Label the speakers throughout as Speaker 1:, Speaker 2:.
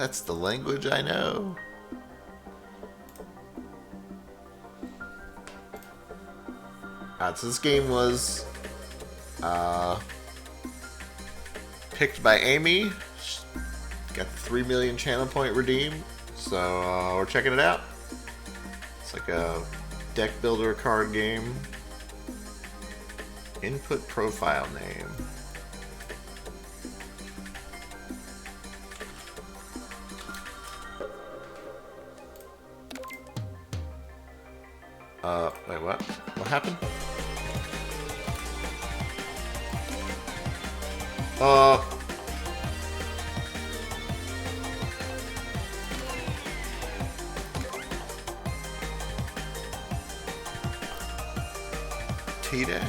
Speaker 1: That's the language I know. Alright, so this game was picked by Amy. Got the 3 million channel point redeemed. So we're checking it out. It's like a deck builder card game. Input profile name. Wait, what? What happened? T-Dad?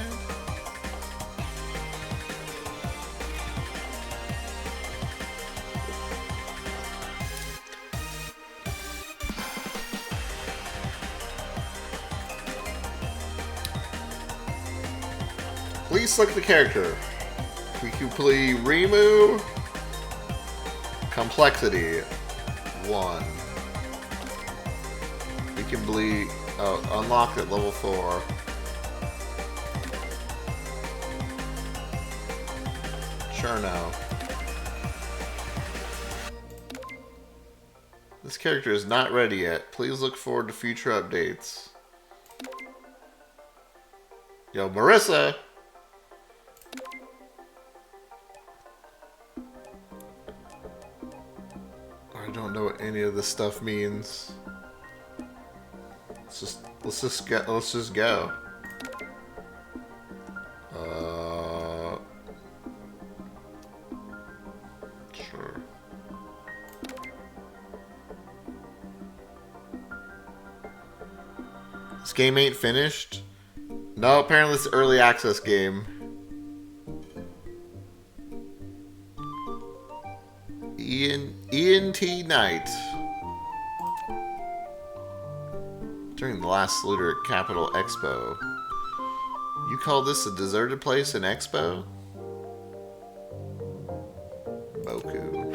Speaker 1: Please select the character. We can play remove. Complexity 1. We can bleed. Oh, unlocked at level 4. Sure, no. This character is not ready yet. Please look forward to future updates. Yo, Marissa! I don't know what any of this stuff means. Let's just go. Sure. This game ain't finished? No, apparently it's an early access game. ENT Night. During the last Looter at Capital Expo. You call this a deserted place in Expo? Moku.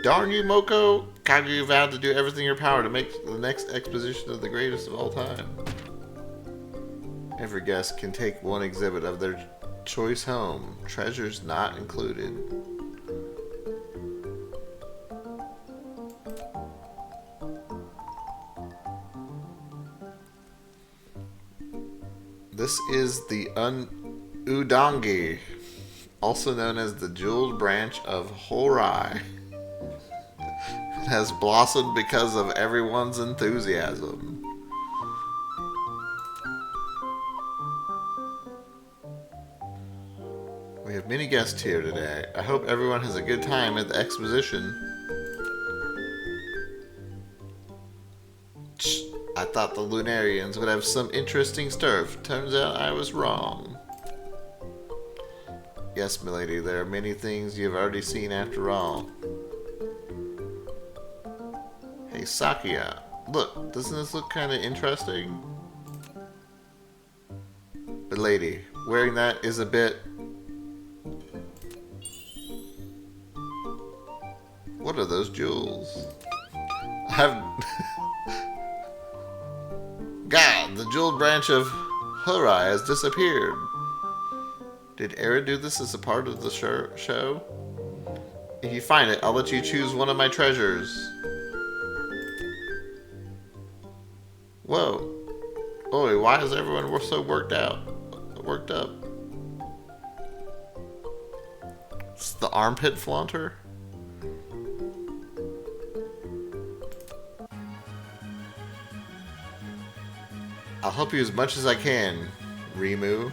Speaker 1: Darn you, Moko! Kagu vowed to do everything in your power to make the next exposition of the greatest of all time. Every guest can take one exhibit of their choice home. Treasures not included. This is the Udongi, also known as the jeweled branch of Horai. It has blossomed because of everyone's enthusiasm. We have many guests here today. I hope everyone has a good time at the exposition. I thought the Lunarians would have some interesting stuff. Turns out I was wrong. Yes, milady, there are many things you have already seen after all. Hey, Sakia, look, doesn't this look kind of interesting? But lady, wearing that is a bit... What are those jewels? God, the jeweled branch of Hurai has disappeared. Did Era do this as a part of the show? If you find it, I'll let you choose one of my treasures. Whoa. Oi, why is everyone so worked up? It's the armpit flaunter? I'll help you as much as I can, Rimu.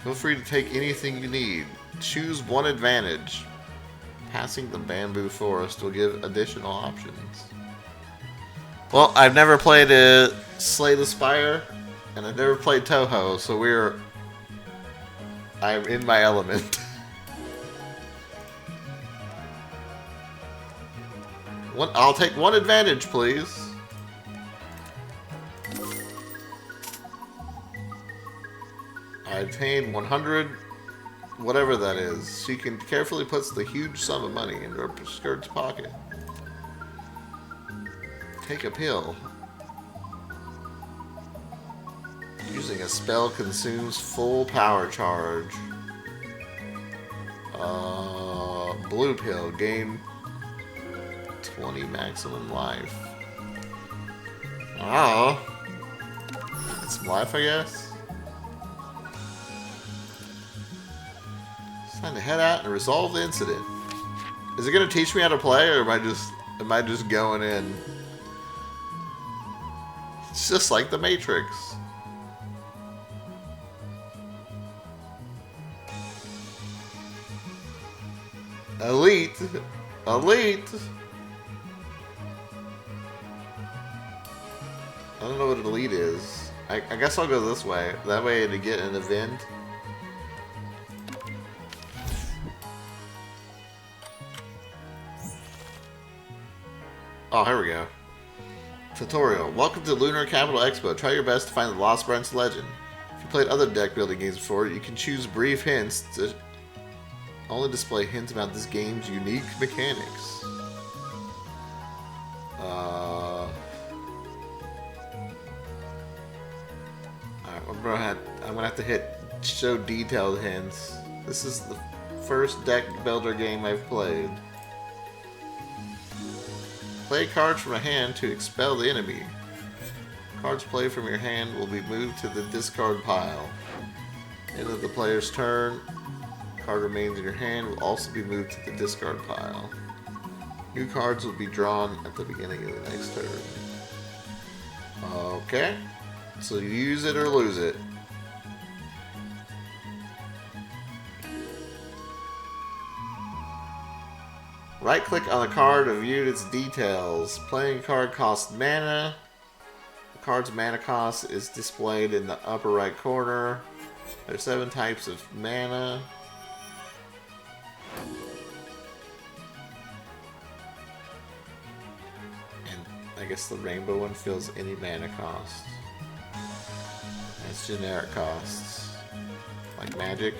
Speaker 1: Feel free to take anything you need. Choose one advantage. Passing the bamboo forest will give additional options. Well, I've never played Slay the Spire, and I've never played Touhou, so I'm in my element. I'll take one advantage, please. I obtained 100 whatever that is. She can carefully puts the huge sum of money in her skirt's pocket. Take a pill. Using a spell consumes full power charge. Blue pill. Gain 20 maximum life. Oh. It's some life, I guess. It's time to head out and resolve the incident. Is it gonna teach me how to play, or am I just going in? It's just like the Matrix. Elite. Elite. I don't know what elite is. I guess I'll go this way. That way to get an event. Oh, here we go. Tutorial. Welcome to Lunar Capital Expo. Try your best to find the Lost Branch legend. If you played other deck building games before, you can choose brief hints to only display hints about this game's unique mechanics. Alright, I'm gonna have to hit show detailed hints. This is the first deck builder game I've played. Play cards from a hand to expel the enemy. Cards played from your hand will be moved to the discard pile. End of the player's turn. Card remains in your hand will also be moved to the discard pile. New cards will be drawn at the beginning of the next turn. Okay. So you use it or lose it. Right-click on the card to view its details. Playing card costs mana. The card's mana cost is displayed in the upper right corner. There are 7 types of mana. And I guess the rainbow one fills any mana cost. That's generic costs. Like magic.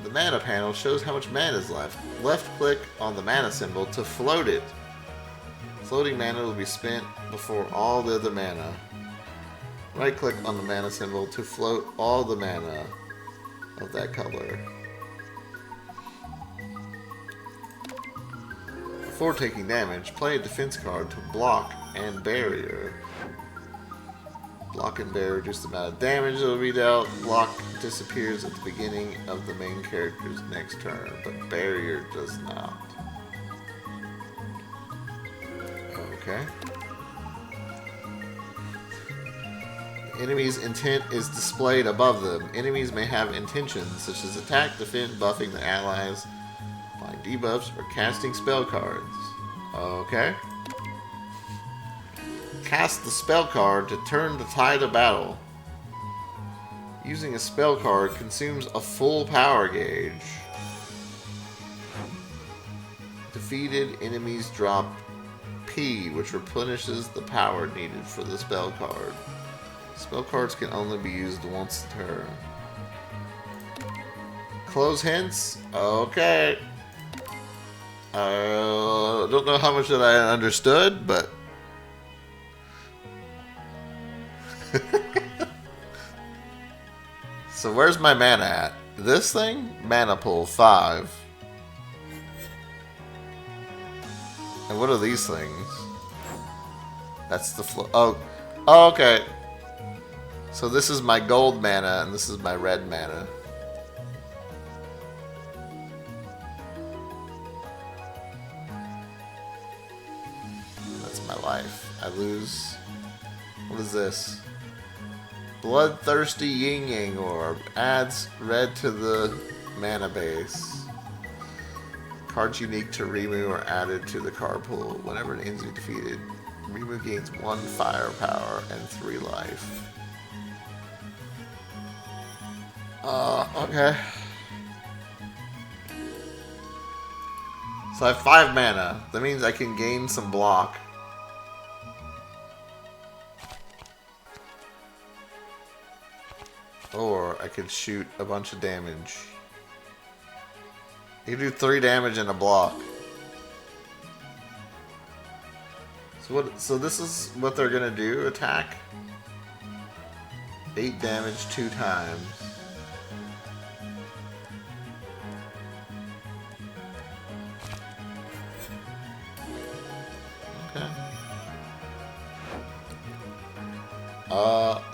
Speaker 1: The mana panel shows how much mana is left. Left click on the mana symbol to float it. Floating mana will be spent before all the other mana. Right click on the mana symbol to float all the mana of that color. Before taking damage, play a defense card to block and barrier. Block and barrier reduce the amount of damage that will be dealt. Block disappears at the beginning of the main character's next turn, but barrier does not. Okay. Enemy's intent is displayed above them. Enemies may have intentions such as attack, defend, buffing the allies, applying debuffs, or casting spell cards. Okay. Cast the spell card to turn the tide of battle. Using a spell card consumes a full power gauge. Defeated enemies drop P, which replenishes the power needed for the spell card. Spell cards can only be used once a turn. Close hints? Okay. I don't know how much that I understood, but so where's my mana at? This thing? Mana pool 5. And what are these things? That's the oh, okay. So this is my gold mana and this is my red mana. That's my life. I lose. What is this? Bloodthirsty Yin Yang Orb adds red to the mana base. Cards unique to Rimu are added to the card pool. Whenever an enemy is defeated, Rimu gains 1 firepower and 3 life. Okay. So I have 5 mana. That means I can gain some block. Or I could shoot a bunch of damage. You can do 3 damage in a block. So this is what they're gonna do, attack. 8 damage 2 times. Okay.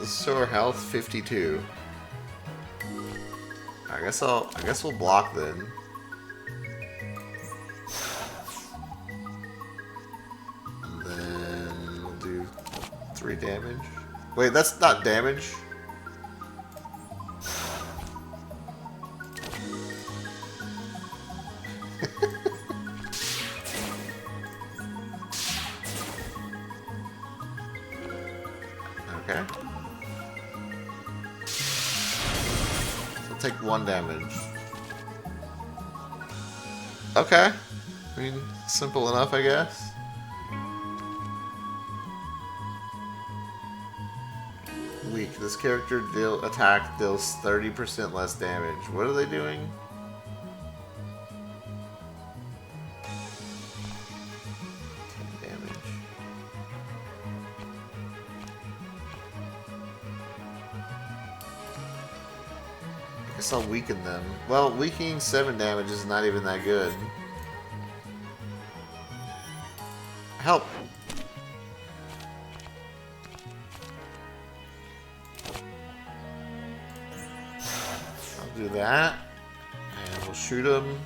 Speaker 1: So our health 52. I guess we'll block then. And then we'll do 3 damage. Wait, that's not damage. Okay. So take 1 damage. Okay. I mean, simple enough, I guess. Weak. This character attack deals 30% less damage. What are they doing? Damage. I guess I'll weaken them. Well, weakening 7 damage is not even that good. Help! I'll do that. And we'll shoot him.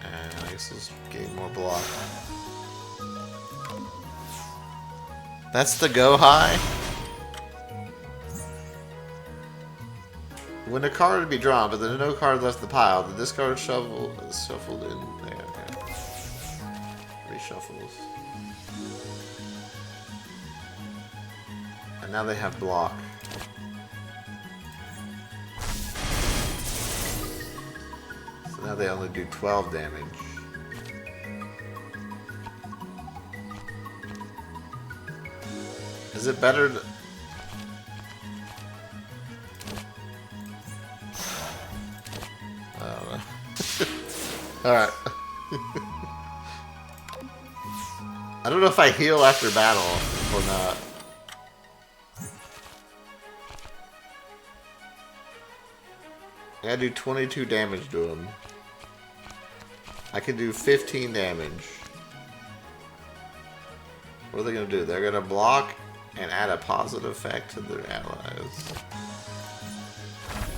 Speaker 1: And I guess let's gain more block. That's the go high. When a card would be drawn, but there's no card left in the pile, the discard shovel is shuffled in there. Okay. Reshuffles. And now they have block. So now they only do 12 damage. Is it better to... Alright. I don't know if I heal after battle or not. I gotta do 22 damage to him. I can do 15 damage. What are they gonna do? They're gonna block and add a positive effect to their allies.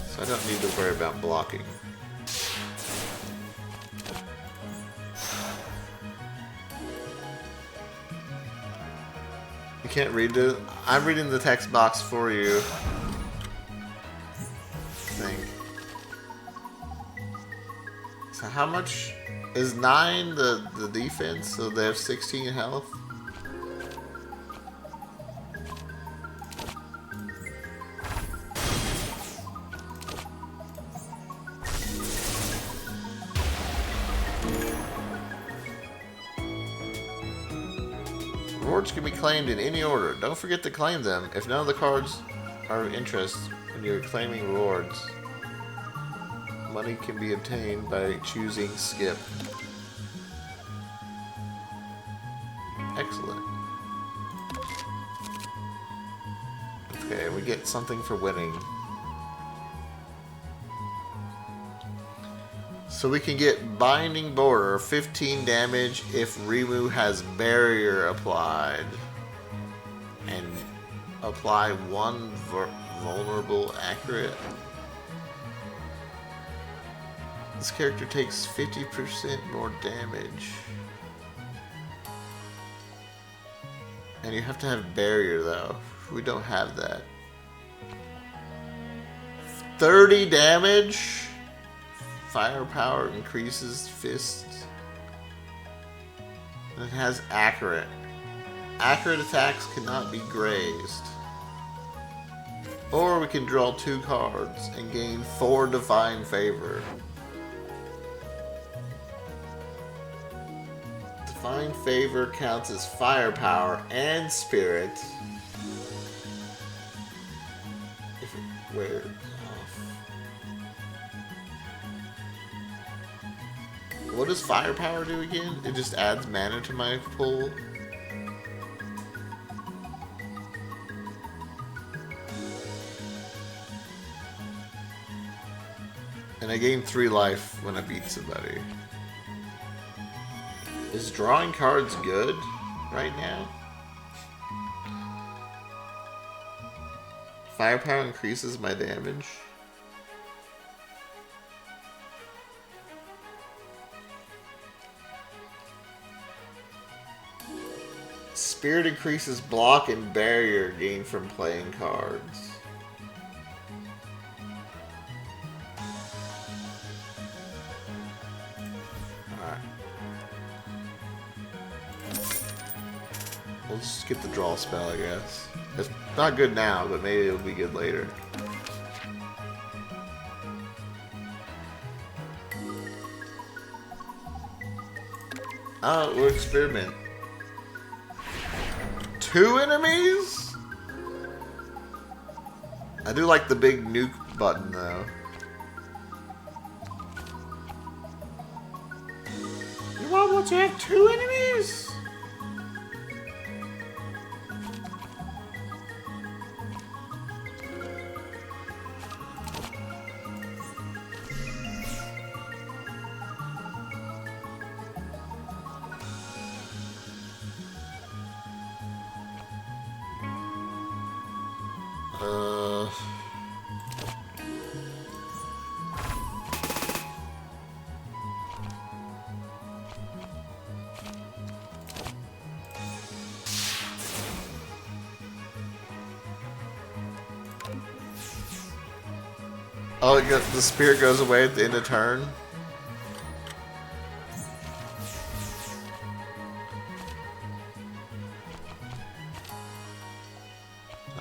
Speaker 1: So I don't need to worry about blocking. You can't read it. I'm reading the text box for you. I think. So how much is 9 the defense? So they have 16 health. Rewards can be claimed in any order. Don't forget to claim them if none of the cards are of interest when you're claiming rewards. Money can be obtained by choosing skip. Excellent. Okay, we get something for winning. So we can get Binding Border, 15 damage if Rimu has Barrier applied. And apply 1 vulnerable accurate. This character takes 50% more damage. And you have to have Barrier though. We don't have that. 30 damage? Firepower increases fists. And it has accurate. Accurate attacks cannot be grazed. Or we can draw 2 cards and gain 4 Divine Favor. Divine Favor counts as firepower and spirit. square off. What does firepower do again? It just adds mana to my pool. And I gain 3 life when I beat somebody. Is drawing cards good right now? Firepower increases my damage. Spirit increases block and barrier gained from playing cards. Alright. We'll just get the draw spell, I guess. It's not good now, but maybe it'll be good later. Oh, we'll experiment. 2 enemies? I do like the big nuke button though. You want to have 2 enemies? Oh, the spirit goes away at the end of turn.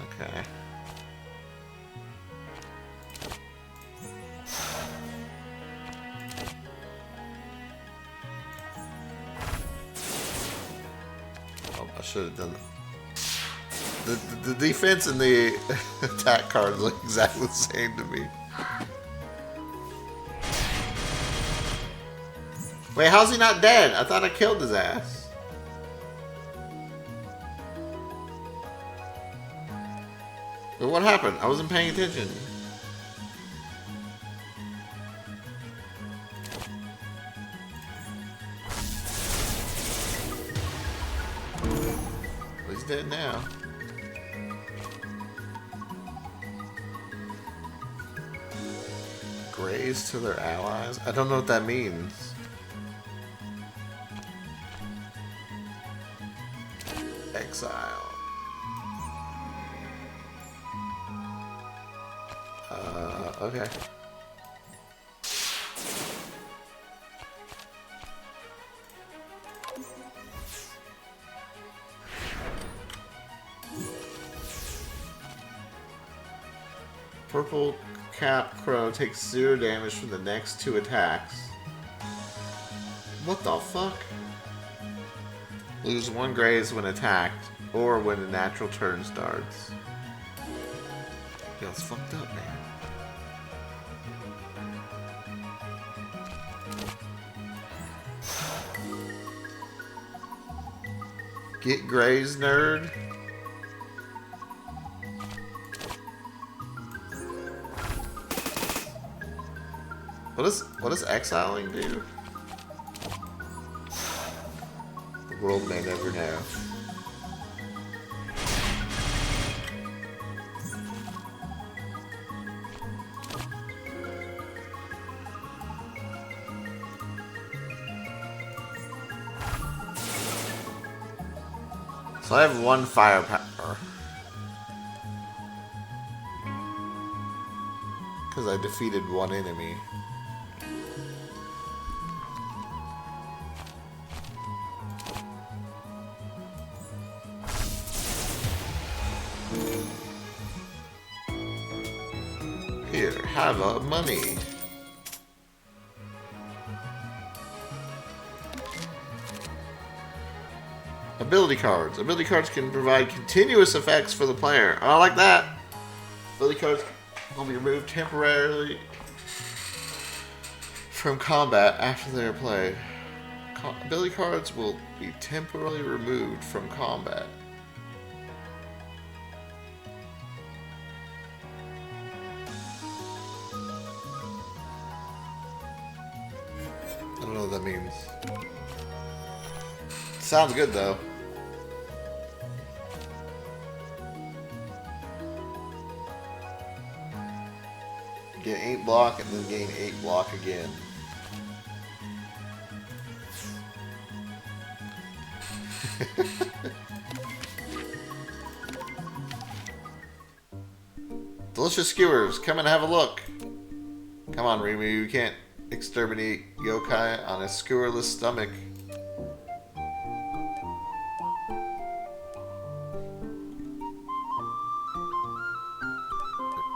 Speaker 1: Okay. Oh, I should have done that. The defense and the attack cards look exactly the same to me. Wait, how's he not dead? I thought I killed his ass. But what happened? I wasn't paying attention. Well, he's dead now. Graze to their allies? I don't know what that means. Exile. Okay. Purple Cap Crow takes 0 damage from the next 2 attacks. What the fuck? Lose 1 graze when attacked, or when a natural turn starts. Yo, it's fucked up, man. Get graze, nerd. What does exiling do? The world may never know. So I have 1 firepower. Because I defeated 1 enemy. Here, have a money. Ability cards. Ability cards can provide continuous effects for the player. Oh, I like that. Ability cards will be removed temporarily from combat after they are played. Ability cards will be temporarily removed from combat. I don't know what that means. Sounds good though. Get 8 block and then gain 8 block again. Delicious skewers, come and have a look. Come on, Rimu, you can't exterminate yokai on a skewerless stomach.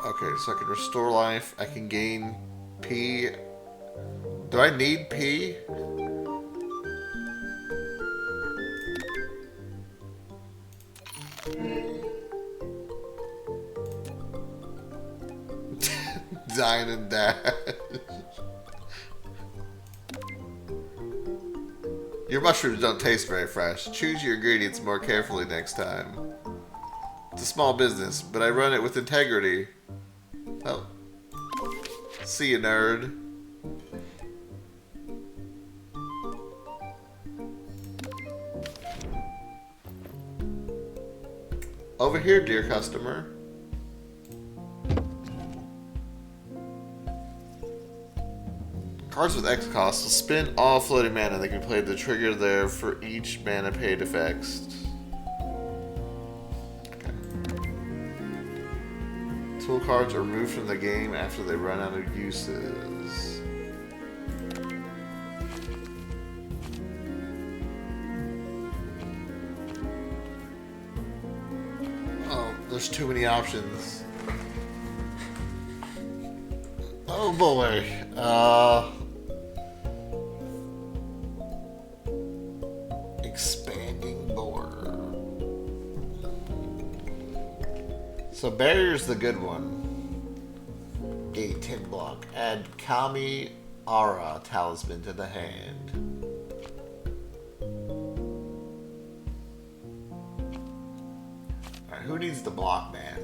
Speaker 1: Okay, so I can restore life. I can gain P. Do I need P? Dine and dash. Your mushrooms don't taste very fresh. Choose your ingredients more carefully next time. It's a small business, but I run it with integrity. Oh. See you, nerd. Over here, dear customer. Cards with X cost will spend all floating mana they can play to trigger there for each mana paid effects. Okay. Tool cards are removed from the game after they run out of uses. Oh, there's too many options. Oh boy. Expanding border. So barrier's the good one. Gate 10 block. Add Kami Aura talisman to the hand. Alright, who needs the block, man?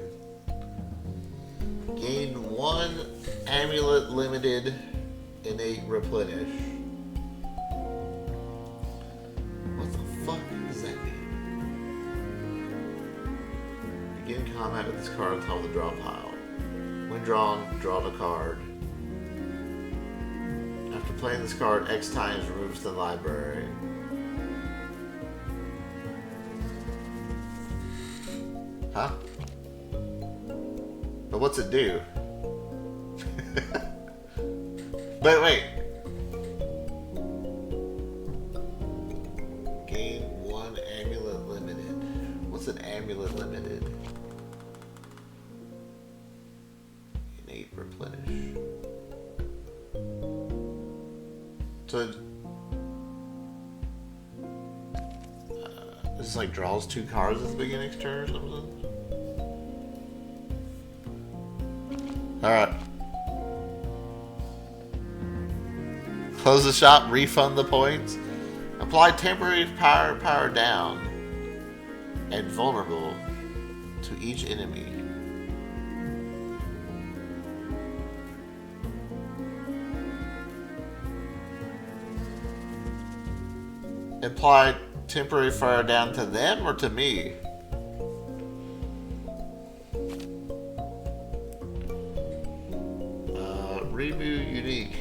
Speaker 1: Gain 1 amulet limited innate replenish. What the fuck does that mean? Begin combat with this card on top of the draw pile. When drawn, draw the card. After playing this card, X times removes the library. Huh? But what's it do? Wait. Gain 1 amulet limited. What's an amulet limited? Innate replenish. So this like draws 2 cards at the beginning of turn or something? Alright. Close the shop, refund the points. Apply temporary power down and vulnerable to each enemy. Apply temporary fire down to them or to me? Rimu unique.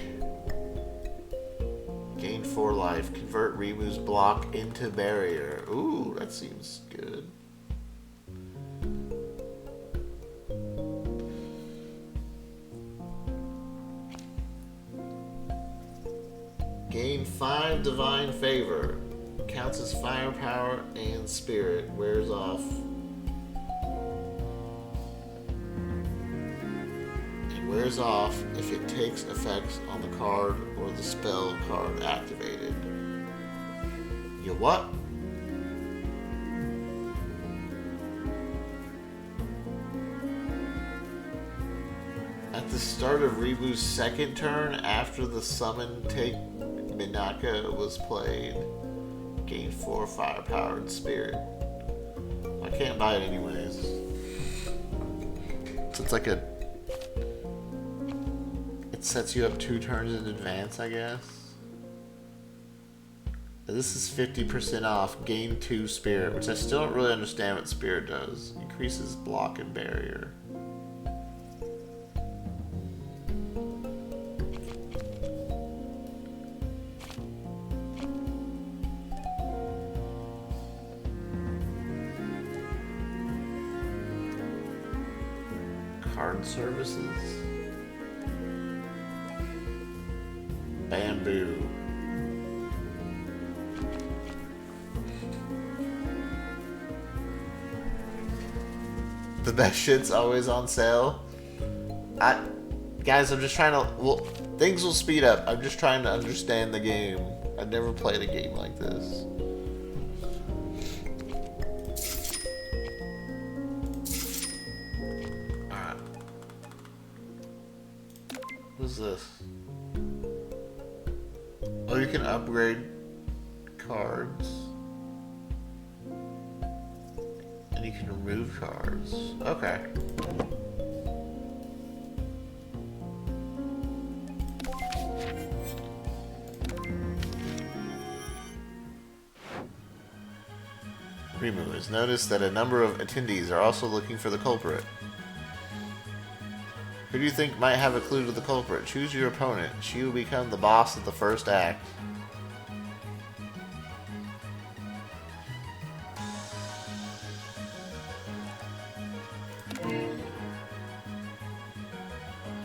Speaker 1: Gain 4 life. Convert Rimu's block into barrier. Ooh, that seems good. Gain 5 divine favor. Counts as firepower and spirit. Wears off. Wears off if it takes effects on the card or the spell card activated. You what? Start of Ribu's second turn after the summon take Minaka was played. Gain 4 firepower and spirit. I can't buy it anyways. So it's like a... It sets you up 2 turns in advance, I guess. This is 50% off. Gain 2 spirit, which I still don't really understand what spirit does. Increases block and barrier. Card services. Bamboo. The best shit's always on sale. Guys, I'm just trying to... Well, things will speed up. I'm just trying to understand the game. I've never played a game like this. Alright. What's this? Oh, you can upgrade cards. And you can remove cards. Okay. Rimu has noticed that a number of attendees are also looking for the culprit. Who do you think might have a clue to the culprit? Choose your opponent. She will become the boss of the first act.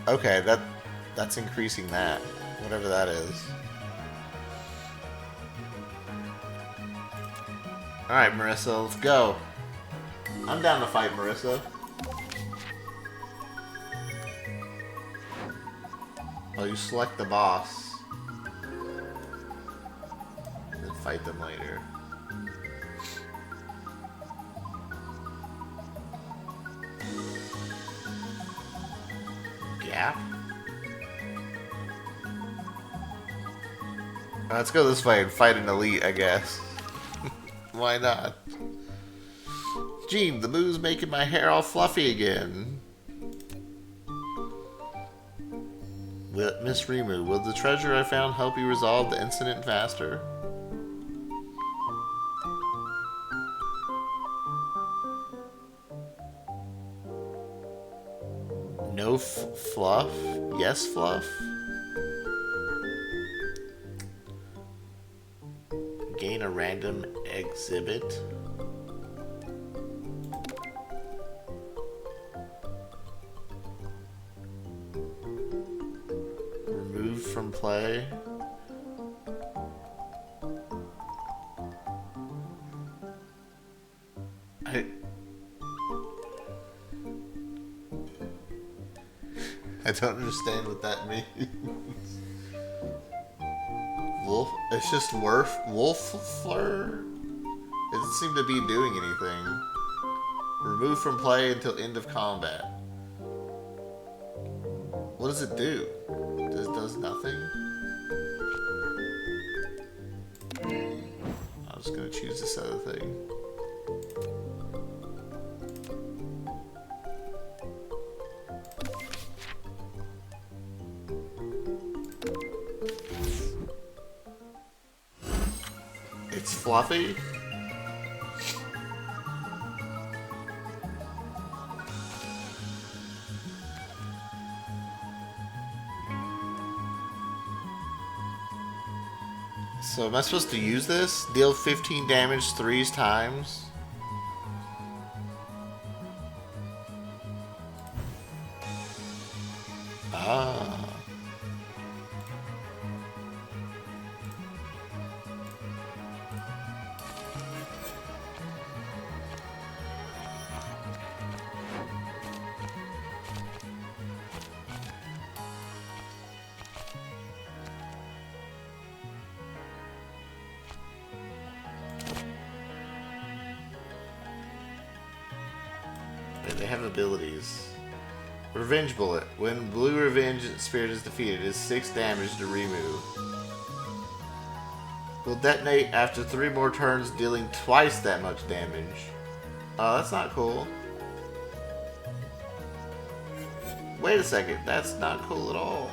Speaker 1: Okay, that's increasing that. Whatever that is. Alright, Marissa, let's go. I'm down to fight Marissa. Oh, you select the boss. And then fight them later. Gap? Let's go this way and fight an elite, I guess. Why not? Gene, the moo's making my hair all fluffy again. Miss Rimu, will the treasure I found help you resolve the incident faster? No fluff? Yes fluff? Gain a random exhibit? Remove from play? I don't understand what that means. Wolf? It's just Wolf-Fleur? It doesn't seem to be doing anything. Remove from play until end of combat. What does it do? It does nothing? I'm just gonna choose this other thing. It's fluffy? So am I supposed to use this? Deal 15 damage 3 times? Ah. They have abilities. Revenge Bullet. When Blue Revenge Spirit is defeated, it is 6 damage to remove. Will detonate after 3 more turns, dealing twice that much damage. Oh, that's not cool. Wait a second, that's not cool at all.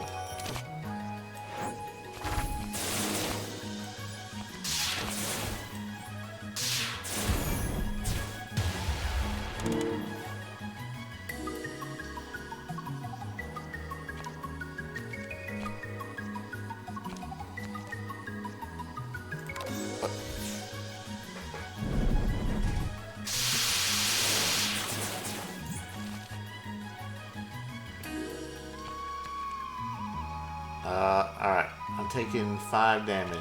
Speaker 1: Alright. I'm taking 5 damage.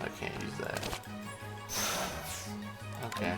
Speaker 1: I can't use that. Okay.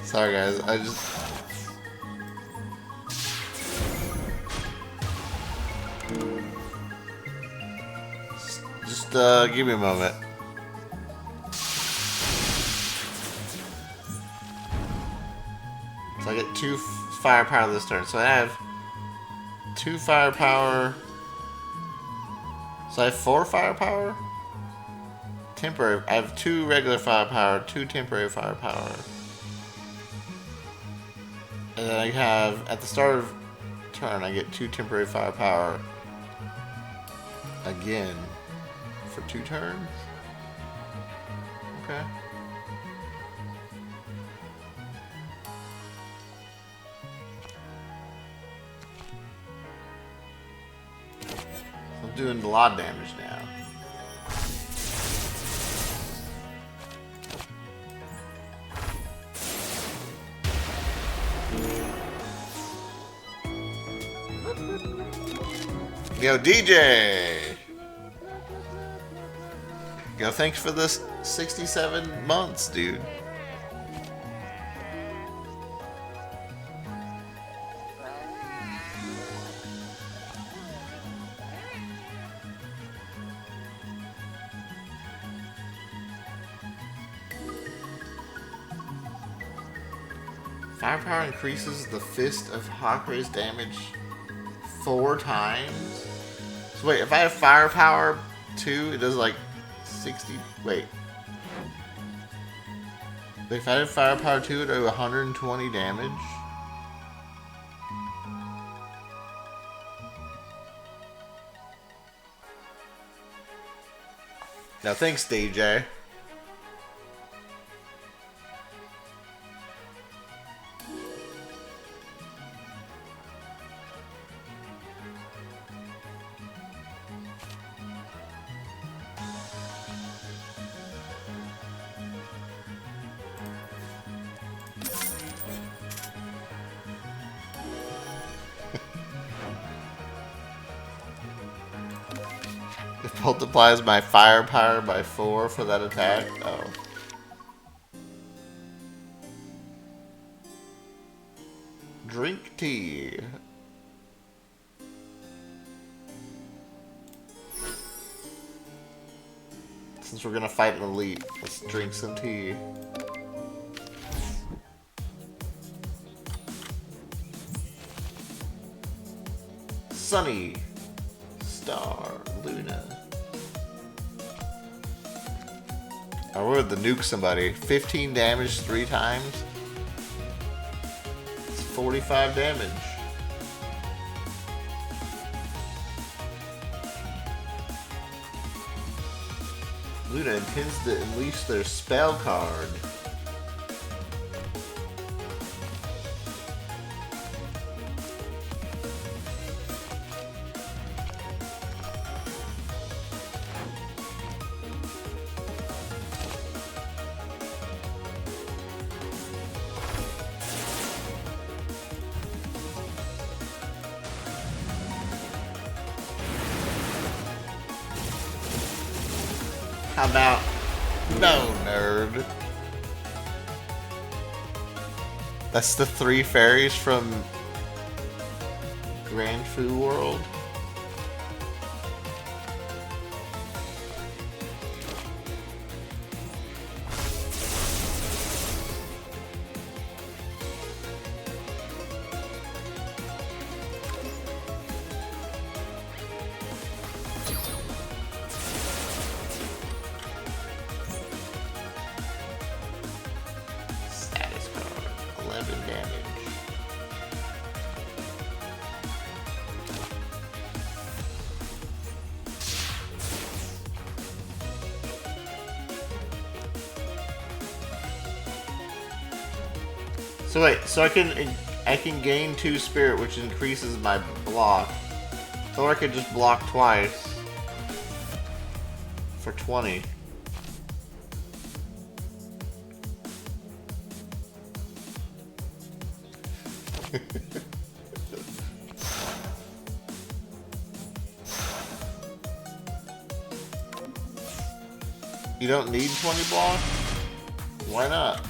Speaker 1: Sorry guys, I just give me a moment. So I get 2 firepower this turn. So I have 2 firepower. So I have 4 firepower? Temporary. I have 2 regular firepower, 2 temporary firepower. And then I have, at the start of turn, I get 2 temporary firepower again for 2 turns. Okay. I'm doing a lot of damage now. Yo, DJ! Yo, thanks for this 67 months, dude. Firepower increases the Fist of Hakurai's damage 4 times. So wait, if I have firepower 2, it does like 60. Wait. If I have firepower 2, it does 120 damage. Now thanks, DJ. It multiplies my firepower by 4 for that attack. Oh. Drink tea. Since we're gonna fight an elite, let's drink some tea. Sunny. Star. Luna. I would to nuke somebody. 15 damage 3 times. It's 45 damage. Luna intends to unleash their spell card. How about no, nerd? That's the 3 fairies from Grand Fu World. Status card, 11 damage. So wait, so I can gain 2 spirit, which increases my block, or I could just block twice for 20. You don't need 20 block? Why not?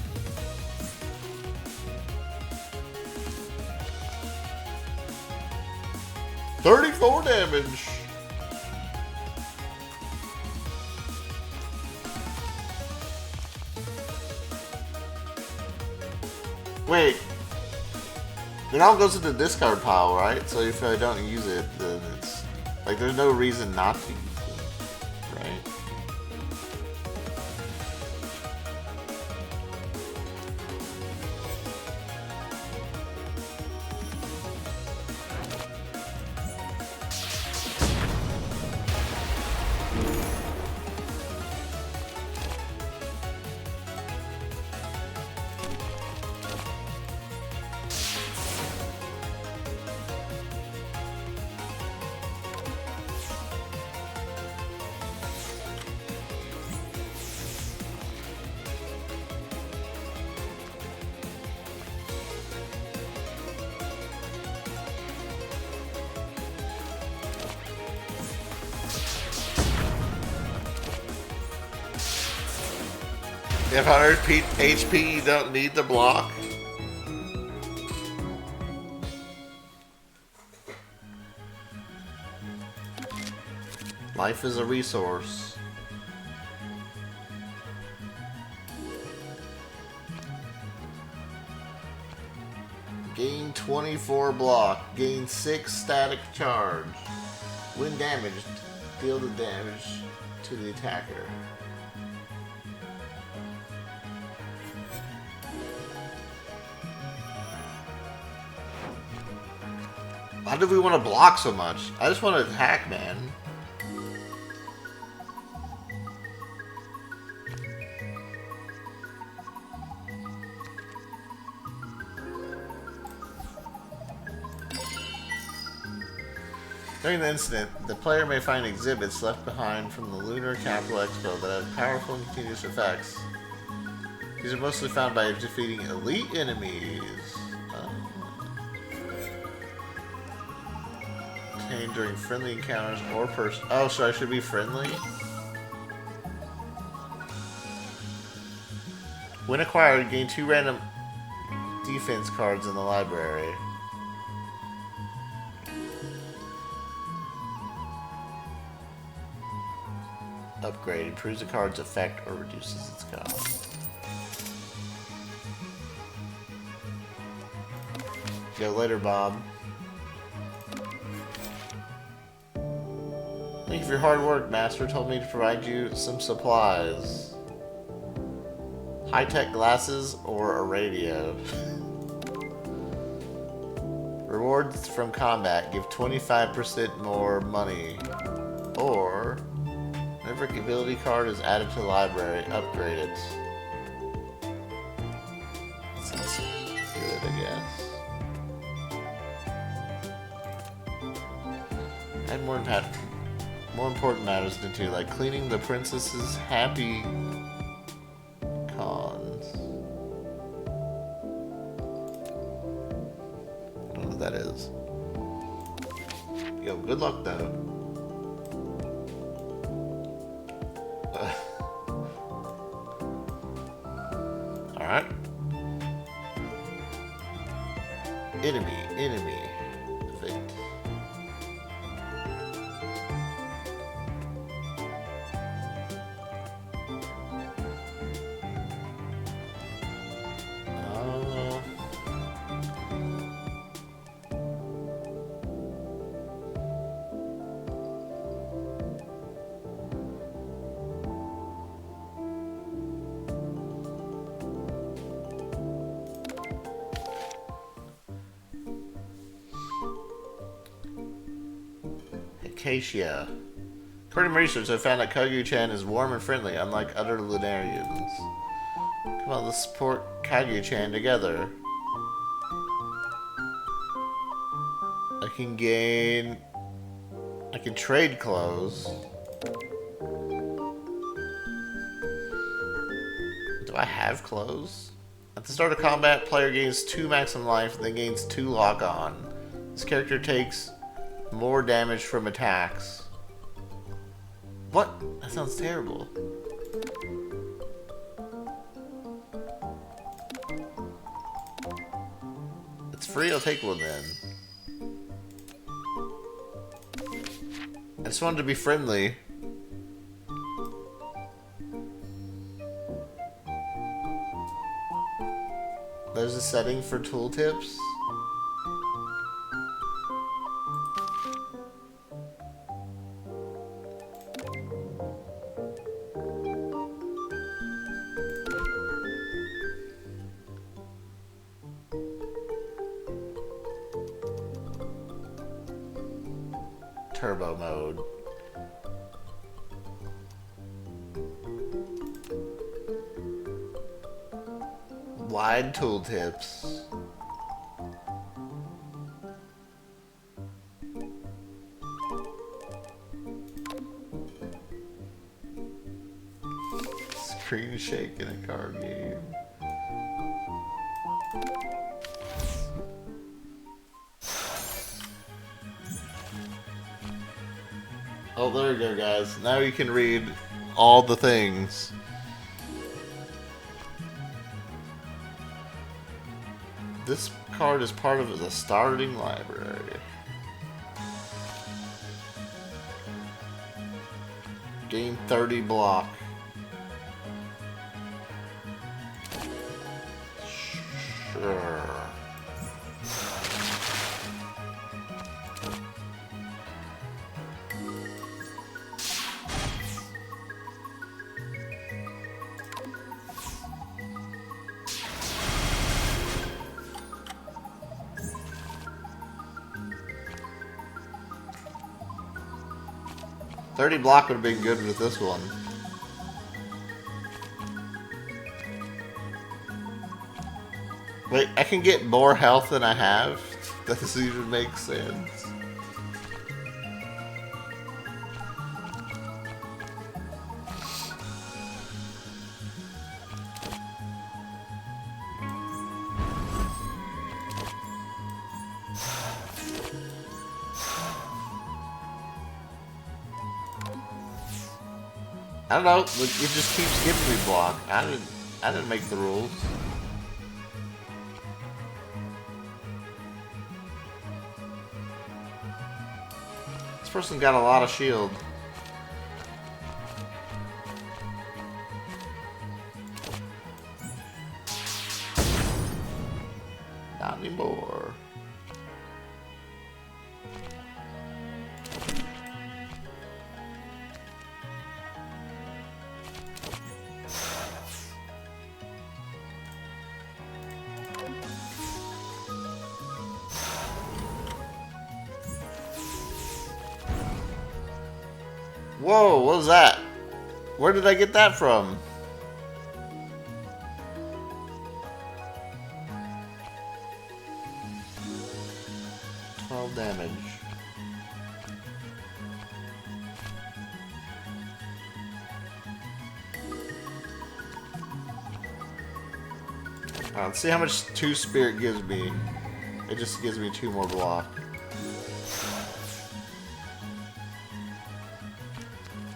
Speaker 1: $34 damage. Wait. It all goes to the discard pile, right? So if I don't use it, then it's like there's no reason not to use it, right? If 100 HP, you don't need the block. Life is a resource. Gain 24 block. Gain 6 static charge. When damaged, deal the damage to the attacker. Why do we want to block so much? I just want to attack, man. During the incident, the player may find exhibits left behind from the Lunar Capital Expo that have powerful and continuous effects. These are mostly found by defeating elite enemies. Obtained during friendly encounters or person. Oh, so I should be friendly? When acquired, gain 2 random defense cards in the library. Upgrade improves the card's effect or reduces its cost. Go later, Bob. Thank you for your hard work, Master. Told me to provide you some supplies. High-tech glasses or a radio. Rewards from combat give 25% more money. Or Whenever an ability card is added to the library, upgrade it. Sounds good, I guess. And more important matters than two, like cleaning the princess's happy cons. I don't know what that is. Yo, good luck though. Alright. Enemy. Event. Acacia. According to research, I found that Kaguya-chan is warm and friendly, unlike other Lunarians. Come on, let's support Kaguya-chan together. I can trade clothes. Do I have clothes? At the start of combat, player gains 2 maximum life and then gains 2 lock-on. This character takes more damage from attacks. What? That sounds terrible. It's free, I'll take one then. I just wanted to be friendly. There's a setting for tooltips. Turbo mode. Wide tooltips. Screen shake in a card game. Oh, there we go, guys. Now you can read all the things. This card is part of the starting library. Gain 30 block. Sure. $30 block would have been good with this one. Wait, I can get more health than I have? That doesn't even make sense. I don't know, it just keeps giving me block. I didn't make the rules. This person got a lot of shield. Not anymore. Whoa, what was that? Where did I get that from? Damage. Let's see how much 2 Spirit gives me. It just gives me 2 more block.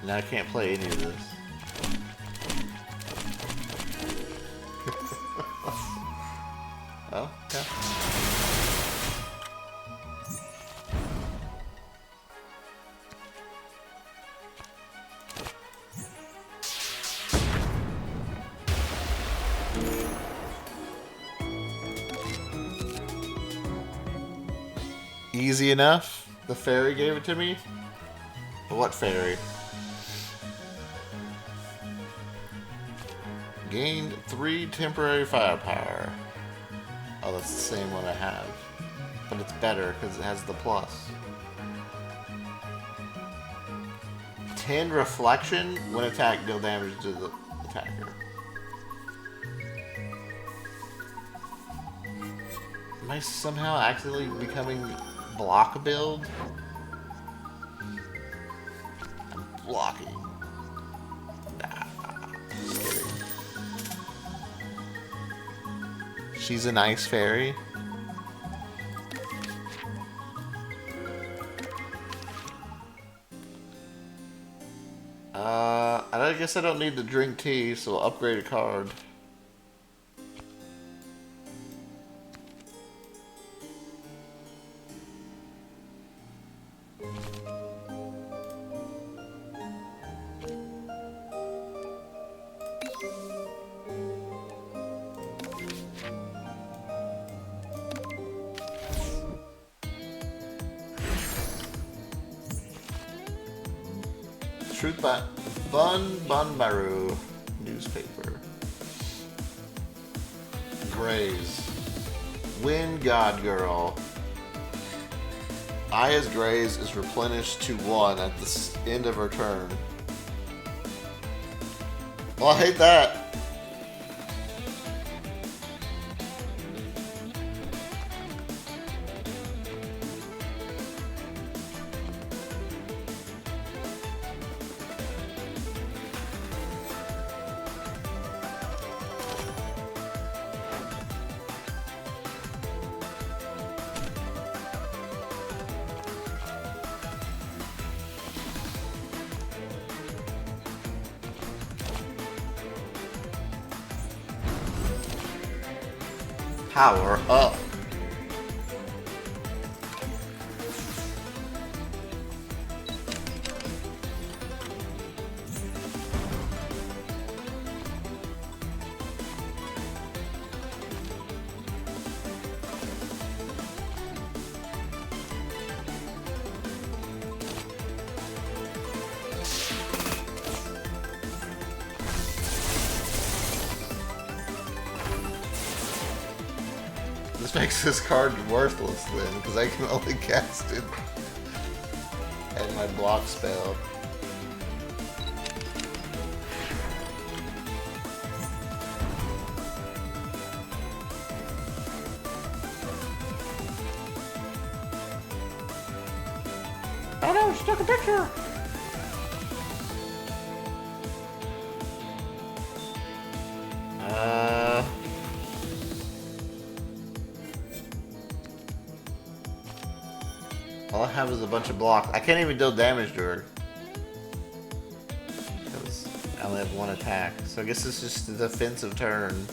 Speaker 1: Now I can't play any of this. Oh, okay. Easy enough. The fairy gave it to me? What fairy? Gained 3 temporary firepower. Oh, that's the same one I have. But it's better because it has the plus. 10 reflection. When attacked, deal damage to the attacker. Am I somehow accidentally becoming block build? I'm blocking. Nah, just kidding. She's an ice fairy. I guess I don't need to drink tea, so I'll upgrade a card. Truth by Bunbaru newspaper. Grays. Wind God Girl. Aya's Grays is replenished to 1 at the end of her turn. Well, I hate that. Power up. This makes this card worthless then, because I can only cast it and my block spell. Oh no, she took a picture! All I have is a bunch of blocks. I can't even deal damage to her. Because I only have 1 attack. So I guess it's just a defensive turn.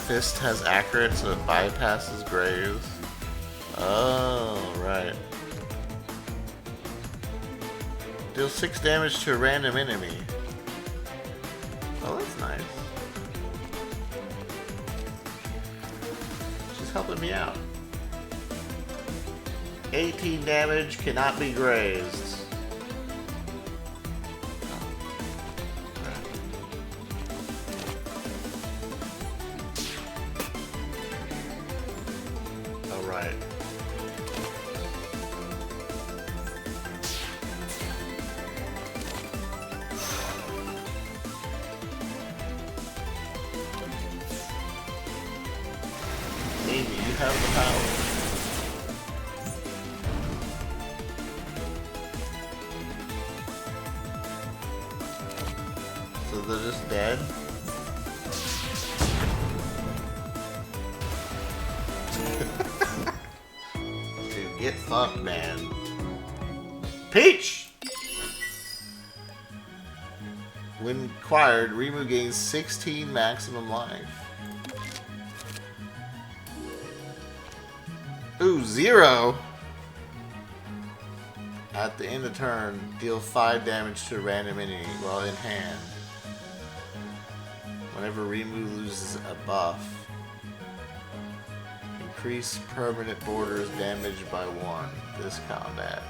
Speaker 1: Fist has accurate, so it bypasses Graves. Oh, right. Deal 6 damage to a random enemy. Oh, that's nice. She's helping me out. 18 damage, cannot be grazed. Alright. Maybe you have the power. So they're just dead? Dude, get fucked, man. Peach! When acquired, Rimu gains 16 maximum life. Ooh, 0! At the end of turn, deal 5 damage to a random enemy while in hand. Whenever Rimu loses a buff, increase permanent borders damaged by 1 this combat.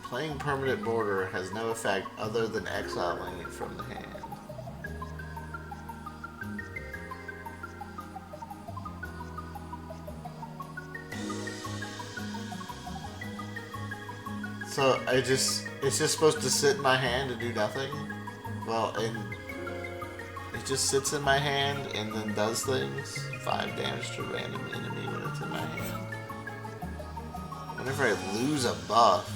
Speaker 1: Playing permanent border has no effect other than exiling it from the hand. So it's just supposed to sit in my hand and do nothing? Well, and it just sits in my hand and then does things. 5 damage to a random enemy when it's in my hand. Whenever I lose a buff,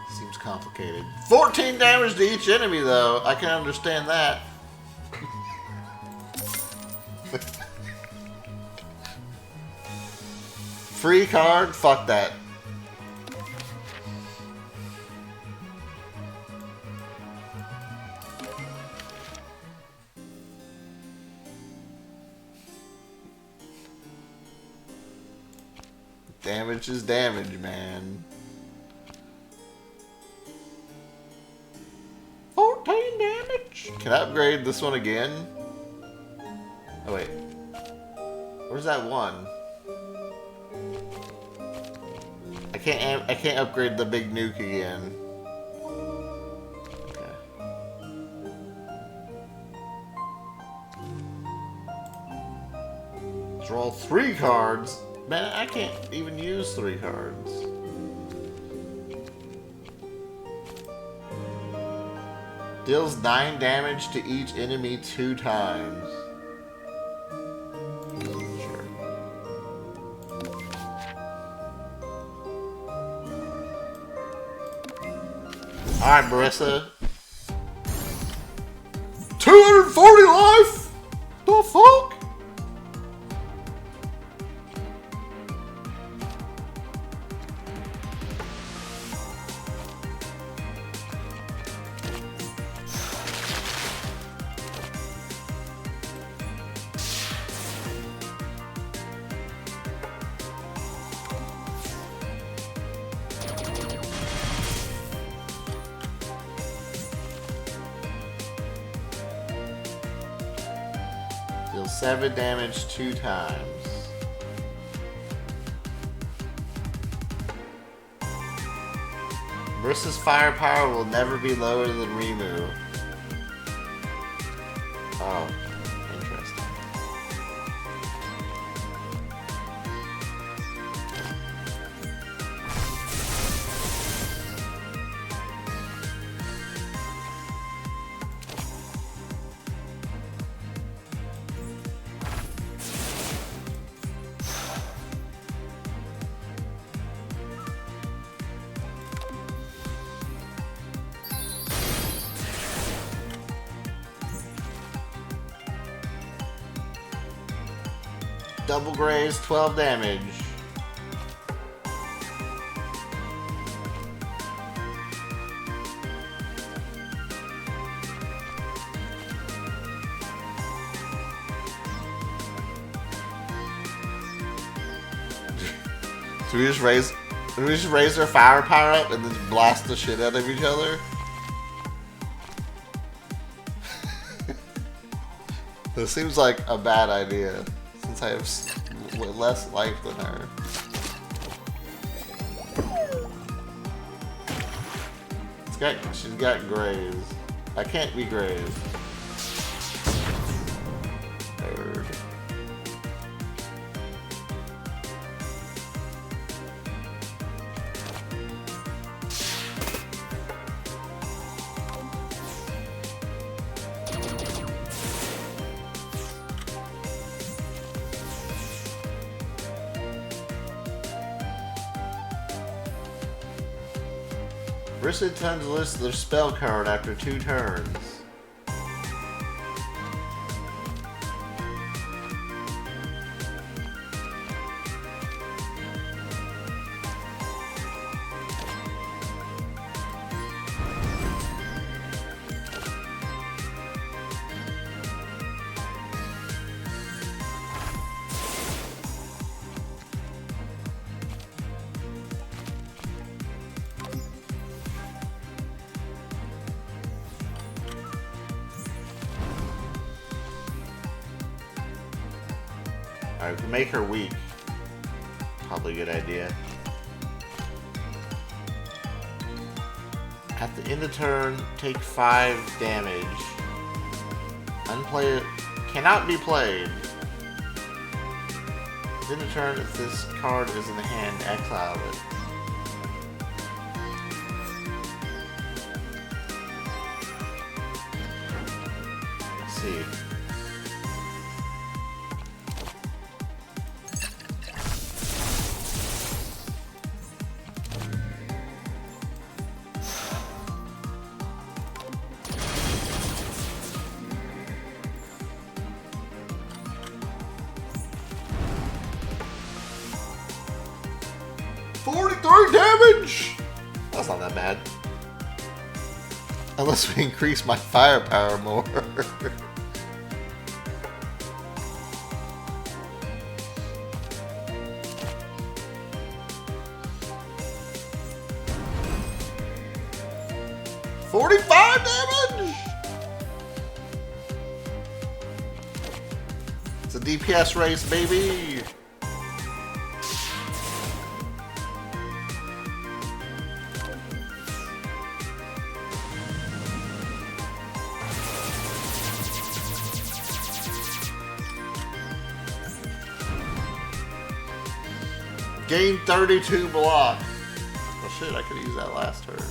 Speaker 1: seems complicated. 14 damage to each enemy though. I can understand that. Free card? Fuck that. Damage is damage, man. 14 damage? Can I upgrade this one again? Oh wait. Where's that one? I can't upgrade the big nuke again. Okay. Draw 3 cards. Man, I can't even use 3 cards. Deals 9 damage to each enemy 2 times. Sure. Alright, Marissa. 240 life? The fuck? Deal 7 damage 2 times. Marissa's firepower will never be lower than Rimu. Oh, interesting. Double graze, 12 damage. Should we just raise our firepower up and then blast the shit out of each other? This seems like a bad idea, since I have less life than her. She's got graves. I can't be grave. Third. First turns list their spell card after 2 turns. Alright, we can make her weak. Probably a good idea. At the end of turn, take 5 damage. Unplay it. Cannot be played. At the end of turn, if this card is in the hand, exile it. Let's see. Damage! That's not that bad. Unless we increase my firepower more. $45 damage! It's a DPS race, baby! Gain 32 block. Well, shit, I could use that last turn.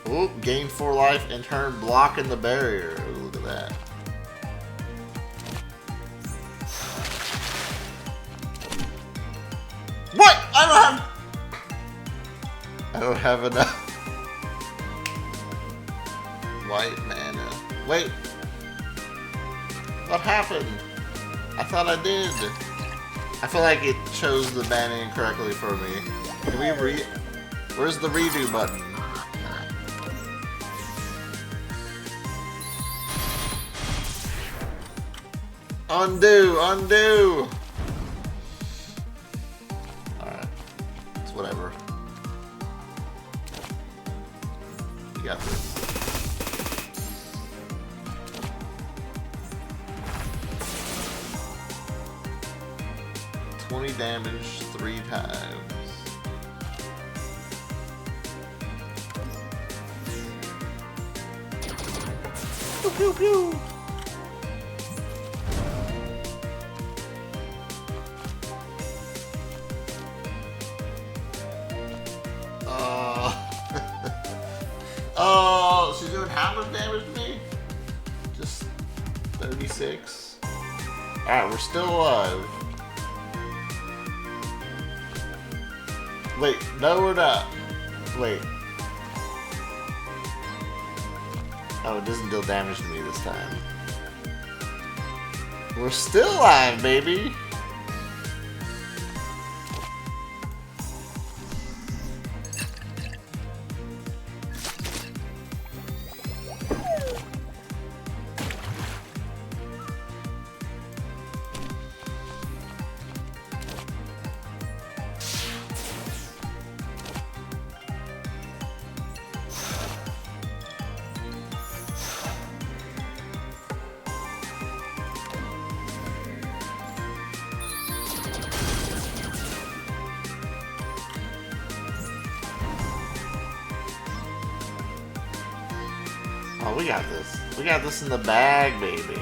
Speaker 1: Ooh, gain 4 life and turn blocking the barrier. Ooh, look at that. What? I don't have enough. White mana. Wait. What happened? I thought I did. I feel like it chose the mana incorrectly for me. Can we Where's the redo button? Undo! Undo! Alright. It's whatever. You got this. 20 damage 3 times. Pew pew pew. Oh, she's doing how much damage to me? Just 36. Alright, we're still alive. Wait, no we're not. Wait. Oh, it doesn't deal damage to me this time. We're still alive, baby! Oh, we got this. We got this in the bag, baby.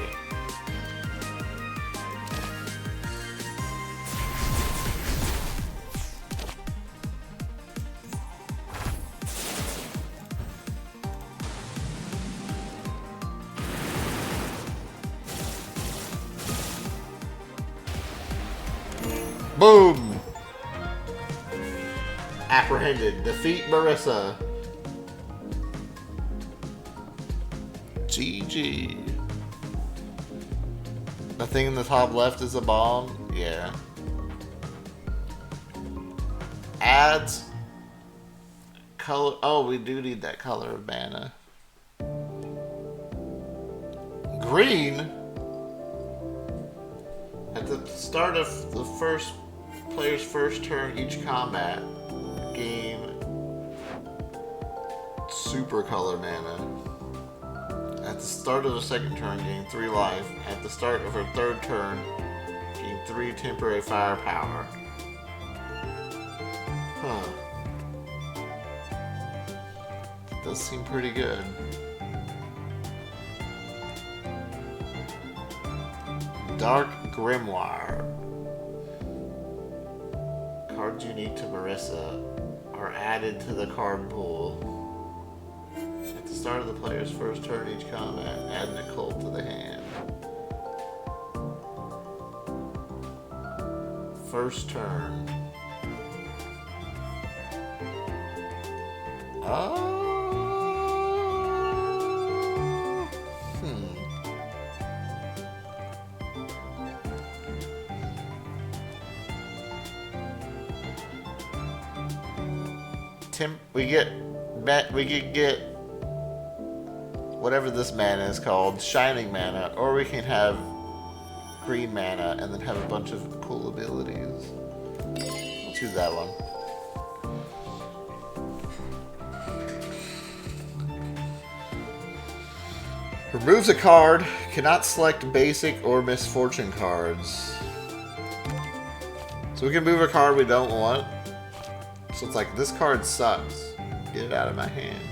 Speaker 1: Boom! Apprehended. Defeat Marissa. GG. The thing in the top left is a bomb? Yeah. Ads. Color. Oh, we do need that color of mana. Green? At the start of the player's first turn each combat, gain super color mana. At the start of the second turn, gain 3 life. At the start of her third turn, gain 3 temporary firepower. Huh. Does seem pretty good. Dark Grimoire. Cards unique to Marissa are added to the card pool. At the start of the player's first turn each combat, add an occult to the hand. First turn. Oh. We could get whatever this mana is called, shining mana, or we can have green mana and then have a bunch of cool abilities. I'll choose that one. Removes a card, cannot select basic or misfortune cards. So we can move a card we don't want. So it's like, this card sucks. Get it out of my hand.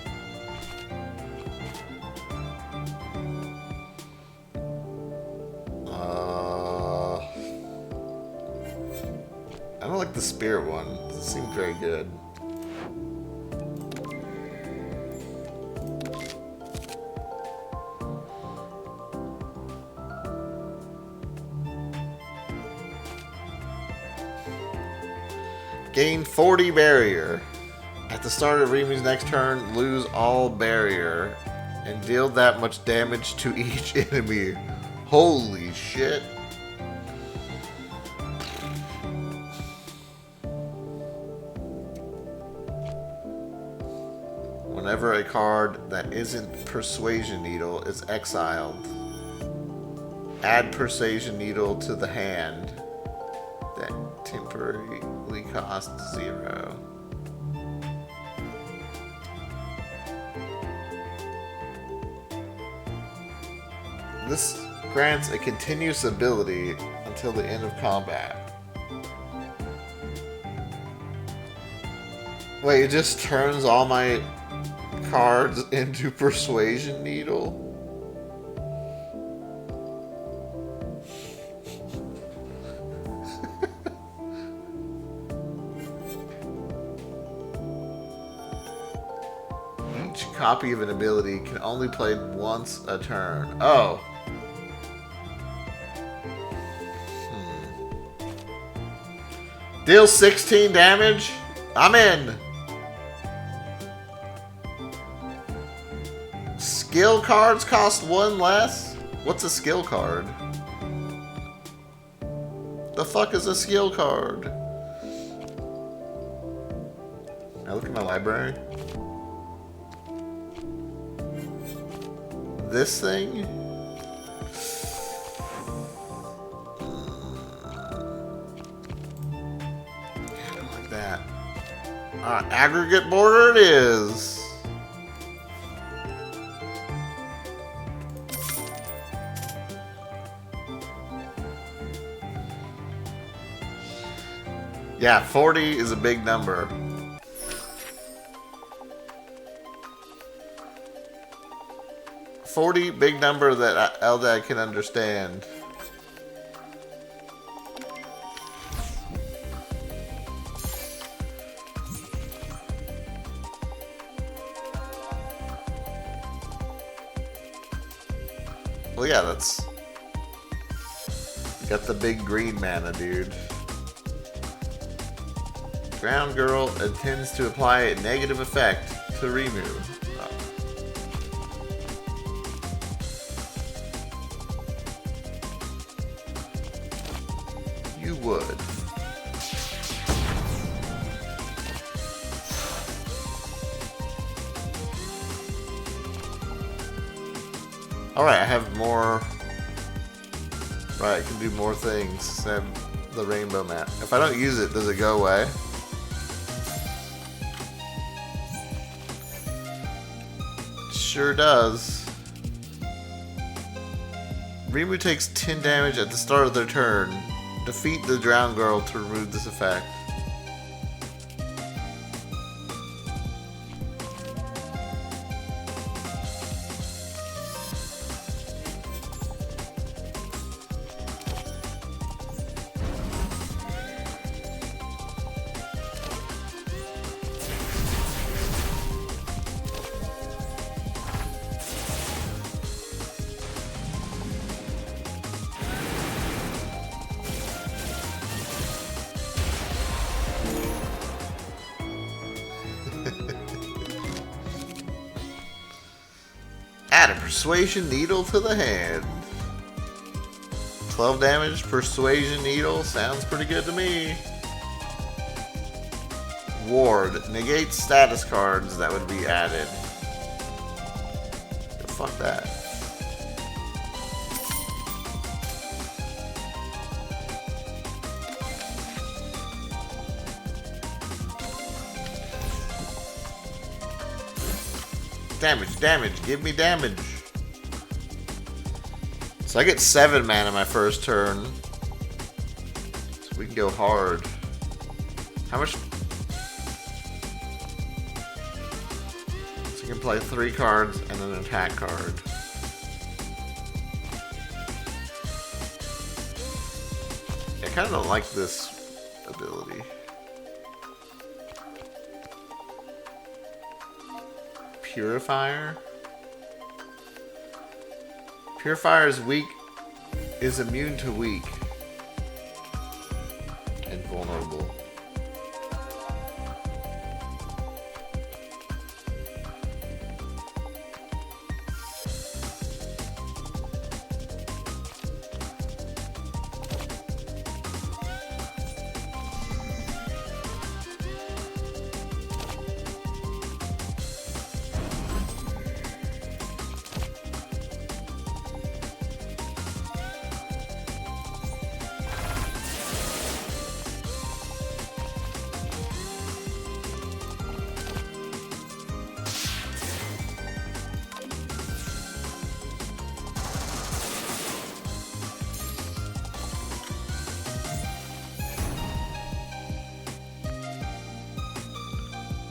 Speaker 1: I don't like the spirit one. It doesn't seem very good. Gain 40 barrier. At the start of Remi's next turn, lose all barrier and deal that much damage to each enemy. Holy shit. Whenever a card that isn't Persuasion Needle is exiled, add Persuasion Needle to the hand. That temporarily costs 0. This grants a continuous ability until the end of combat. Wait, it just turns all my cards into Persuasion Needle? Each copy of an ability can only play once a turn. Oh. Deal 16 damage? I'm in. Skill cards cost 1 less? What's a skill card? The fuck is a skill card? I look at my library. This thing? That. Aggregate border it is. Yeah, 40 is a big number. 40, big number that Eldad can understand. Well, yeah, that's... Got the big green mana, dude. Ground Girl intends to apply a negative effect to Rimu. Oh. You would. Alright, I have more... Right, I can do more things than the rainbow map. If I don't use it, does it go away? Sure does. Rimu takes 10 damage at the start of their turn. Defeat the Drown Girl to remove this effect. Add a Persuasion Needle to the hand. 12 damage, Persuasion Needle. Sounds pretty good to me. Ward. Negate status cards that would be added. Yo, fuck that. Damage, damage, give me damage. So I get 7 mana my first turn. So we can go hard. How much? So you can play 3 cards and an attack card. I kind of don't like this ability. Purifier. Purifier is weak, is immune to weak, and vulnerable.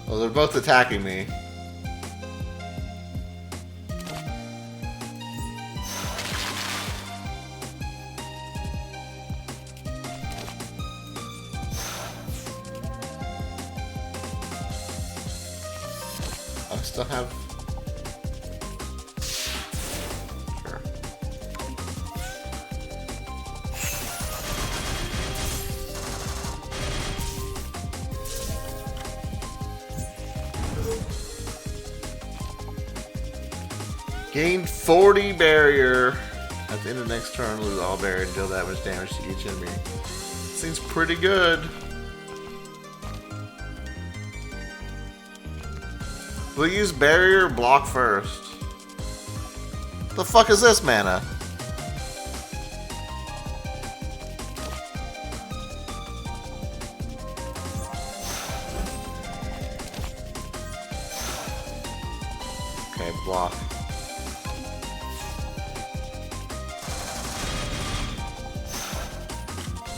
Speaker 1: Well, they're both attacking me. I still have... Sure. Gained 40 barrier. At the end of next turn, lose all barrier and deal that much damage to each enemy. Seems pretty good. We'll use barrier block first. The fuck is this mana? Okay, block.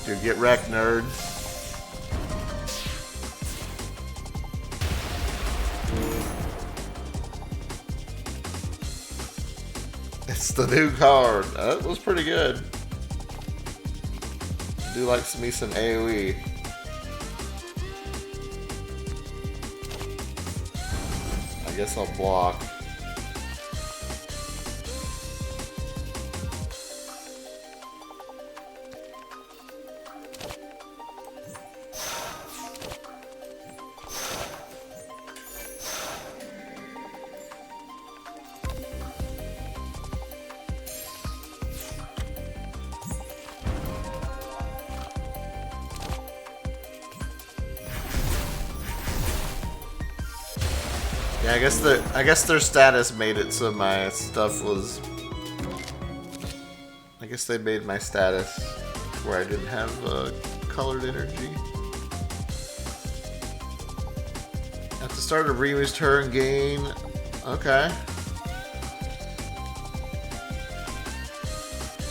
Speaker 1: Dude, get wrecked, nerd. It's the new card. That was pretty good. I do like me some AoE. I guess I'll block. Yeah, I guess their status made it so my stuff was. I guess they made my status where I didn't have colored energy. At the start of Rimu's turn, gain. Okay.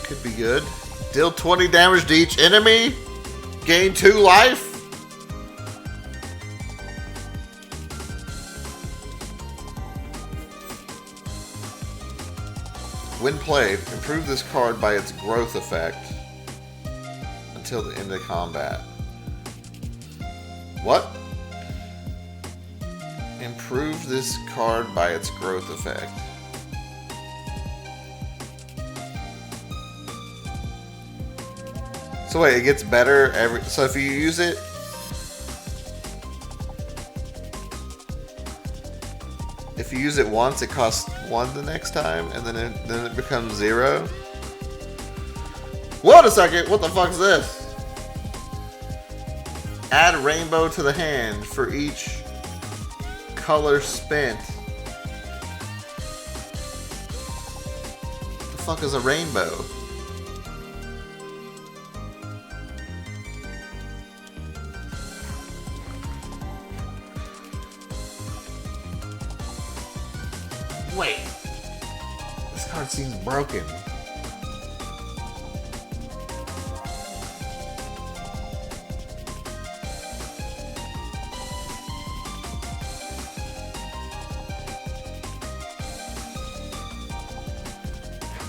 Speaker 1: Could be good. Deal 20 damage to each enemy. Gain 2 life. When played, improve this card by its growth effect until the end of combat. What? Improve this card by its growth effect. So wait, it gets better every... So if you use it... If you use it once, it costs 1 the next time, and then it becomes 0. Wait a second, what the fuck is this? Add rainbow to the hand for each color spent. What the fuck is a rainbow? Wait, this card seems broken.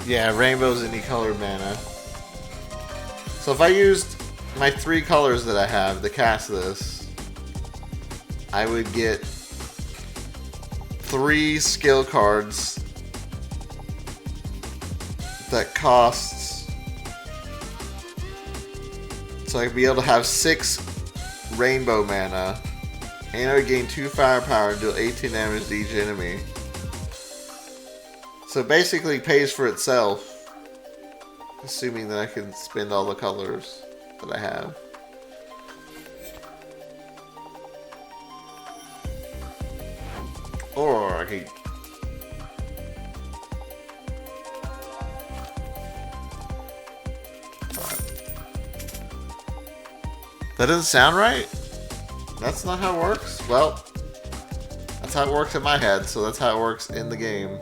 Speaker 1: Yeah, rainbow's any colored mana. So if I used my 3 colors that I have to cast this, I would get 3 skill cards that costs, so I'd be able to have 6 rainbow mana, and I would gain 2 firepower and deal 18 damage to each enemy. So it basically pays for itself, assuming that I can spend all the colors that I have. Or I could... That doesn't sound right? That's not how it works? Well, that's how it works in my head, so that's how it works in the game.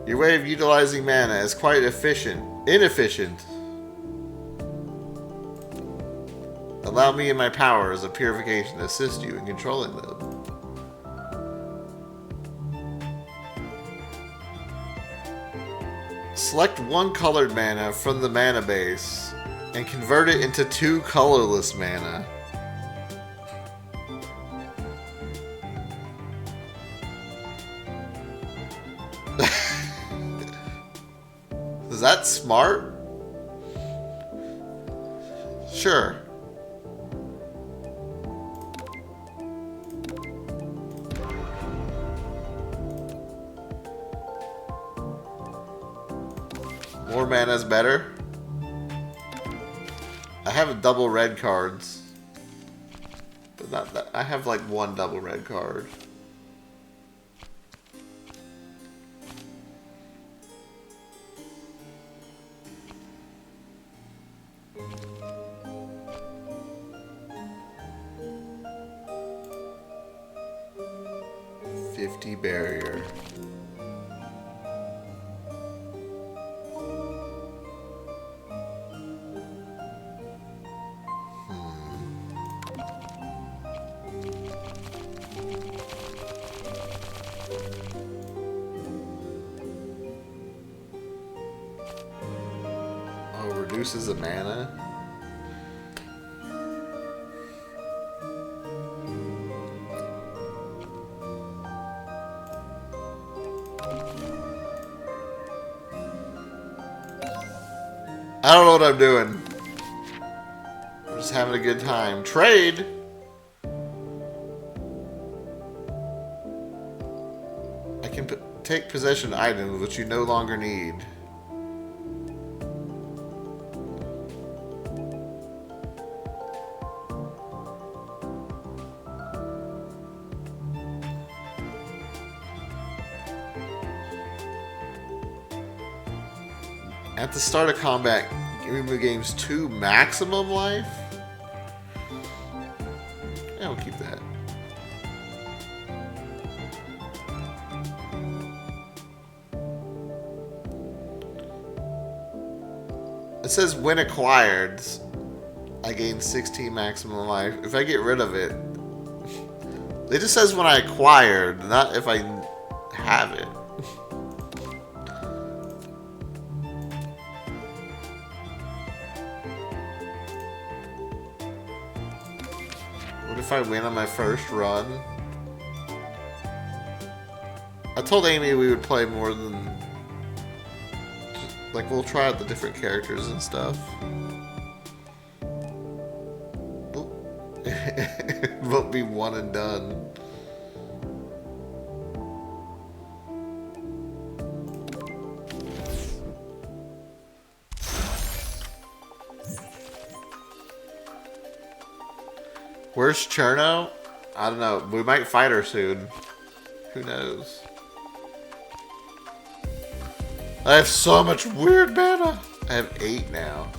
Speaker 1: Your way of utilizing mana is quite inefficient. Allow me and my powers of purification to assist you in controlling them. Select 1 colored mana from the mana base and convert it into 2 colorless mana. Is that smart? Sure. More mana is better. I have double red cards, but not that. I have like 1 double red card. Barrier. reduces the mana. I don't know what I'm doing. I'm just having a good time. Trade? I can take possession of items which you no longer need. At the start of combat, remove game's 2 maximum life? Yeah, we'll keep that. It says when acquired, I gain 16 maximum life. If I get rid of it, it just says when I acquired, not if I have it. What if I win on my first run? I told Amy we would play more than... Like, we'll try out the different characters and stuff. It won't be one and done. Where's Cherno? I don't know. We might fight her soon. Who knows? I have so much weird mana. I have 8 now.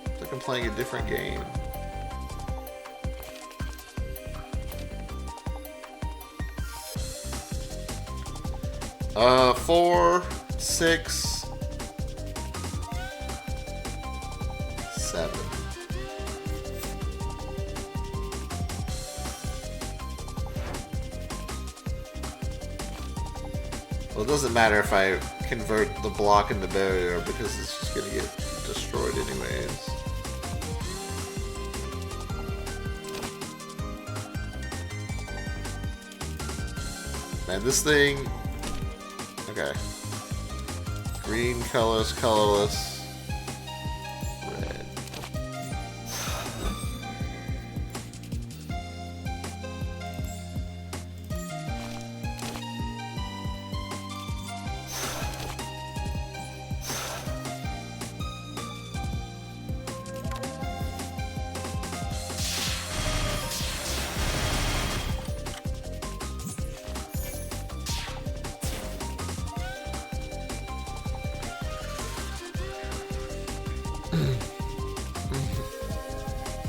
Speaker 1: It's like I'm playing a different game. Uh, 4, 6, 7. Well, it doesn't matter if I convert the block into barrier because it's just gonna get destroyed anyways. Man, this thing... Okay. Green, colorless, colorless. Red.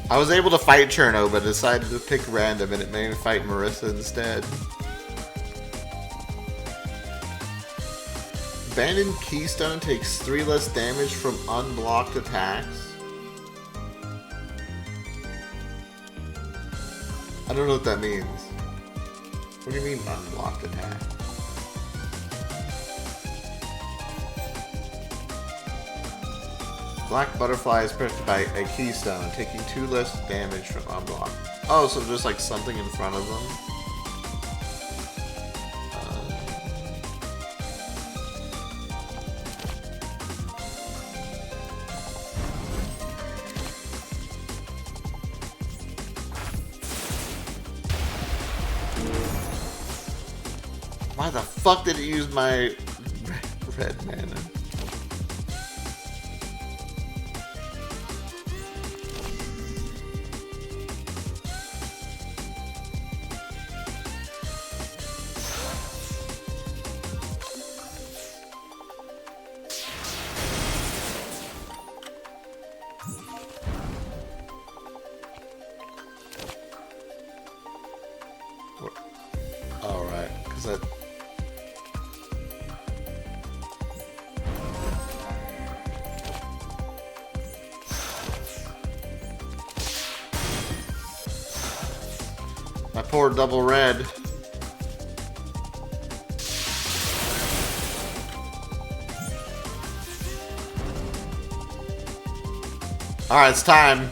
Speaker 1: I was able to fight Cherno, but decided to pick random, and it made me fight Marissa instead. Abandoned Keystone takes 3 less damage from unblocked attacks. I don't know what that means. What do you mean unblocked attack? Black Butterfly is protected by a keystone, taking 2 less damage from unblocked. Oh, so just like something in front of them? Why the fuck did it use my red mana? Alright, because that... My poor double red. Alright, it's time.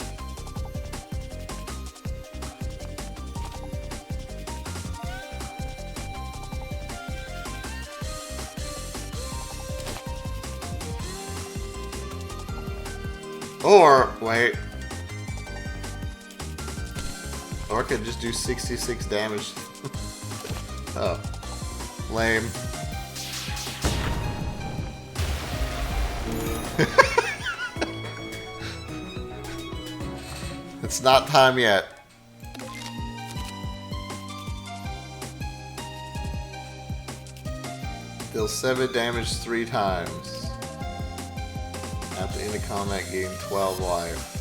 Speaker 1: Or, wait. Or I could just do 66 damage. Oh. Lame. It's not time yet. Deals 7 damage 3 times. At the end of combat, gain 12 life.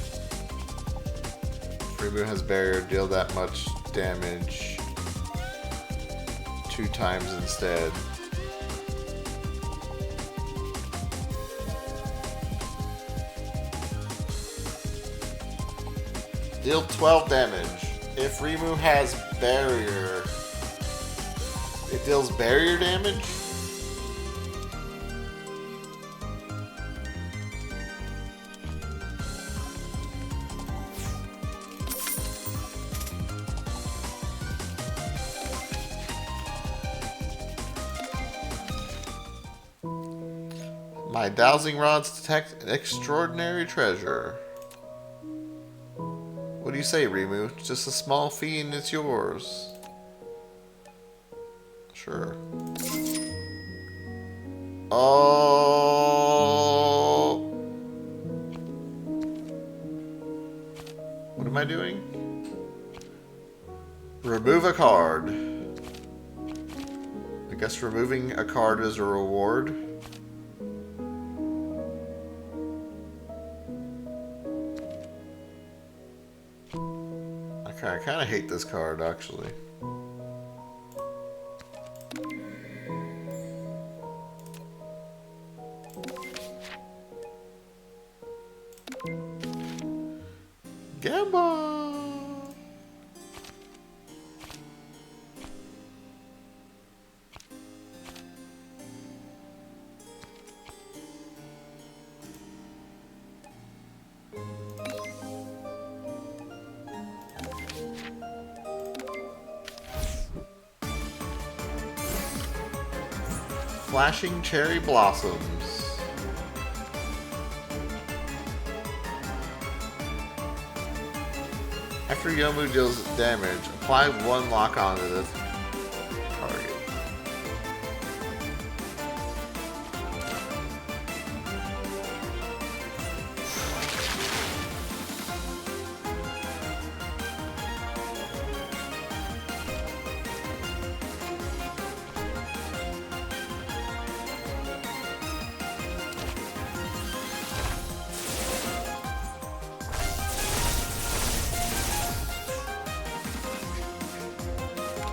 Speaker 1: Freeboot has barrier, deal that much damage 2 times instead. Deal 12 damage. If Rimu has barrier, it deals barrier damage? My dowsing rods detect an extraordinary treasure. What do you say, Rimu? Just a small fee and it's yours. Sure. Oh. What am I doing? Remove a card. I guess removing a card is a reward. I kind of hate this card, actually. Gamba! Flashing cherry blossoms. After Yomu deals damage, apply 1 lock onto the target.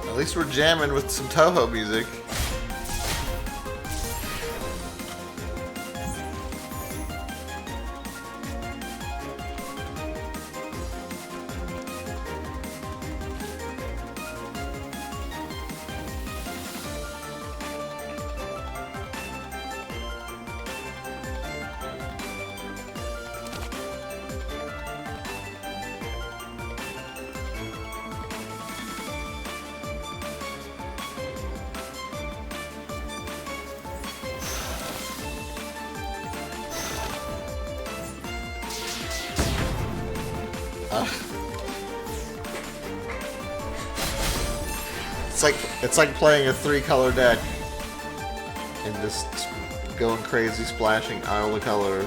Speaker 1: At least we're jamming with some Touhou music. It's like playing a 3-color deck and just going crazy, splashing all the colors.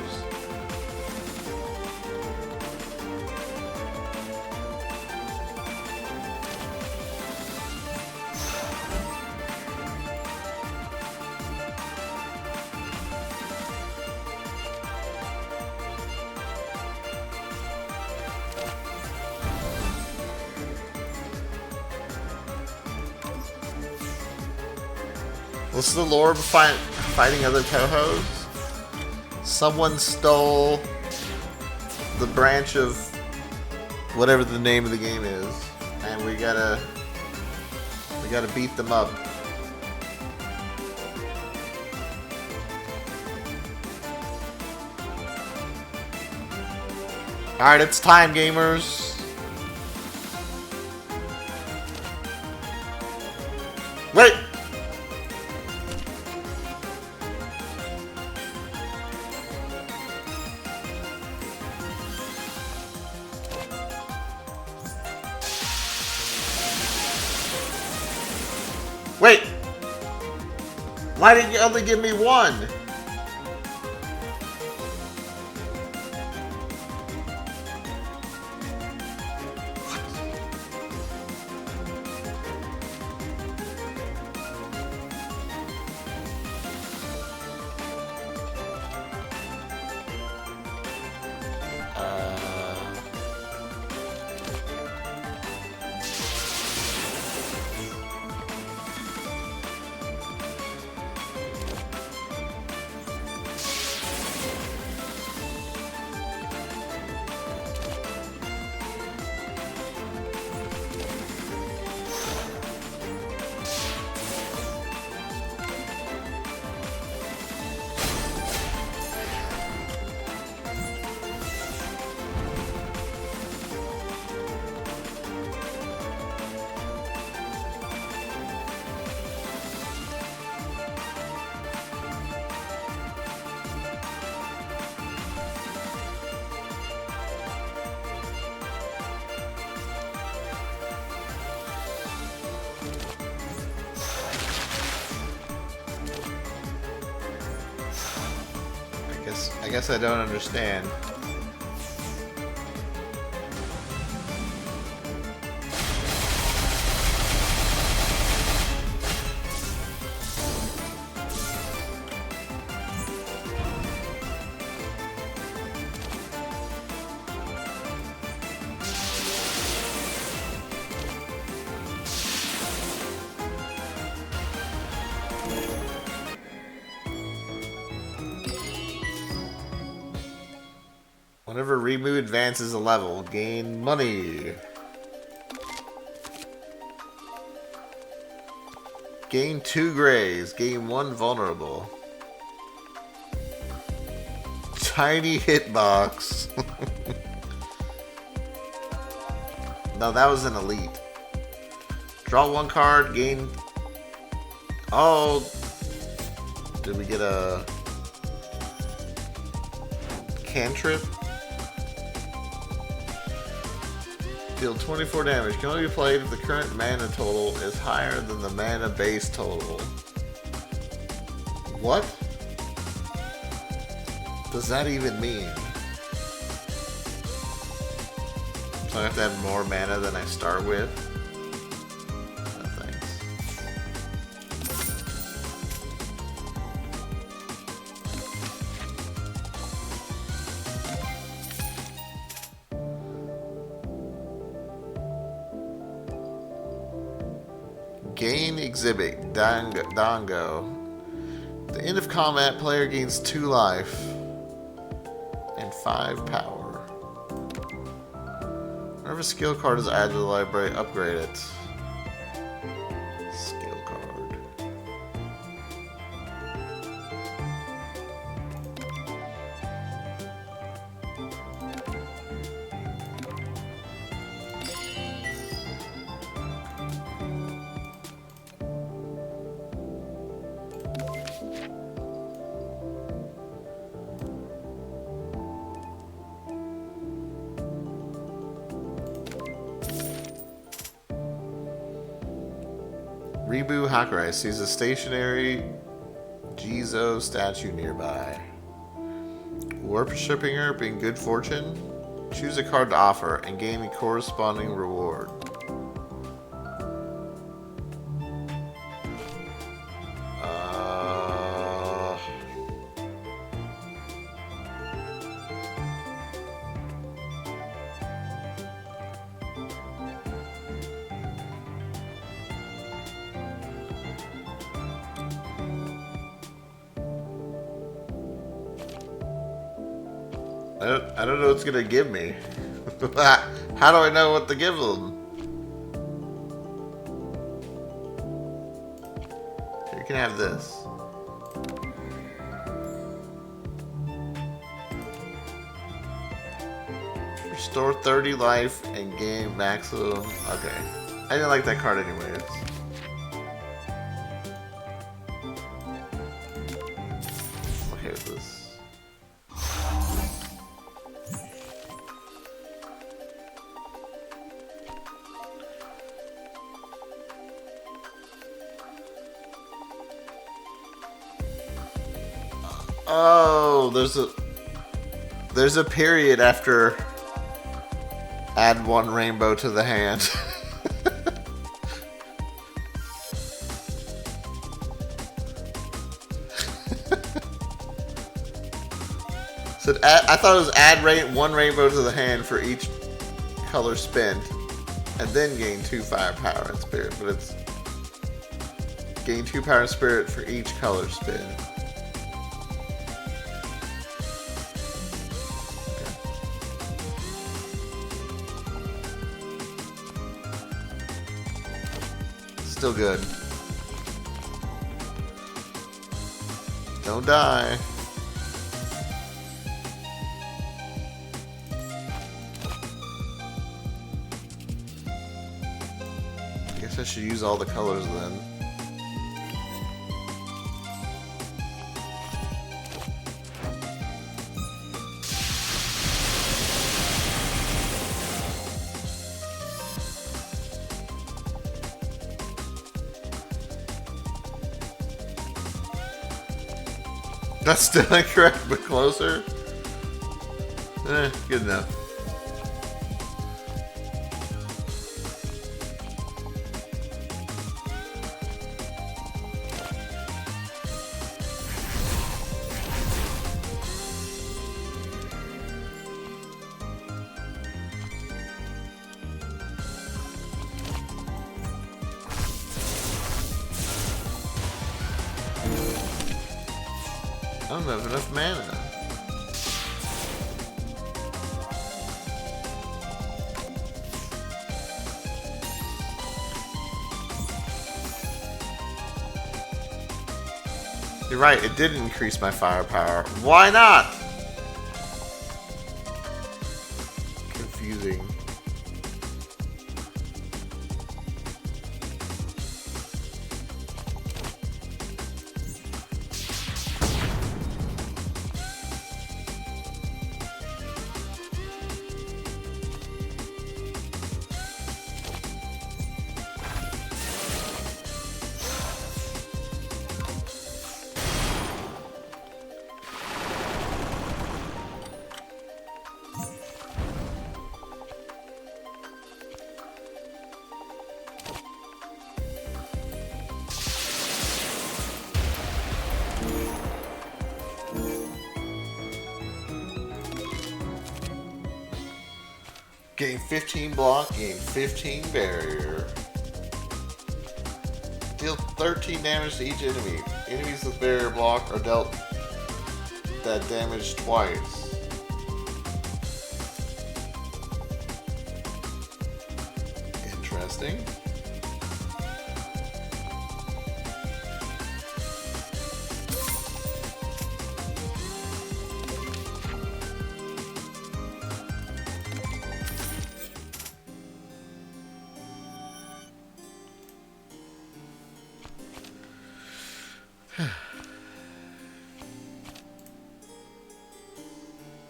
Speaker 1: What's the lore of fighting other Touhous? Someone stole the branch of whatever the name of the game is, and we gotta beat them up. Alright, it's time, gamers. Wait! Wait! Why did you only give me one? I guess I don't understand. Whenever Remu advances a level, gain money. Gain 2 grays, gain 1 vulnerable. Tiny hitbox. No, that was an elite. Draw 1 card, gain... Oh! Did we get a... cantrip? Deal 24 damage. Can only be played if the current mana total is higher than the mana base total. What does that even mean? So I have to have more mana than I start with? No thanks. Gain exhibit Dango. At the end of combat, player gains 2 life and 5 power. Whenever a skill card is added to the library, upgrade it. Skill card. Reboot Hakurai sees a stationary Jizo statue nearby. Worshipping her, being good fortune. Choose a card to offer and gain a corresponding reward. I don't know what it's gonna give me. How do I know what to give them? You can have this. Restore 30 life and gain maximum. Okay. I didn't like that card anyways. I'm okay with this. Oh, there's a period after add one rainbow to the hand. So I thought it was add one rainbow to the hand for each color spent, and then gain 2 firepower and spirit. But it's gain 2 power and spirit for each color spent. Still good. Don't die. I guess I should use all the colors then. That's still incorrect, but closer. Good enough. I don't have enough mana. You're right, it did increase my firepower. Why not? Confusing. Gain 15 block, gain 15 barrier. Deal 13 damage to each enemy. Enemies with barrier block are dealt that damage twice. Interesting.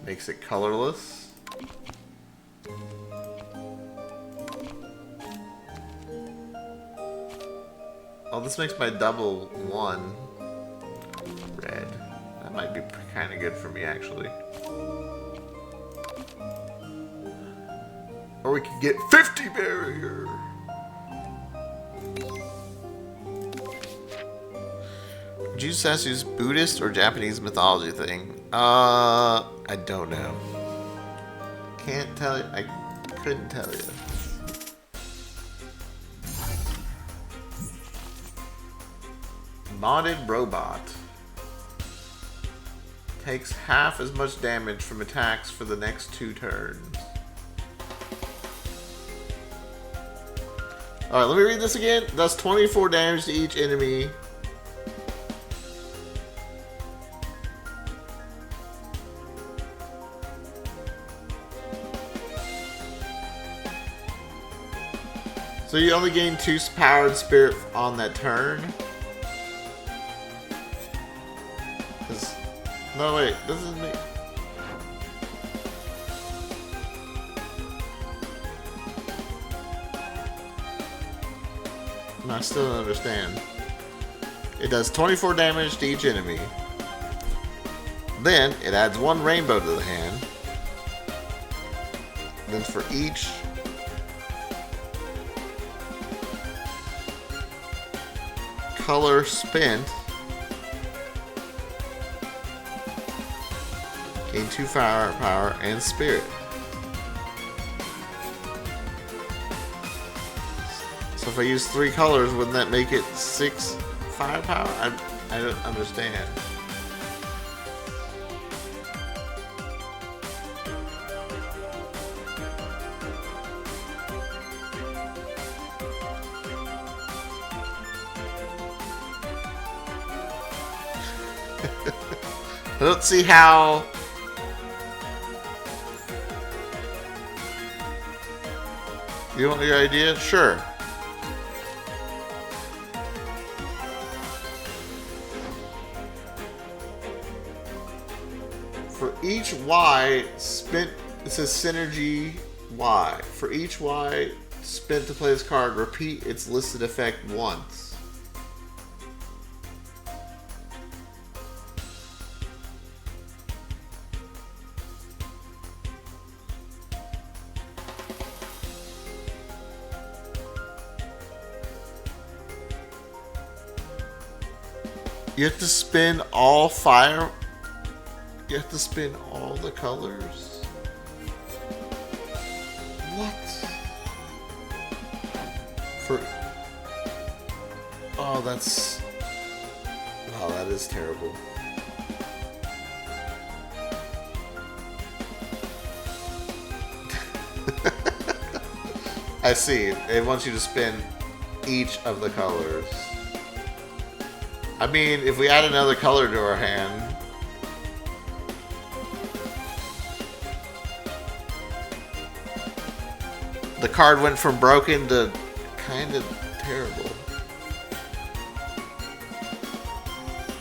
Speaker 1: Makes it colorless. Oh, this makes my double 1 red. That might be kind of good for me, actually. Or we could get 50 barrier. Jujutsu's Buddhist or Japanese mythology thing? I don't know. Can't tell you. I couldn't tell you. Modded robot. Takes half as much damage from attacks for the next 2 turns. Alright, let me read this again. Does 24 damage to each enemy. So you only gain 2 powered spirit on that turn? No, wait, this is me. No, I still don't understand. It does 24 damage to each enemy. Then, it adds 1 rainbow to the hand. Then for each color spent, gain 2 power and spirit. So if I use 3 colors, wouldn't that make it 6 firepower? I don't understand. I don't see how. You want your idea? Sure. For each Y spent, it says synergy Y. For each Y spent to play this card, repeat its listed effect once. You have to spin all fire. You have to spin all the colors. What? For. Oh, that's. Oh, that is terrible. I see. It wants you to spin each of the colors. I mean, if we add another color to our hand... The card went from broken to kind of terrible.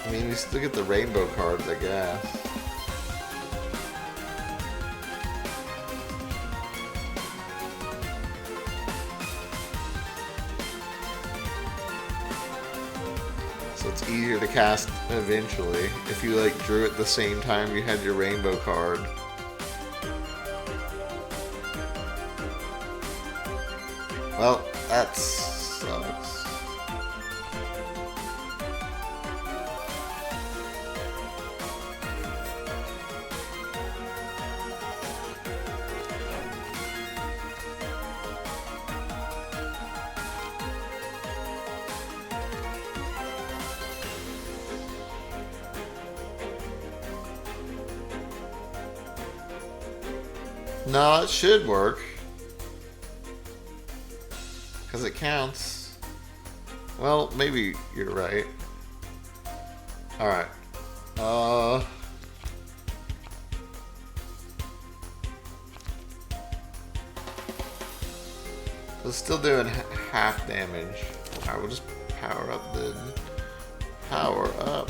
Speaker 1: I mean, we still get the rainbow cards, I guess. So it's easier to cast eventually if you like drew it the same time you had your rainbow card. Well, that sucks. No, it should work. Because it counts. Well, maybe you're right. Alright. So it's still doing half damage. Alright, we'll just power up then. Power up.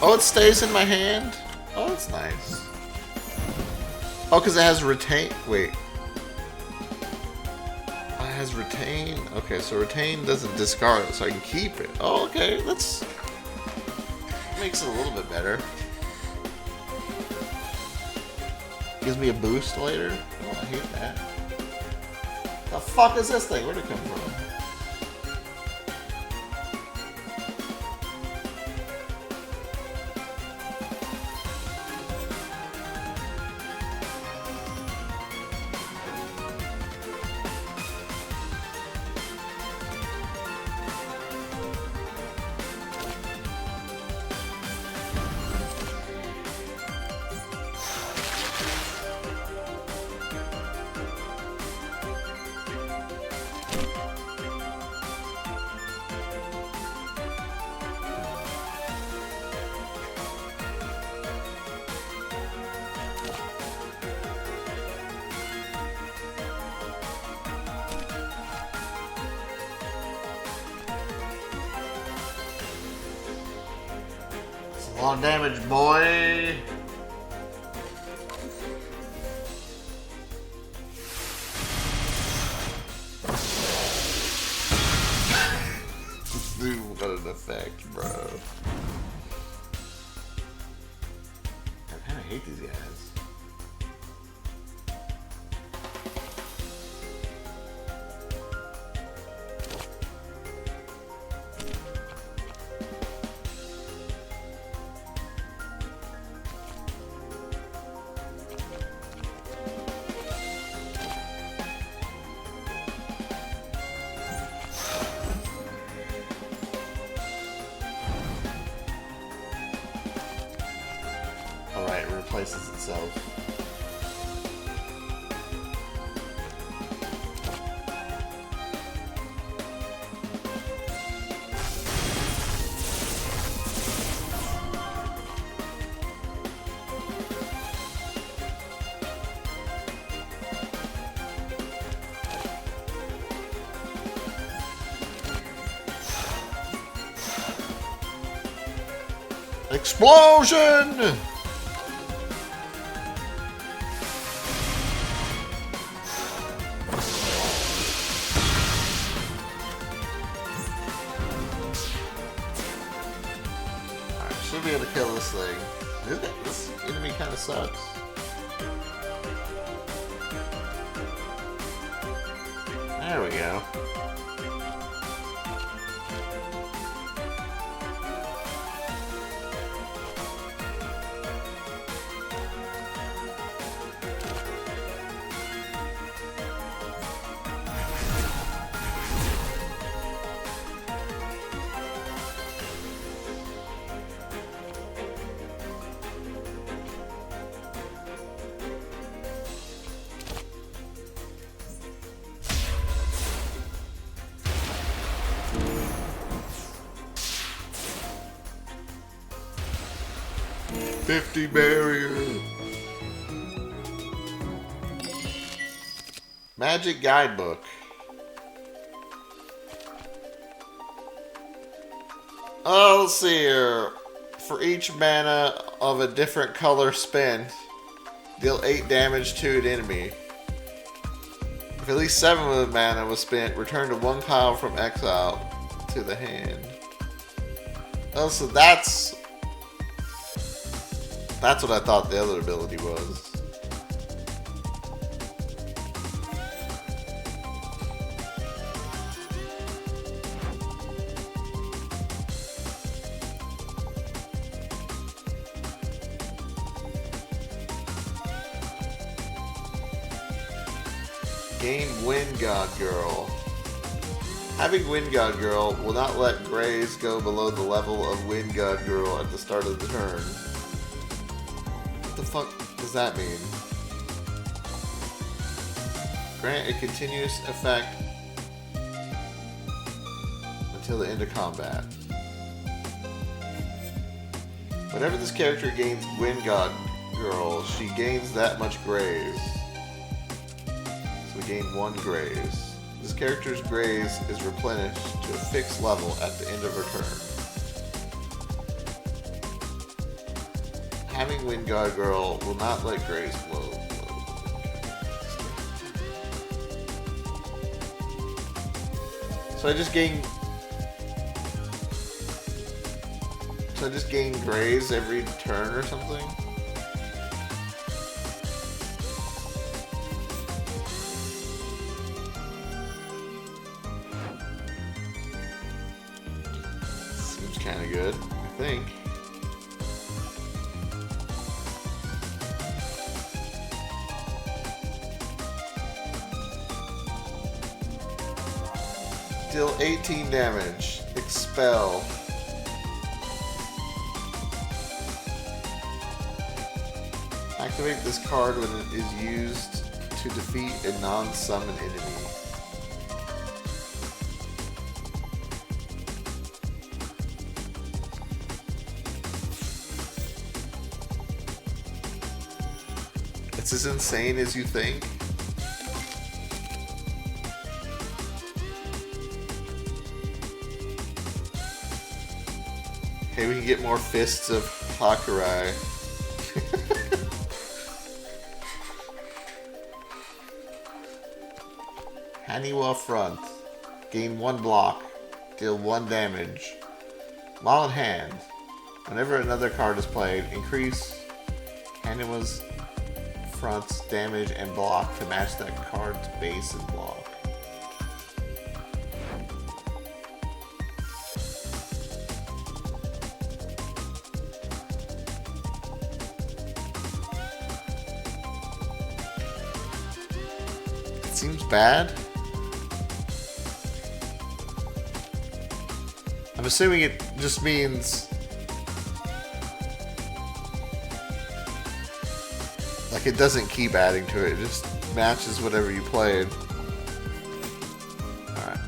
Speaker 1: Oh, it stays in my hand? Oh, that's nice. Oh, because it has retain. Wait. Oh, it has retain. Okay, so retain doesn't discard it, so I can keep it. Oh, okay. That's. Makes it a little bit better. Gives me a boost later. Oh, I hate that. The fuck is this thing? Where'd it come from? On damage, boy. Dude, what an effect, bro. I kinda hate these guys. Alright, it replaces itself. Explosion! Should be able to kill this thing. This enemy kind of sucks. There we go. $50 barrier. Magic guidebook. Oh, let's see here. For each mana of a different color spent, deal 8 damage to an enemy. If at least 7 of the mana was spent, return to 1 pile from exile to the hand. Oh, so that's what I thought the other ability was. Gain Wind God Girl. Having Wind God Girl will not let Grays go below the level of Wind God Girl at the start of the turn. What the fuck does that mean? Grant a continuous effect until the end of combat. Whenever this character gains Wind God Girl, she gains that much Grays. So we gain 1 Grays. This character's Grays is replenished to a fixed level at the end of her turn. Having Wind God Girl will not let Grays blow. So I just gain Grays every turn or something? Seems kinda good, I think. Deal 18 damage. Expel. Activate this card when it is used to defeat a non-summon enemy. It's as insane as you think. Okay, we can get more fists of Hakurai. Haniwa front. Gain 1 block. Deal 1 damage. While in hand, whenever another card is played, increase Haniwa's front's damage and block to match that card's base and block. It seems bad. I'm assuming it just means like it doesn't keep adding to it, it just matches whatever you played. Alright.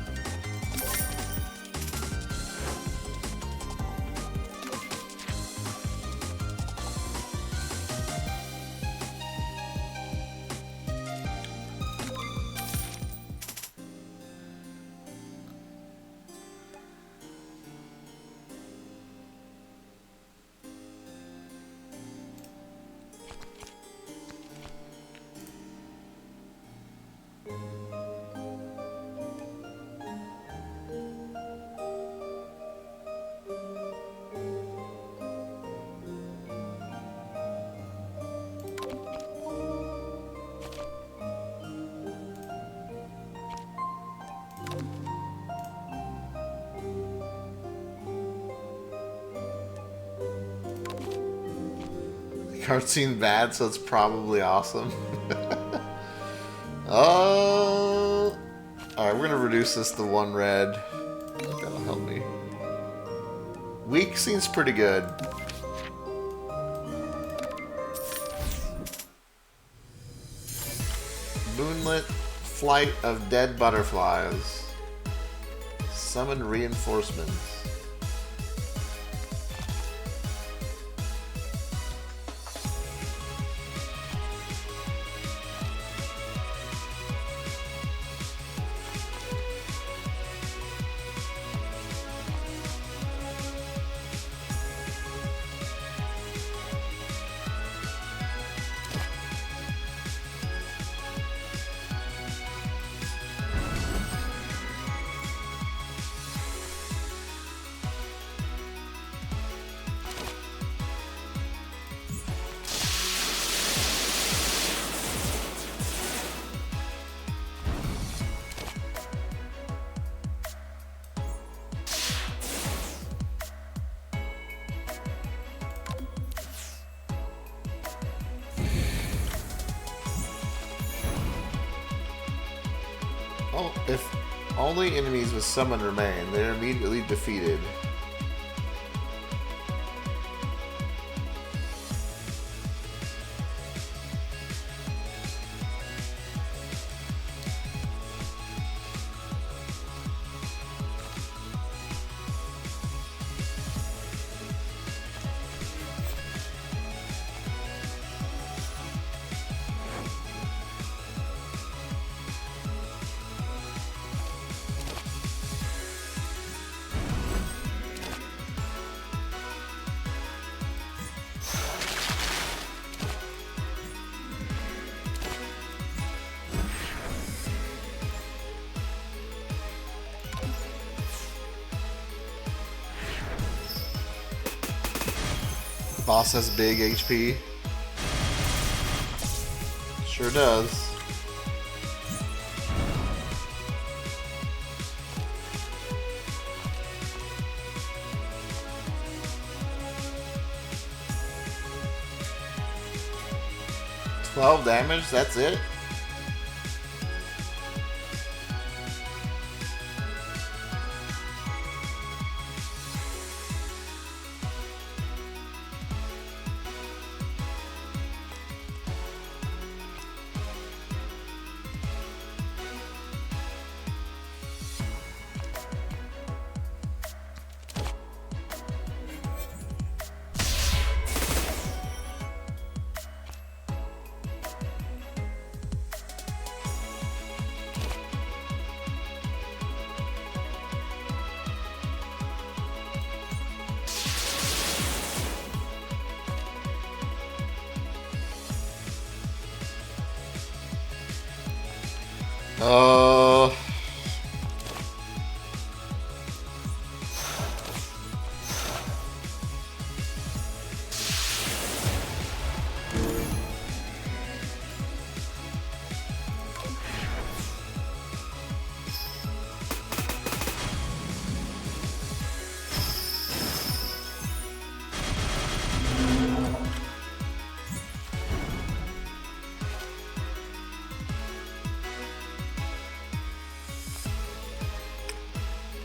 Speaker 1: Card seemed bad, so it's probably awesome. Alright, we're gonna reduce this to 1 red. That'll help me. Weak seems pretty good. Moonlit Flight of Dead Butterflies. Summon reinforcements. Oh, if only enemies with summon remain, they're immediately defeated. Boss has big HP. Sure does. $12 damage, that's it? Uh...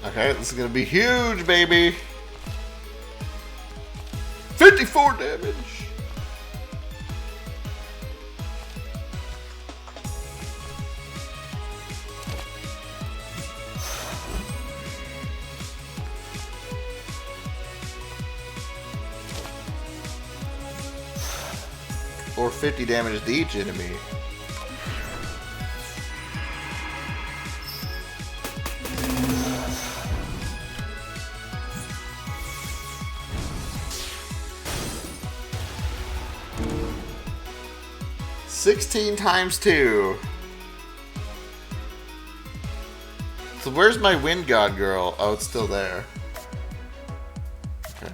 Speaker 1: Okay, this is gonna be huge, baby. 54 damage. Or 50 damage to each enemy. $16 times 2. So where's my Wind God girl? Oh, it's still there. Okay.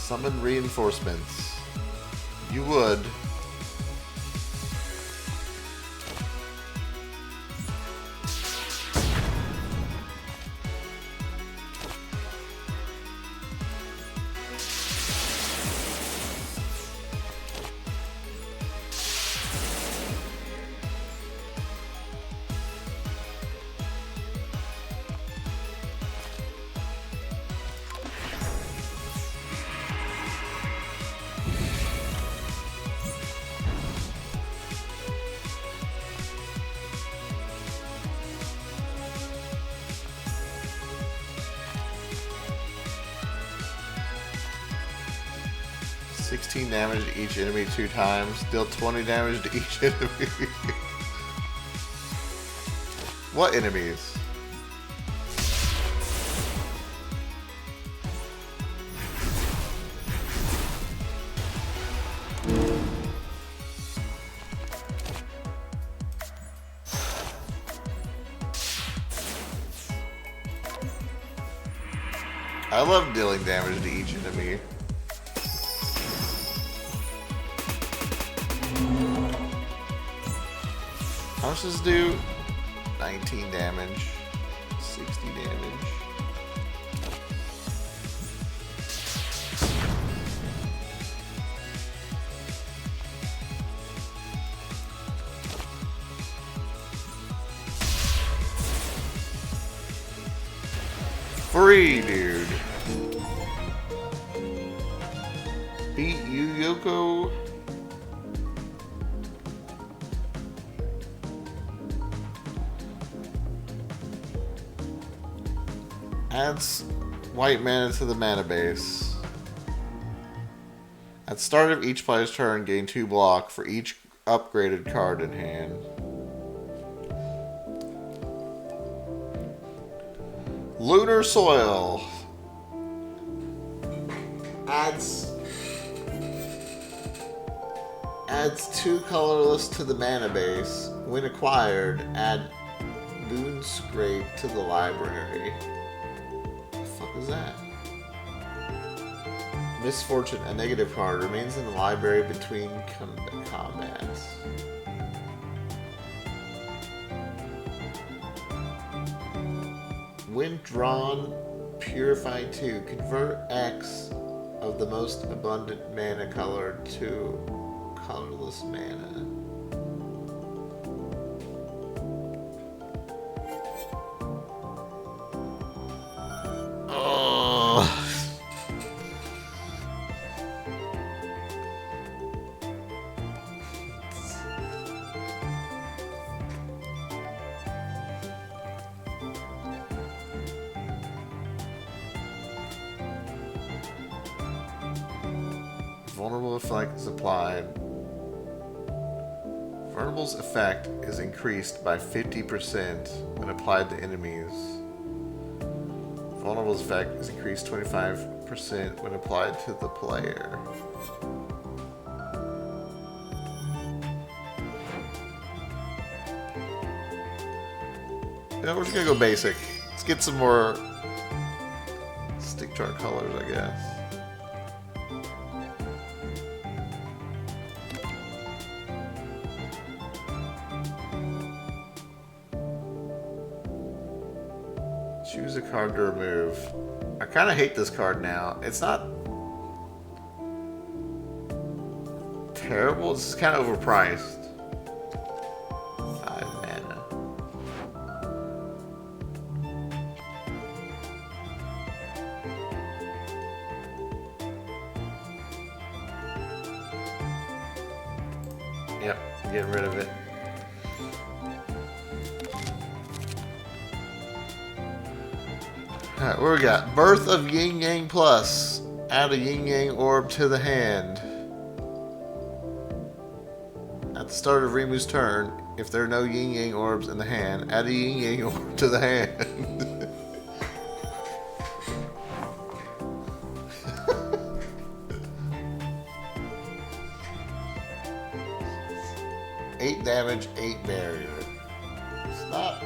Speaker 1: Summon reinforcements. You would. $16 damage to each enemy 2 times. Deal 20 damage to each enemy. What enemies? I love dealing damage to each enemy. How much does this do? 19 damage. 60 damage. Free, dude. Beat you, Yoko. Adds white mana to the mana base. At the start of each player's turn, gain 2 block for each upgraded card in hand. Lunar Soil. Adds 2 colorless to the mana base. When acquired, add Boon Scrape to the library. What is that? Misfortune, a negative card, remains in the library between combats. When drawn, Purify 2. Convert X of the most abundant mana color to colorless mana. Vulnerable effect is applied. Vulnerable's effect is increased by 50% when applied to enemies. Vulnerable's effect is increased 25% when applied to the player. Yeah, we're just gonna go basic. Let's get some more stick to our colors, I guess. Choose a card to remove. I kind of hate this card now. It's not terrible. It's just kind of overpriced. 5 mana. Yep, getting rid of it. Alright, what we got? Birth of Yin Yang Plus. Add a Yin Yang orb to the hand. At the start of Rimu's turn, if there are no Yin Yang orbs in the hand, add a Yin Yang orb to the hand. 8 damage, 8 barrier. It's not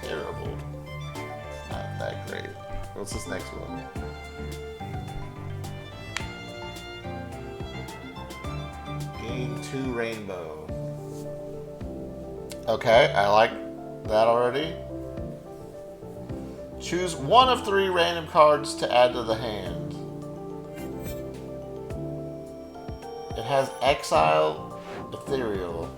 Speaker 1: terrible. It's not that great. What's this next one? Gain 2 rainbow. Okay, I like that already. Choose one of 3 random cards to add to the hand. It has Exile, Ethereal.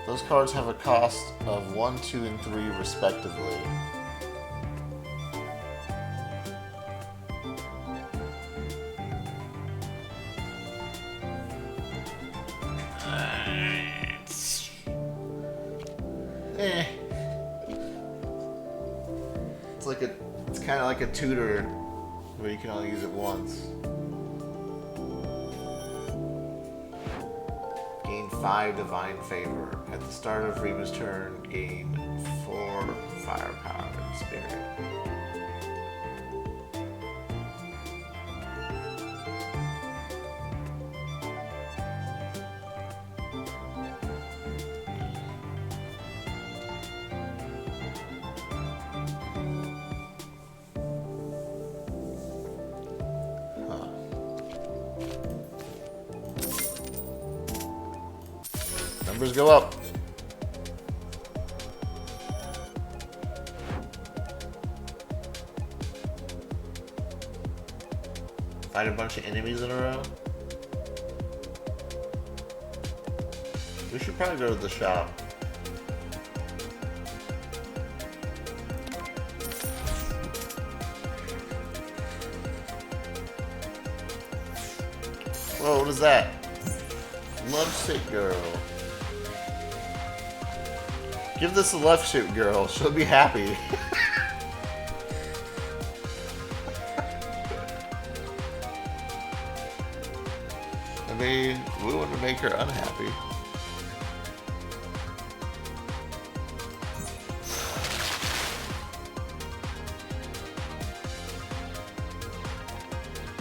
Speaker 1: Those cards have a cost of 1, 2, and 3 respectively. It's kind of like a tutor where you can only use it once. Gain 5 divine favor. At the start of Rima's turn, gain 4 firepower and spirit. Numbers go up. Fight a bunch of enemies in a row. We should probably go to the shop. Whoa, what is that? Lovesick girl. Give this a left shoot, girl. She'll be happy. I mean, we want to make her unhappy.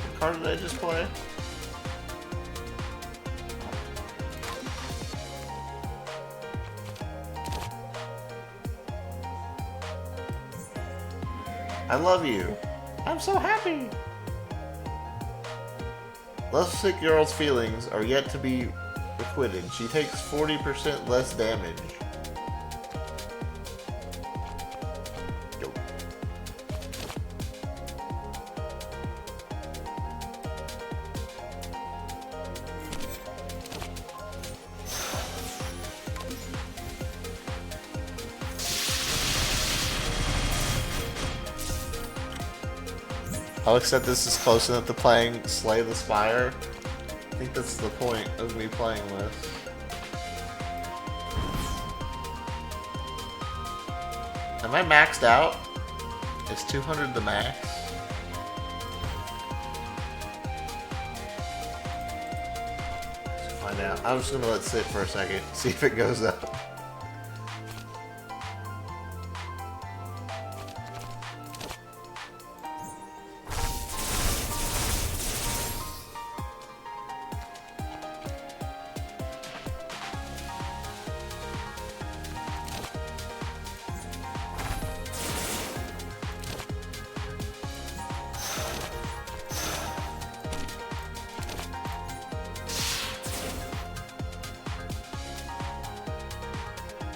Speaker 1: What card did I just play? I love you. I'm so happy. Lovesick Girl's feelings are yet to be requited. She takes 40% less damage. Go. I'll accept this is close enough to playing Slay the Spire. I think that's the point of me playing this. Am I maxed out? Is 200 the max? Let's find out. I'm just gonna let it sit for a second, see if it goes up.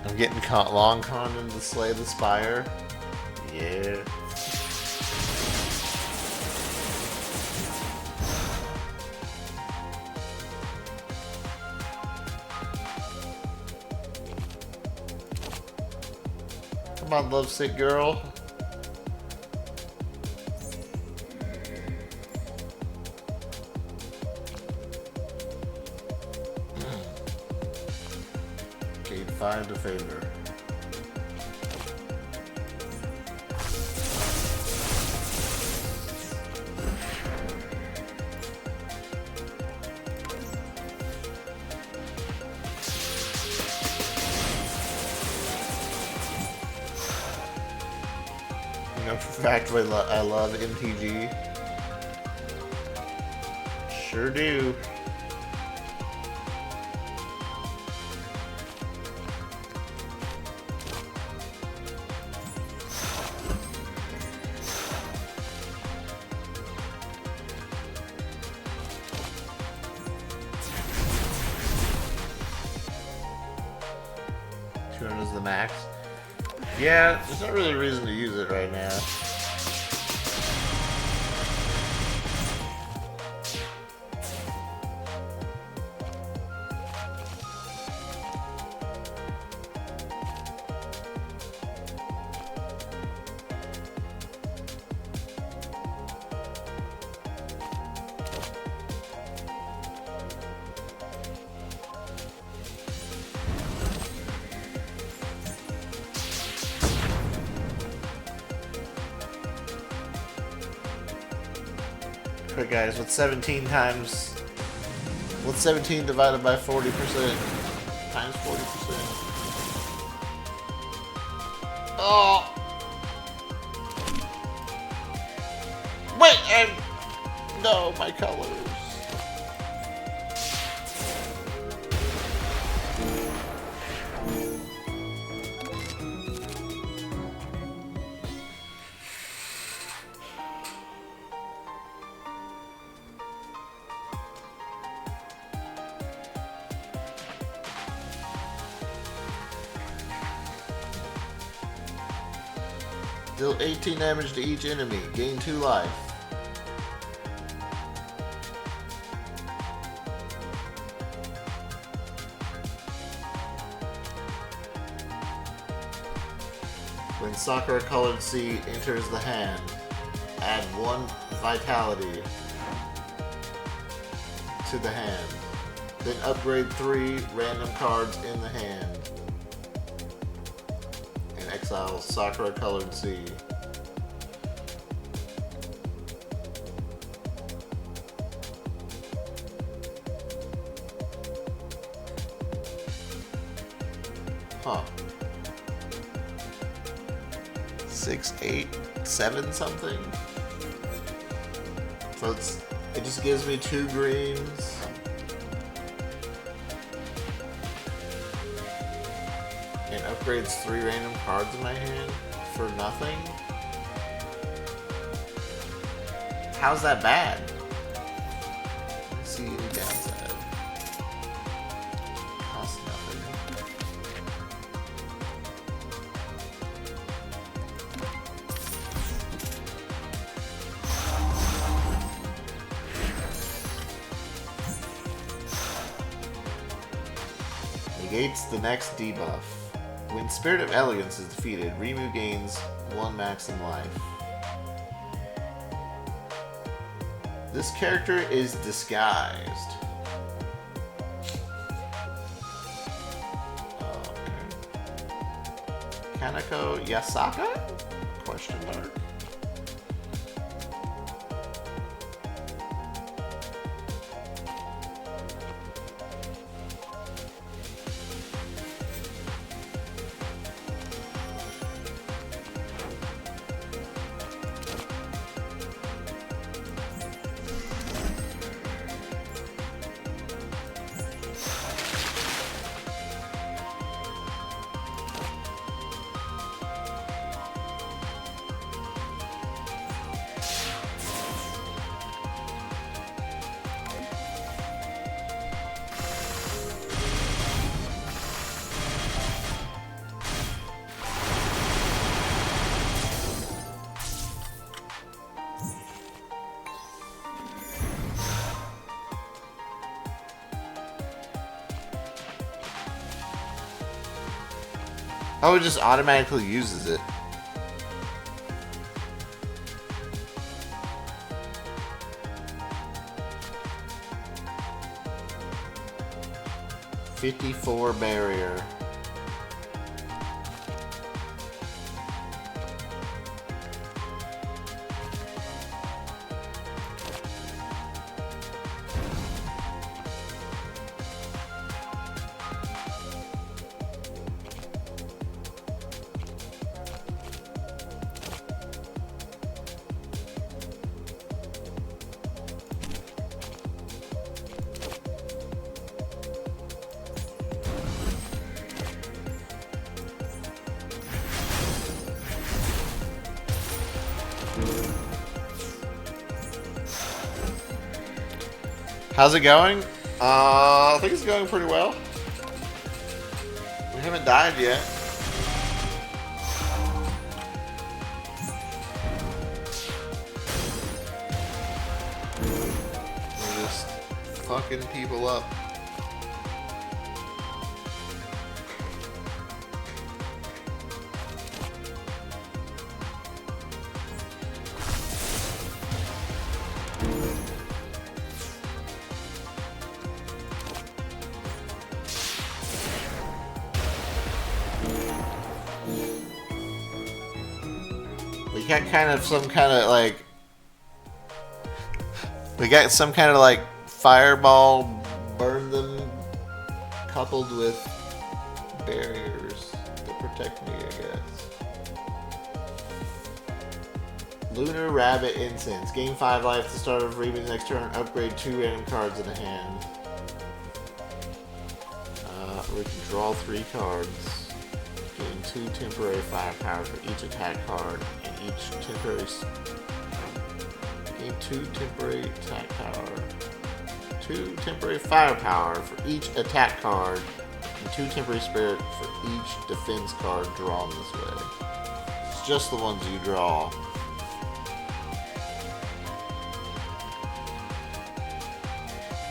Speaker 1: I'm getting long con into Slay the Spire. Yeah. Come on, lovesick girl. Gate 5 to favor. You know for a fact I love MTG. Sure do. Is the max. Yeah, there's not really a reason to use it right now. Alright guys, what's 17 divided by 40% times 40%? Oh! Wait, no, my colors. Deal 18 damage to each enemy. Gain 2 life. When Sakura Colored Sea enters the hand, add 1 vitality to the hand. Then upgrade 3 random cards in the hand. Exile Sakura Colored Sea. Huh. 6, 8, 7 something? So it just gives me 2 greens. And upgrades 3 random cards in my hand for nothing? How's that bad? Let's see any downside. Costs nothing. Negates the next debuff. When Spirit of Elegance is defeated, Rimu gains 1 max in life. This character is disguised. Okay. Kaneko Yasaka? Question mark. Oh, it just automatically uses it. $54 barrier. How's it going? I think it's going pretty well. We haven't died yet. We're just fucking people up. We got kind of some kind of like, we got some kind of like fireball, burn them, coupled with barriers to protect me, I guess. Lunar Rabbit Incense. Gain 5 life at the start of Reeve's next turn. Upgrade 2 random cards in the hand. We can draw 3 cards. Gain 2 temporary firepower for each attack card. And each temporary... Gain 2 temporary attack power. 2 temporary firepower for each attack card. And 2 temporary spirit for each defense card drawn this way. It's just the ones you draw.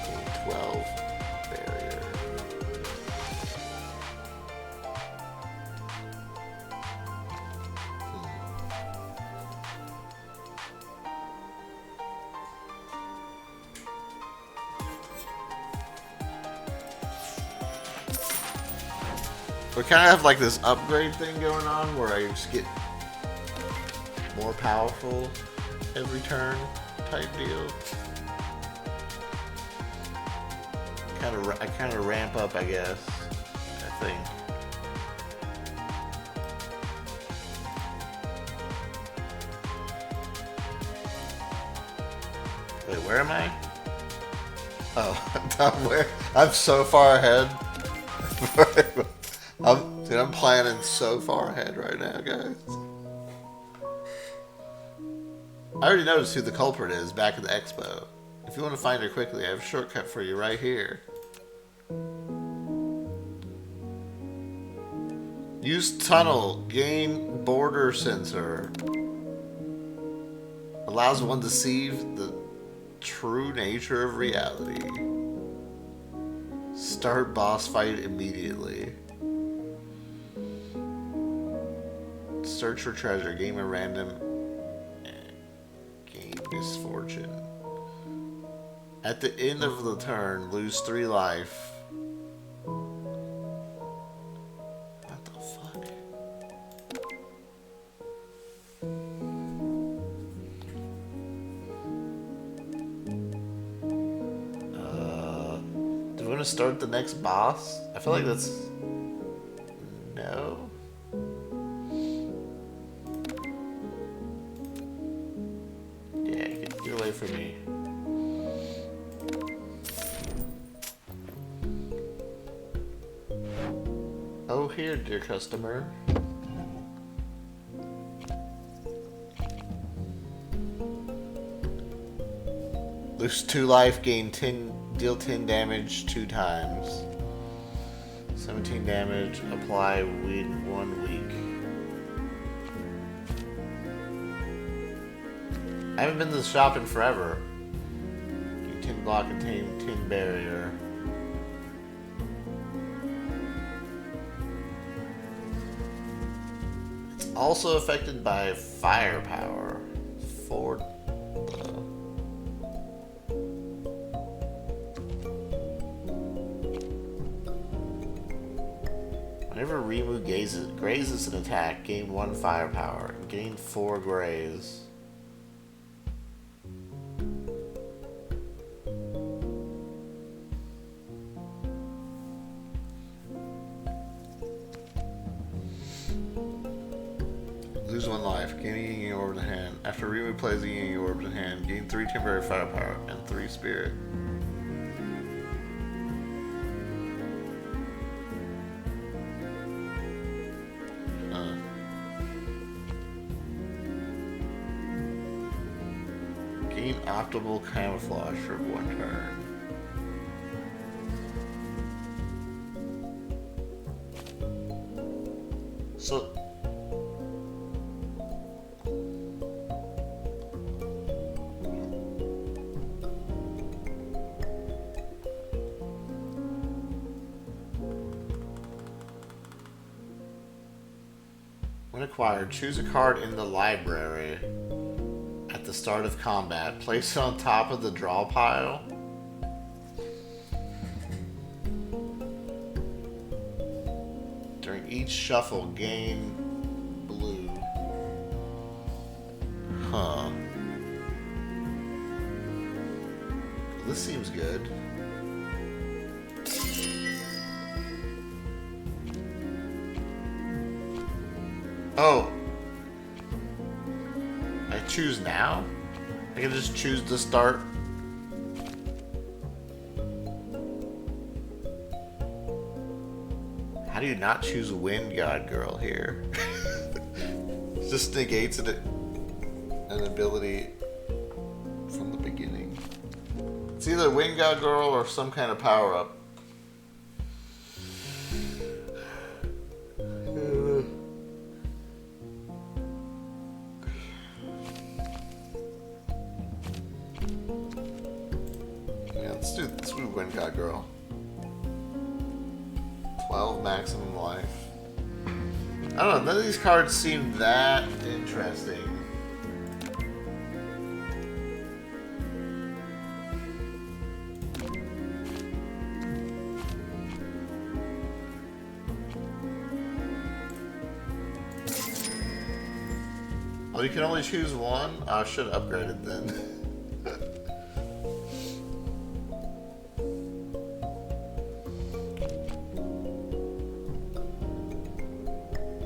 Speaker 1: Gain 12 barrier. We kind of have like this upgrade thing going on where I just get more powerful every turn type deal. I kind of ramp up, I guess. I think. Wait, where am I? Oh, I'm so far ahead. I'm planning so far ahead right now, guys. I already noticed who the culprit is back at the expo. If you want to find her quickly, I have a shortcut for you right here. Use tunnel. Gain border sensor. Allows one to see the true nature of reality. Start boss fight immediately. Search for treasure. Gain a random. Gain misfortune. At the end of the turn, lose 3 life. What the fuck? to start the next boss? I feel like that's... No. Yeah, get away from me. Oh, here, dear customer. Lose 2 life, deal 10 damage 2 times. 17 damage, apply win 1 week. I haven't been to the shop in forever. Gain 10 block, contain 10 barrier. It's also affected by firepower. 4. Whenever Rimu grazes an attack, gain 1 firepower. Gain 4 graze. Lose 1 life. Gain a Yin Orb in hand. After Rimu plays a Yin Orb in hand, gain 3 temporary firepower and 3 spirit. Gain optimal camouflage for 1 turn. So when acquired, choose a card in the library at the start of combat. Place it on top of the draw pile. During each shuffle, gain blue. Huh. This seems good. Oh. I choose now? I can just choose to start. How do you not choose Wind God Girl here? Just negates an ability from the beginning. It's either Wind God Girl or some kind of power up. Let's do Wind God Girl. 12 maximum life. I don't know, none of these cards seem that interesting. Oh, you can only choose one? Oh, I should have upgraded then.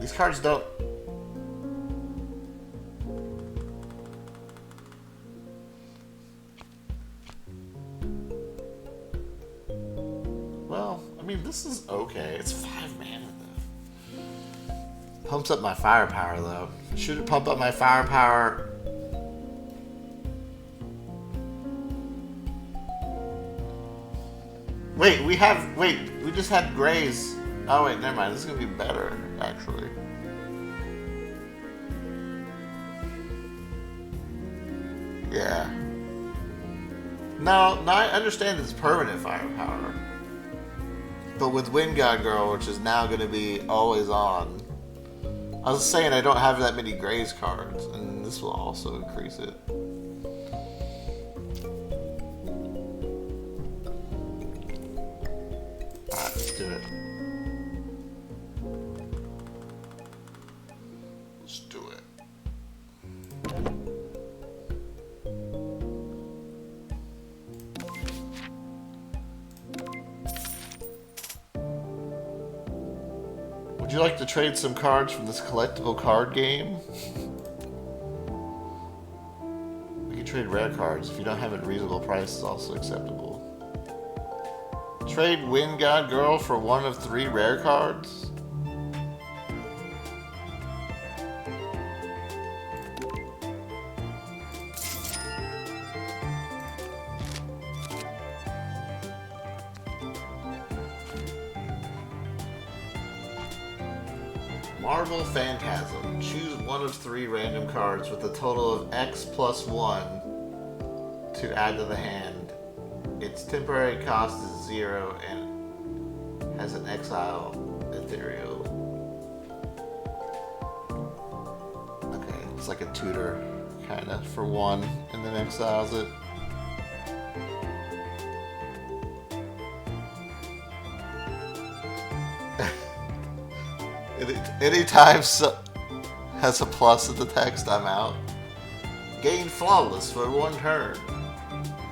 Speaker 1: These cards don't... Well, I mean, this is okay. It's 5 mana, though. Pumps up my firepower, though. Should it pump up my firepower? Wait, we just had Grays. Oh, wait, never mind. This is going to be better, actually. Yeah. No, I understand it's permanent firepower. But with Wind God Girl, which is now going to be always on, I was saying I don't have that many Grays cards, and this will also increase it. Alright, let's do it. Let's do it. like to trade some cards from this collectible card game? We can trade rare cards. If you don't have it at a reasonable price, it's also acceptable. Trade Wind God Girl for one of 3 rare cards? Marble Phantasm. Choose one of 3 random cards with a total of X plus 1 to add to the hand. Its temporary cost is 0 and has an exile ethereal. Okay, it's like a tutor, kinda, for 1 and then exiles it. Anytime has a plus in the text, I'm out. Gain Flawless for 1 turn.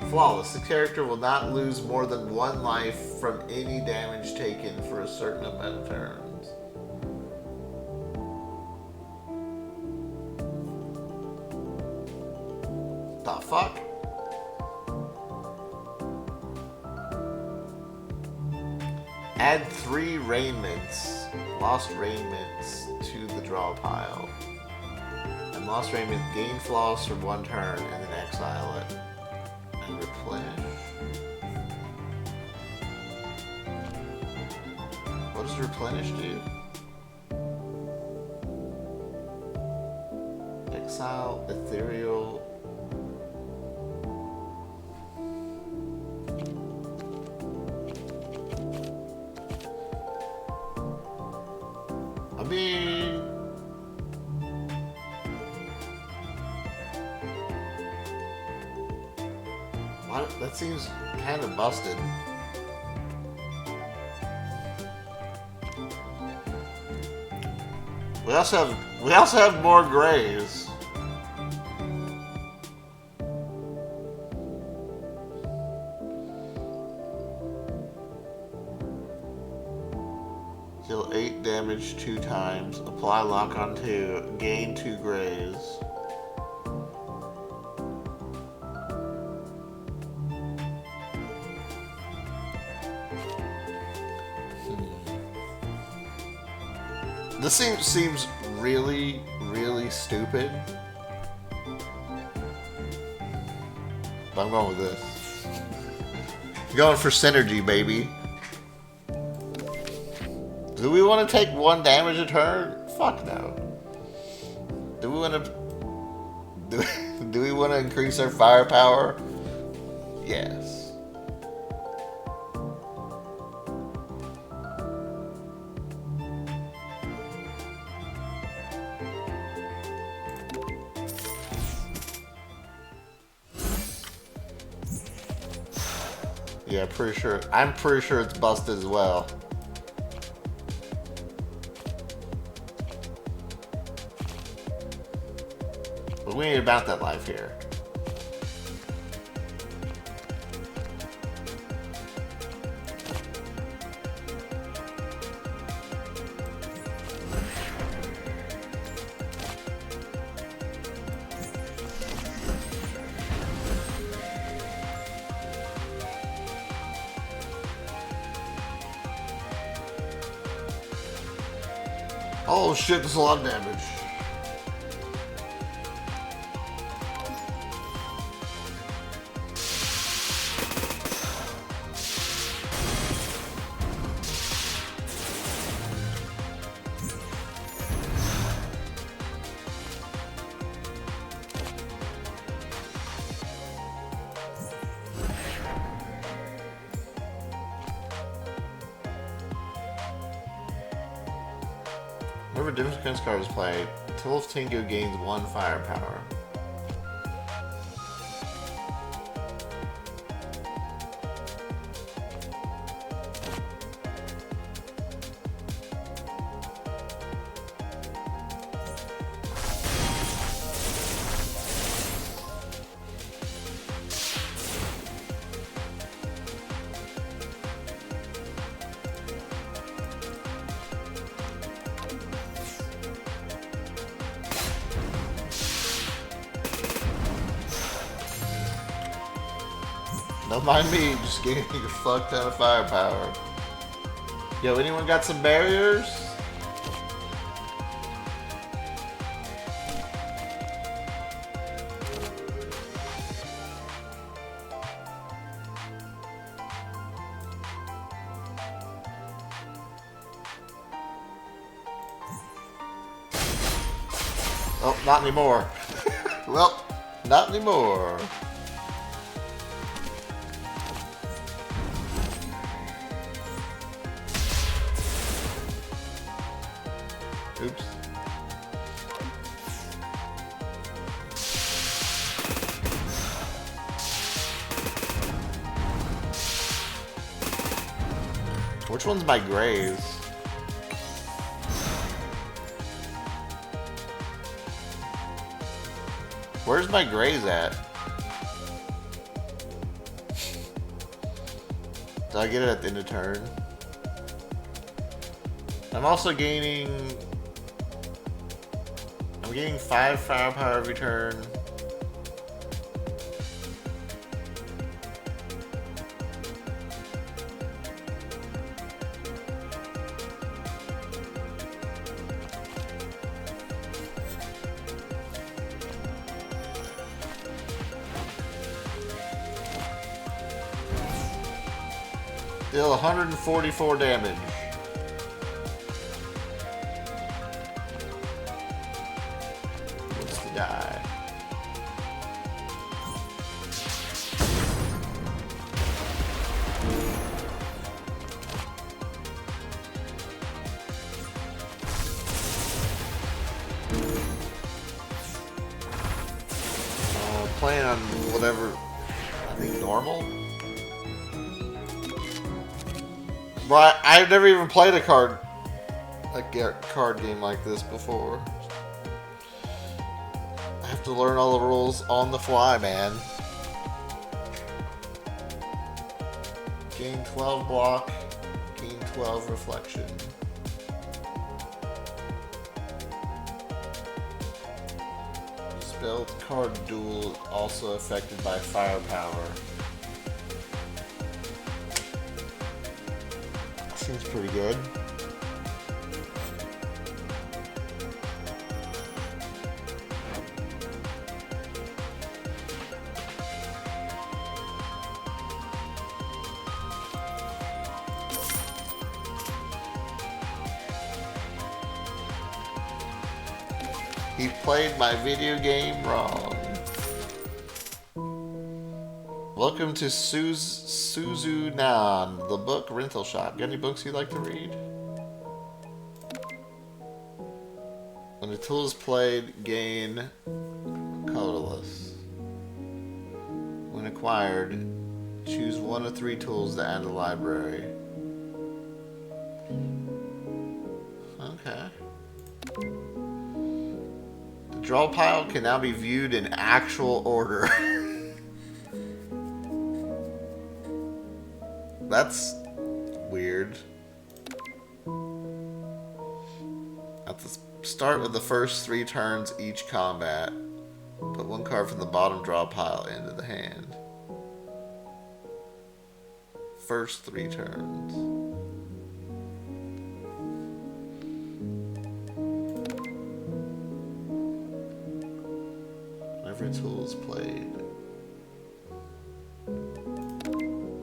Speaker 1: Flawless. The character will not lose more than 1 life from any damage taken for a certain amount of turns. The fuck? Add 3 raiments, lost raiments, to the draw pile. And lost raiment, gain flawless for 1 turn, and then exile it. And replenish. What does replenish do? Exile, ethereal. I mean, what? That seems kind of busted. We also have more grays. Deal 8 damage 2 times. Apply lock on 2. Gain 2 grays. This seems really, really stupid. But I'm going with this. Going for synergy, baby. Do we want to take 1 damage a turn? Fuck no. Do we want to... Do we want to increase our firepower? Yes. Yeah, I'm pretty sure it's busted as well. But we ain't about that life here. Oh shit, that's a lot of damage. Whenever defense card is played, Touhou Tengu gains 1 firepower. Don't mind me, just gaining a fuck ton of firepower. Yo, anyone got some barriers? Oh, not anymore. Well, not anymore. Oops. Which one's my graze? Where's my graze at? Did I get it at the end of turn? I'm also gaining... I'm getting 5 firepower every turn. Deal 144 damage. What's the guy? Playing on whatever, I think normal? But I've never even played a card game like this before. I have to learn all the rules on the fly, man. Gain 12 block, gain 12 reflection. Spelled card duel also affected by firepower. Seems pretty good. He played my video game wrong. Welcome to Suzunan, the book rental shop. Got any books you'd like to read? When a tool is played, gain colorless. When acquired, choose one of 3 tools to add to the library. Okay. The draw pile can now be viewed in actual order. That's weird. At the start of the first 3 turns each combat, put 1 card from the bottom draw pile into the hand. First 3 turns. Every tool is played.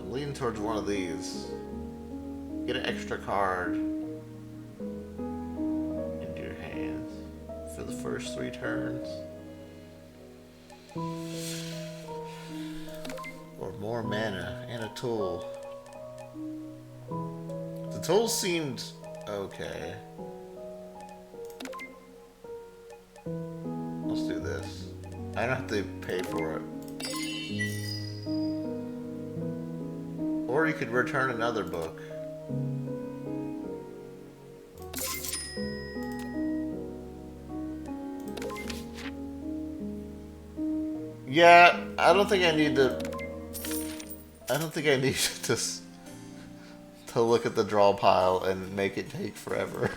Speaker 1: Lean towards one of these. Get an extra card into your hands for the first 3 turns. Or more mana and a tool. The tool seemed okay. Let's do this. I don't have to pay for it. Or you could return another book. Yeah, I don't think I need to look at the draw pile and make it take forever.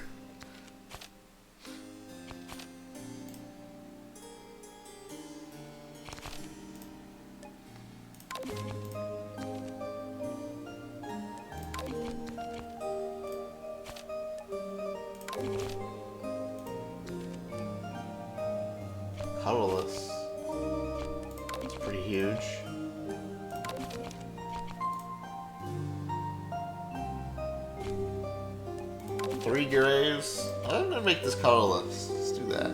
Speaker 1: Colorless. It's pretty huge. Three graves. I'm gonna make this colorless. Let's do that.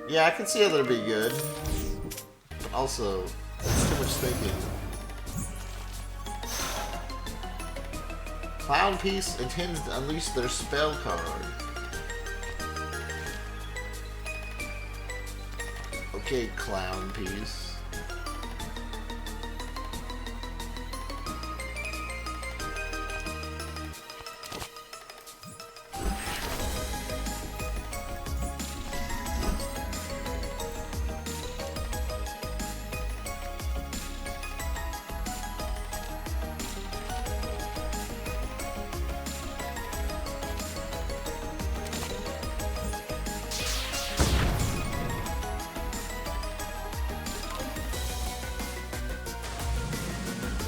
Speaker 1: Yeah, I can see how that'd be good. But also, that's too much thinking. Clown Piece intends to unleash their spell card. Okay, Clown Piece.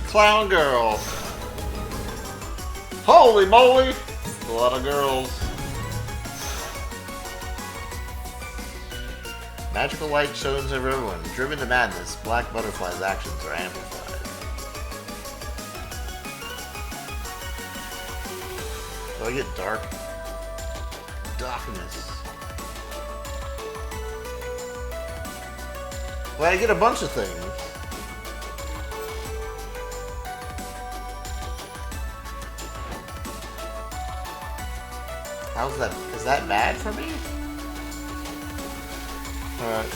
Speaker 1: Clown Girl. Holy moly! A lot of girls. Magical light shines over everyone. Driven to madness, Black Butterfly's actions are amplified. Do I get dark? Darkness. Well, I get a bunch of things. How's that? Is that bad for me? Alright.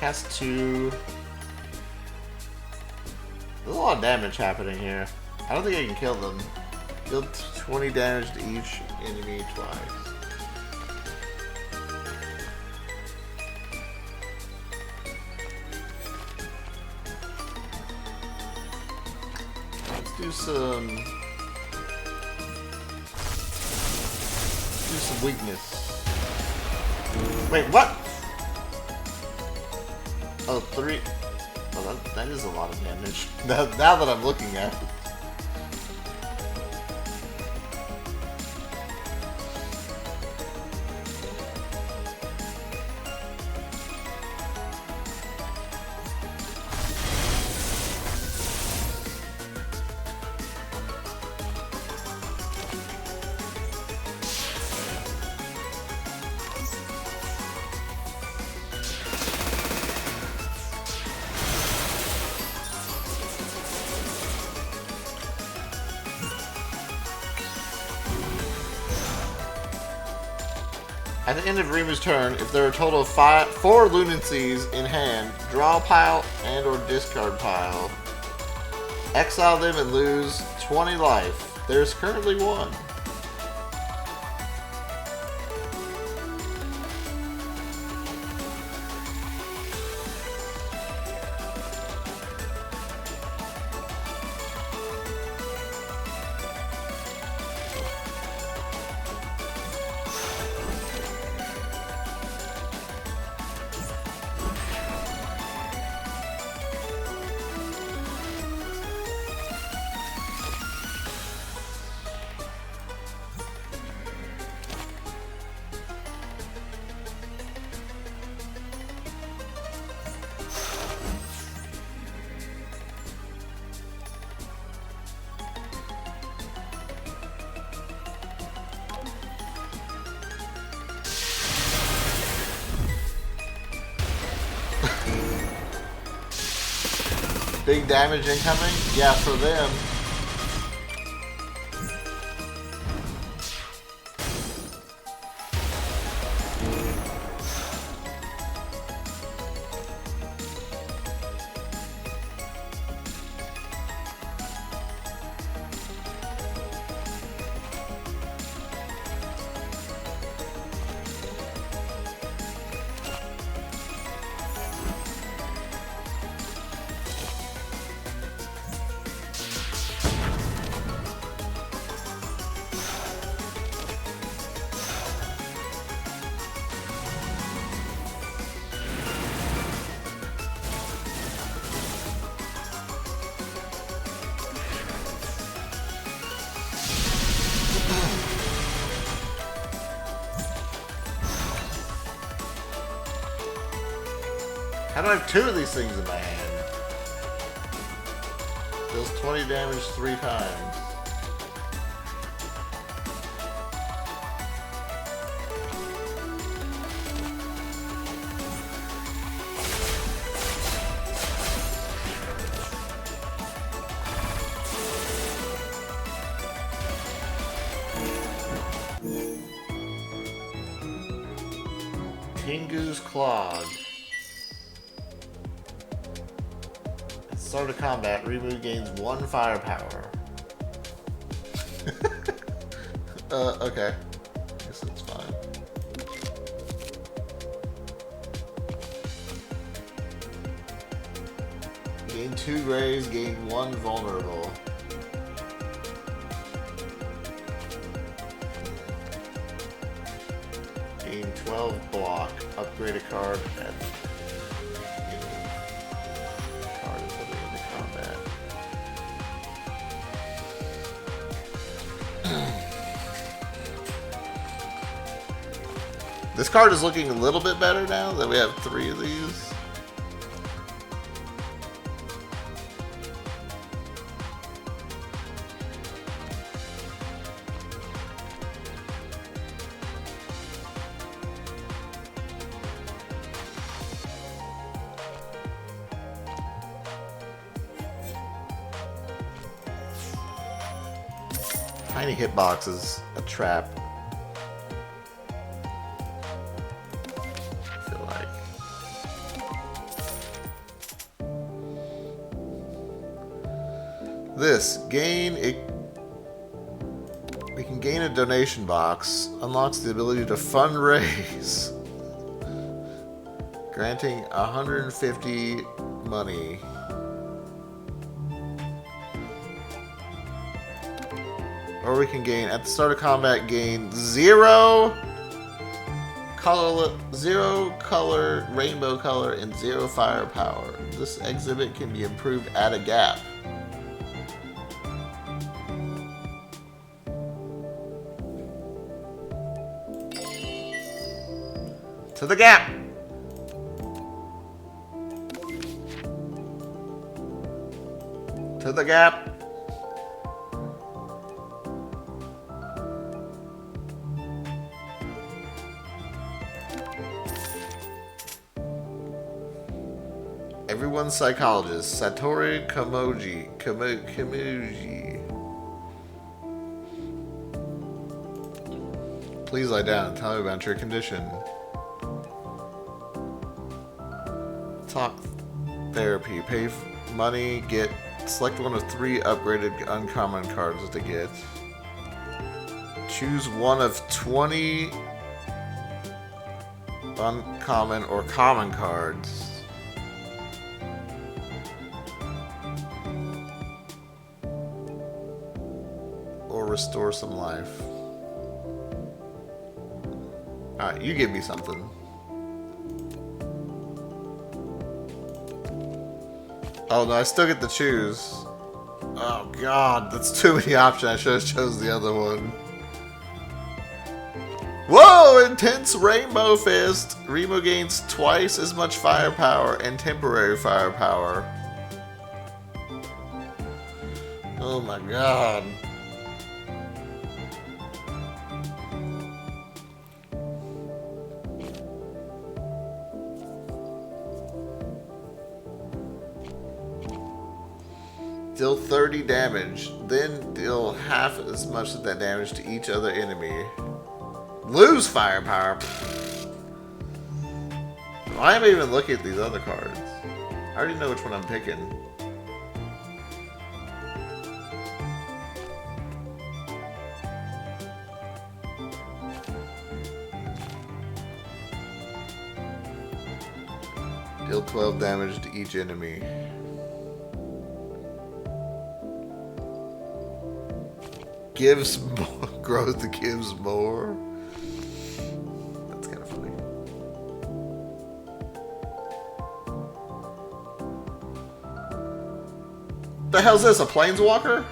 Speaker 1: Cast 2. There's a lot of damage happening here. I don't think I can kill them. Deal 20 damage to each enemy twice. Let's do some weakness. Wait, what? Oh, 3. Oh, that is a lot of damage. Now that I'm looking at it. At the end of Rimu's turn, if there are a total of 4 lunacies in hand, draw a pile and or discard pile. Exile them and lose 20 life. There's currently 1. Big damage incoming? Yeah, for them. How do I have 2 of these things in my hand? Deals 20 damage 3 times. Tengu's Clog. At the start of combat, Remu gains 1 firepower. Okay. Guess that's fine. Gain 2 graves, gain 1 vulnerable. Gain 12 block. Upgrade a card at card until the end of combat. This card is looking a little bit better now that we have 3 of these. Tiny hitbox is a trap. I feel like. This gain it. We can gain a donation box. Unlocks the ability to fundraise, granting 150 money. Or we can gain, at the start of combat, gain 0 color, rainbow color, and 0 firepower. This exhibit can be improved at a gap. To the gap! To the gap! Everyone's psychologist, Satori Kamuji. Please lie down and tell me about your condition. Talk therapy. Pay money. Select one of 3 upgraded uncommon cards to get. Choose one of 20 uncommon or common cards. Or restore some life. Alright, you give me something. Oh no, I still get to choose. Oh god, that's too many options. I should have chose the other one. Whoa! Intense Rainbow Fist! Remo gains twice as much firepower and temporary firepower. Oh my god. Deal 30 damage, then deal half as much of that damage to each other enemy. Lose firepower. Why am I even looking at these other cards? I already know which one I'm picking. Deal 12 damage to each enemy. Gives more, growth gives more. That's kind of funny. The hell's this? A planeswalker?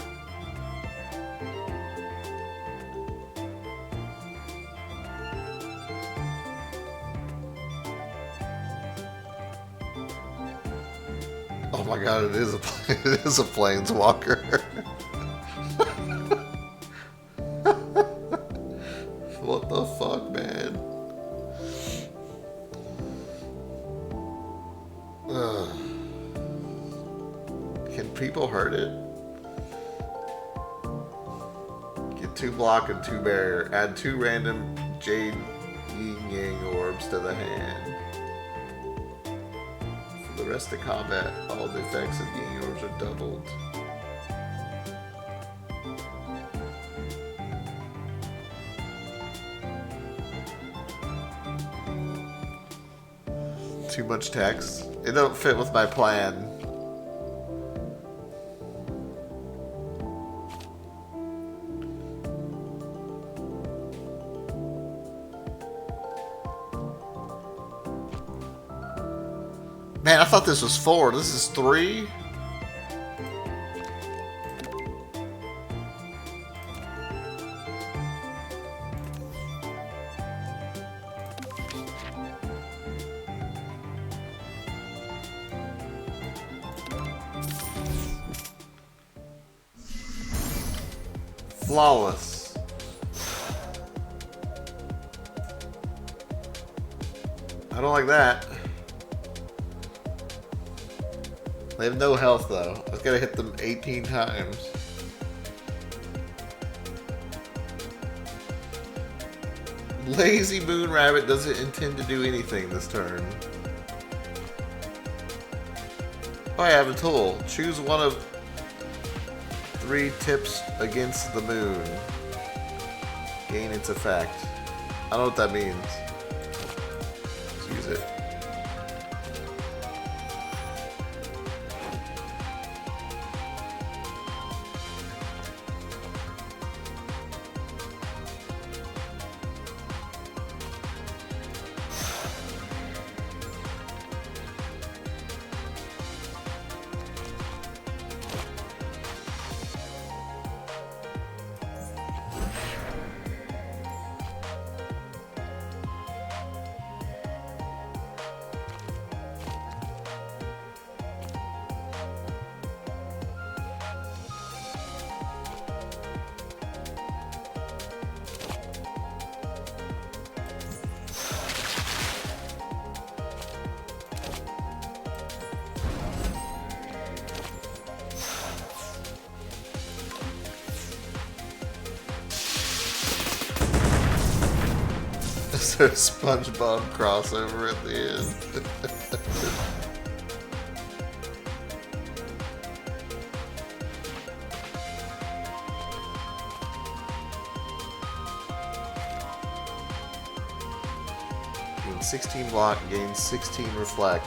Speaker 1: Oh my god, it is a it is a planeswalker. What the fuck, man? Ugh. Can people hurt it? Get 2 block and 2 barrier. Add 2 random Jade Yin Yang orbs to the hand. For the rest of combat, all the effects of Yin orbs are doubled. Too much text. It don't fit with my plan. Man, I thought this was 4. This is 3? Flawless. I don't like that. They have no health though. I've got to hit them 18 times. Lazy Moon Rabbit doesn't intend to do anything this turn. Oh, I have a tool. Choose one of 3 tips against the moon. Gain its effect. I don't know what that means. Let's use it. Is there a SpongeBob crossover at the end? Gain 16 block, gain 16 reflect.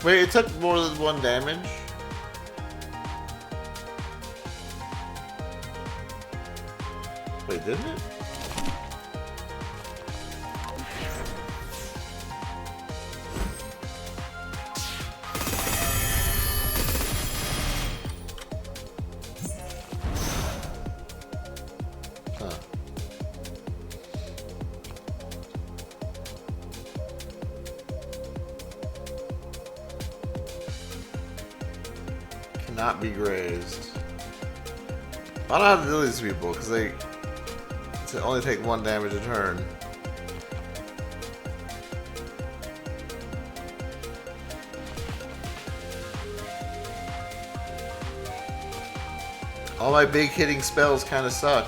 Speaker 1: Wait, it took more than 1 damage? Wait, didn't it? Huh. Not be grazed. I don't have to do these people because they only take 1 damage a turn. All my big hitting spells kind of suck.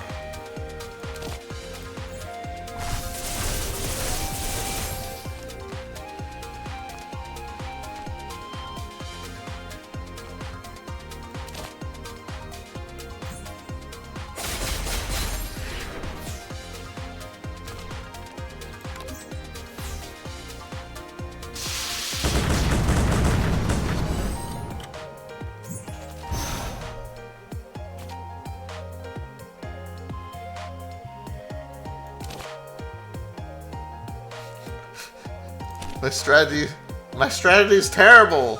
Speaker 1: My strategy is terrible.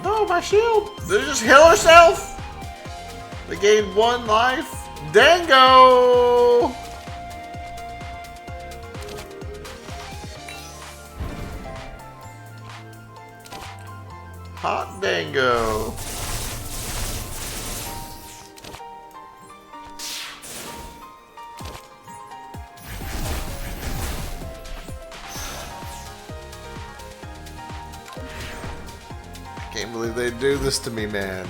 Speaker 1: No, my shield! Did it just heal herself? They gained 1 life. Dango! Hot Dango. Can't believe they do this to me, man.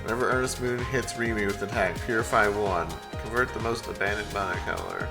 Speaker 1: Whenever Earnest Moon hits Remy with an attack, Purify 1. Convert the most abandoned mana color.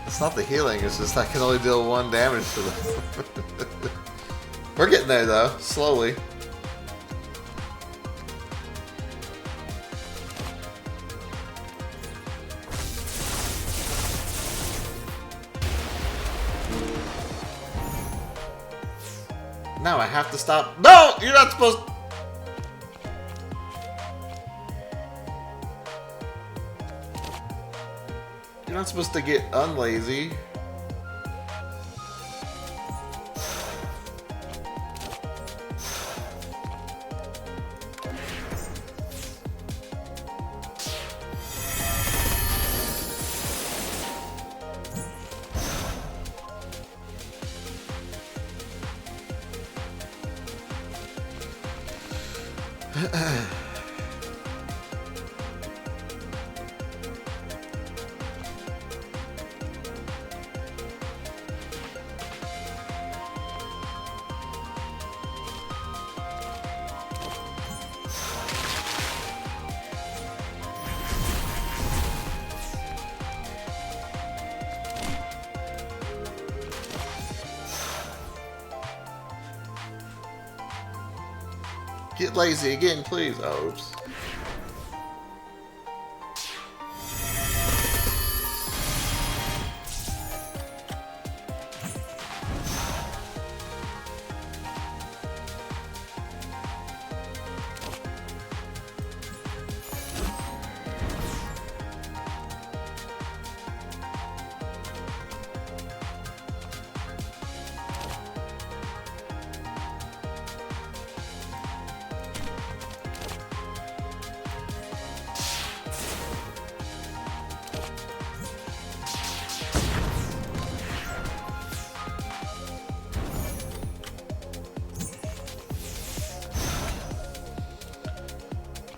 Speaker 1: It's not the healing, it's just I can only deal 1 damage to them. We're getting there though, slowly. Now I have to stop. No! You're not supposed to. You're not supposed to get unlazy. Get lazy again, please. Oh, oops.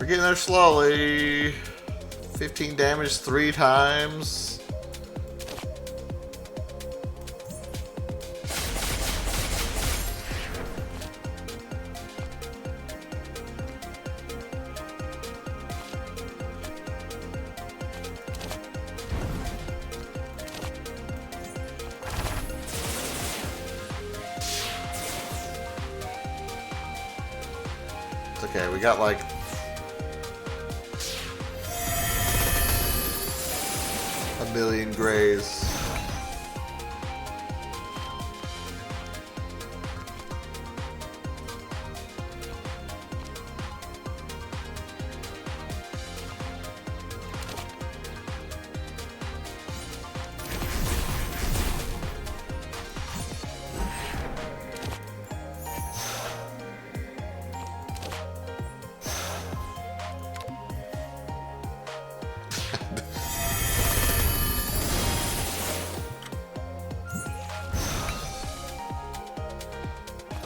Speaker 1: We're getting there slowly. 15 damage 3 times. It's okay, we got like million grays.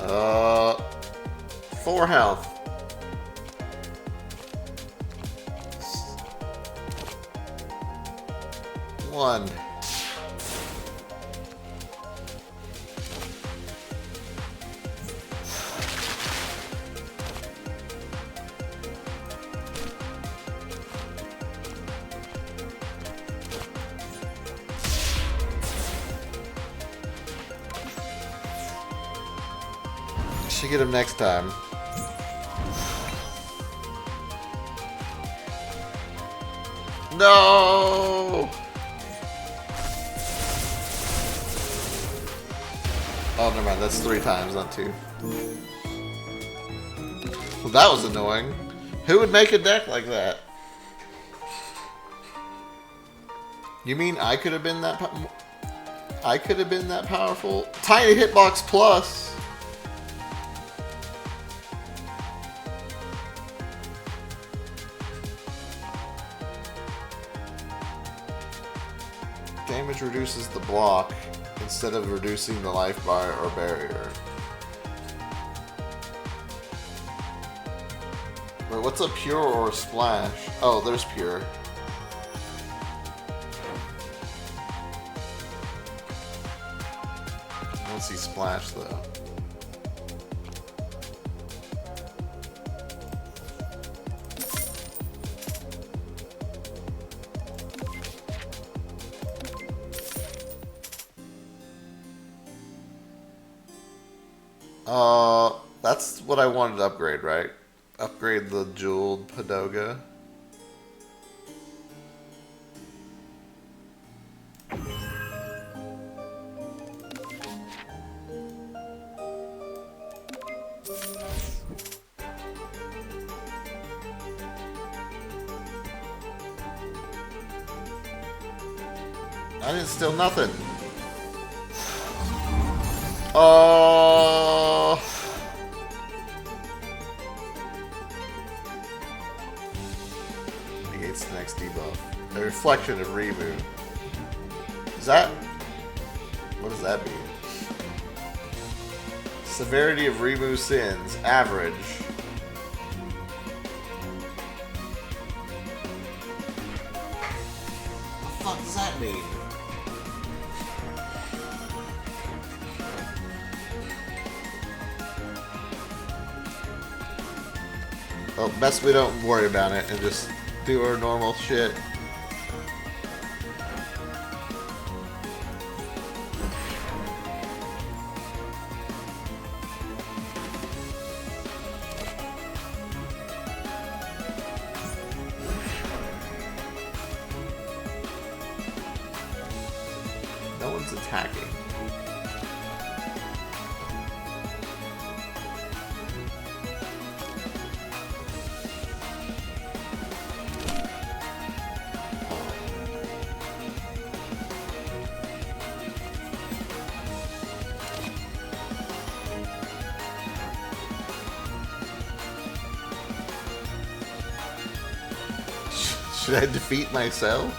Speaker 1: Uh, 4 health. One. Should get him next time. No! Oh, never mind. That's 3 times, not 2. Well, that was annoying. Who would make a deck like that? You mean I could have been that? I could have been that powerful? Tiny hitbox plus. Damage reduces the block instead of reducing the life bar or barrier. Wait, what's a pure or a splash? Oh, there's pure. I don't see splash though. That's what I wanted to upgrade, right? Upgrade the jeweled Padoga. I didn't steal nothing. Negates the next debuff. A reflection of Reboot. Is that... What does that mean? Severity of Reboot sins. Average. What the fuck does that mean? Well, best we don't worry about it and just do our normal shit. No one's attacking. Should I defeat myself?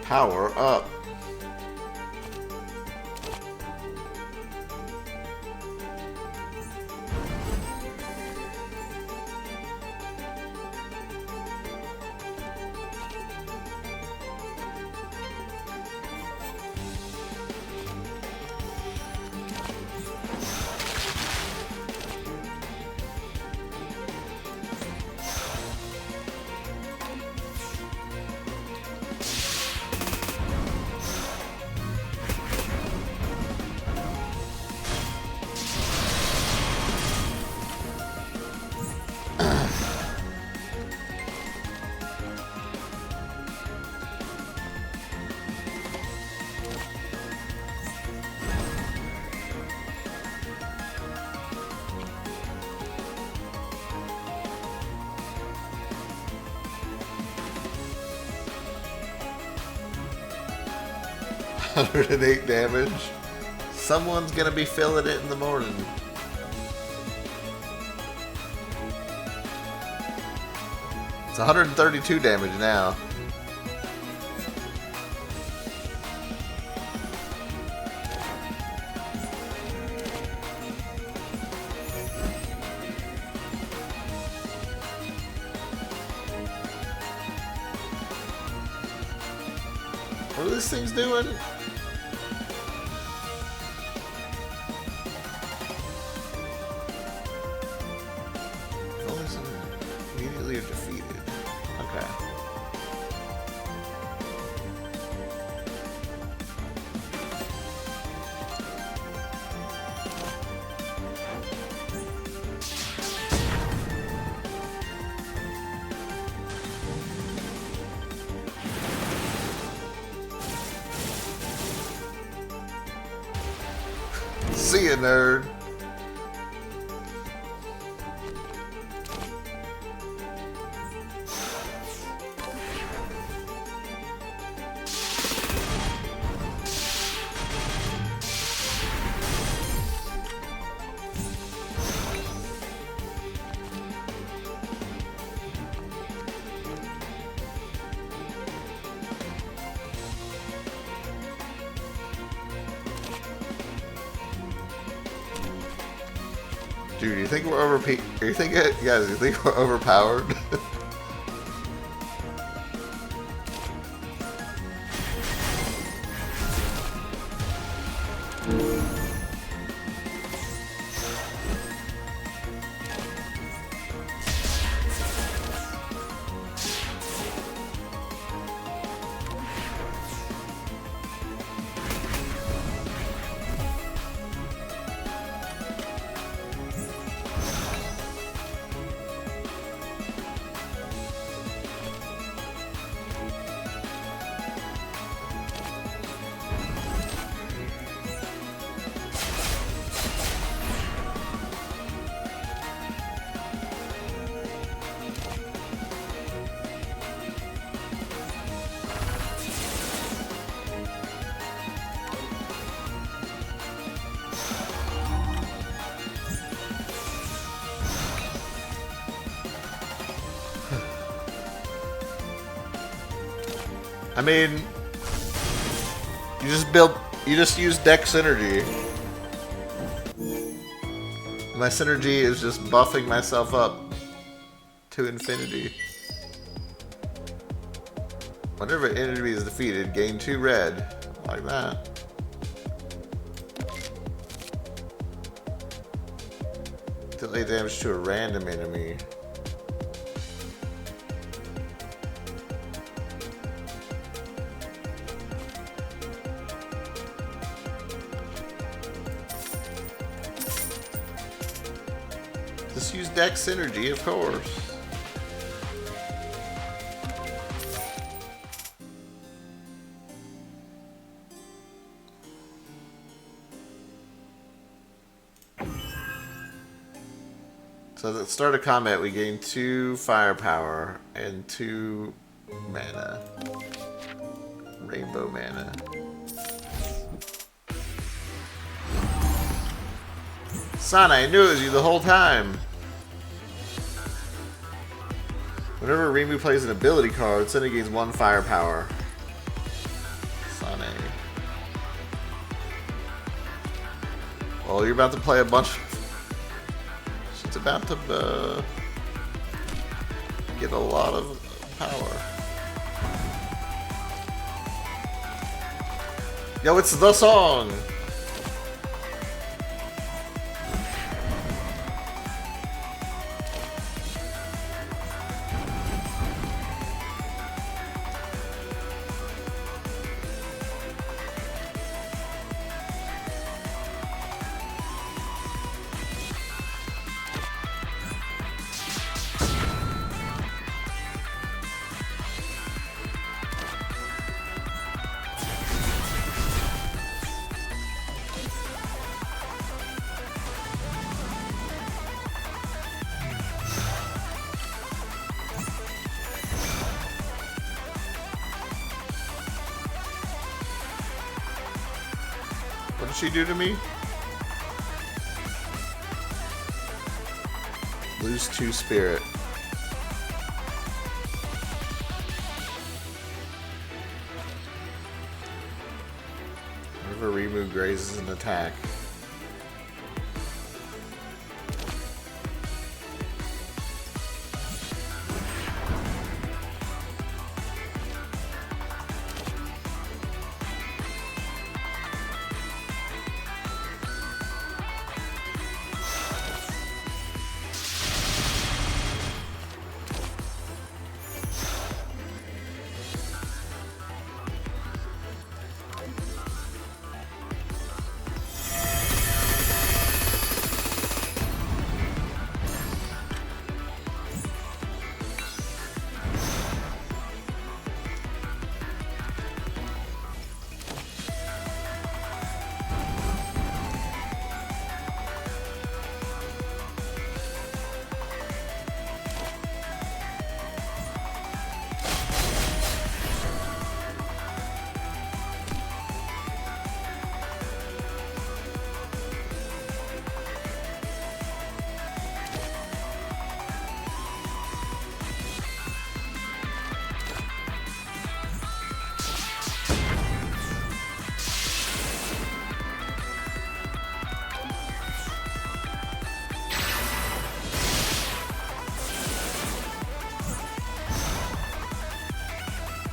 Speaker 1: Power up. 108 damage. Someone's gonna be feeling it in the morning. It's 132 damage now. What are these things doing? Immediately are defeated. Okay. See ya, nerd. Dude, you think we're guys, you think we're overpowered? I mean, you just use deck synergy. My synergy is just buffing myself up to infinity. Whenever an enemy is defeated, gain 2 red. Like that. Delay damage to a random enemy. Just use deck synergy, of course. So at the start of combat, we gain 2 firepower and 2 mana. Rainbow mana. Sana, I knew it was you the whole time. Whenever Ringu plays an ability card, Sana gains 1 firepower. Sana. Well, you're about to play a bunch. She's about to get a lot of power. Yo, it's the song. did she do to me? Lose 2 spirit. Whenever Rimu grazes an attack.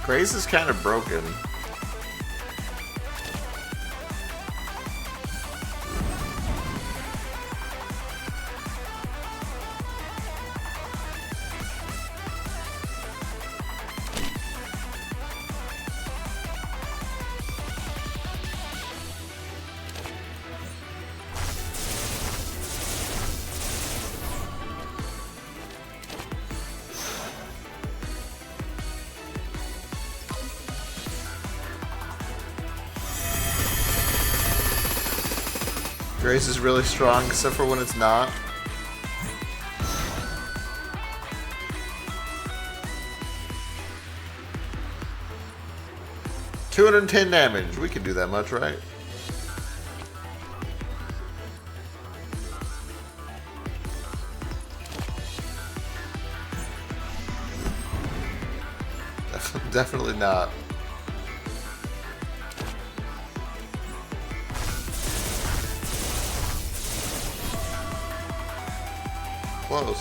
Speaker 1: Grace is kind of broken. Grace is really strong, except for when it's not. $210 damage. We can do that much, right? Definitely not. Close.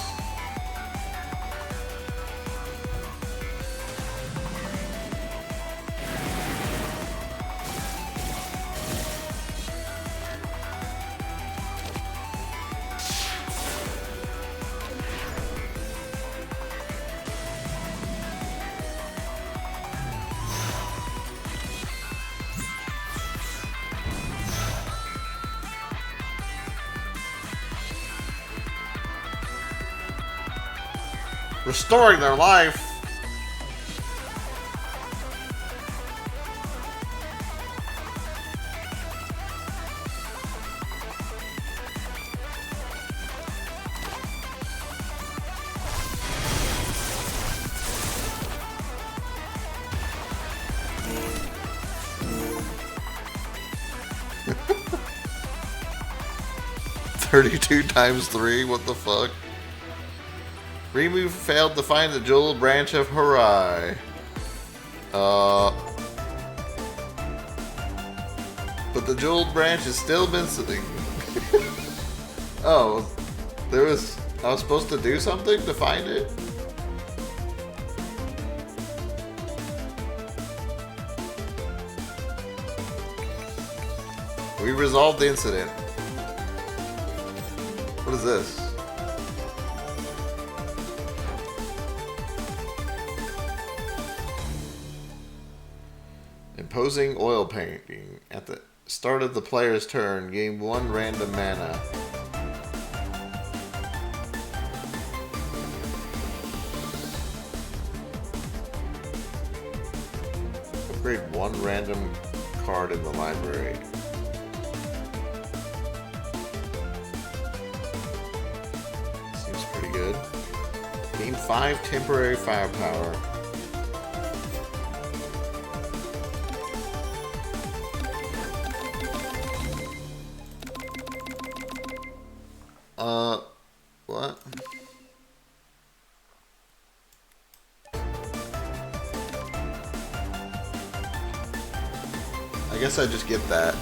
Speaker 1: Restoring their life. $32 times 3, what the fuck? Rimu failed to find the jeweled branch of Harai. But the jeweled branch is still missing. Oh, I was supposed to do something to find it? We resolved the incident. What is this? Imposing oil painting. At the start of the player's turn, gain 1 random mana. Upgrade 1 random card in the library. Seems pretty good. Gain 5 temporary firepower. guess I just get that.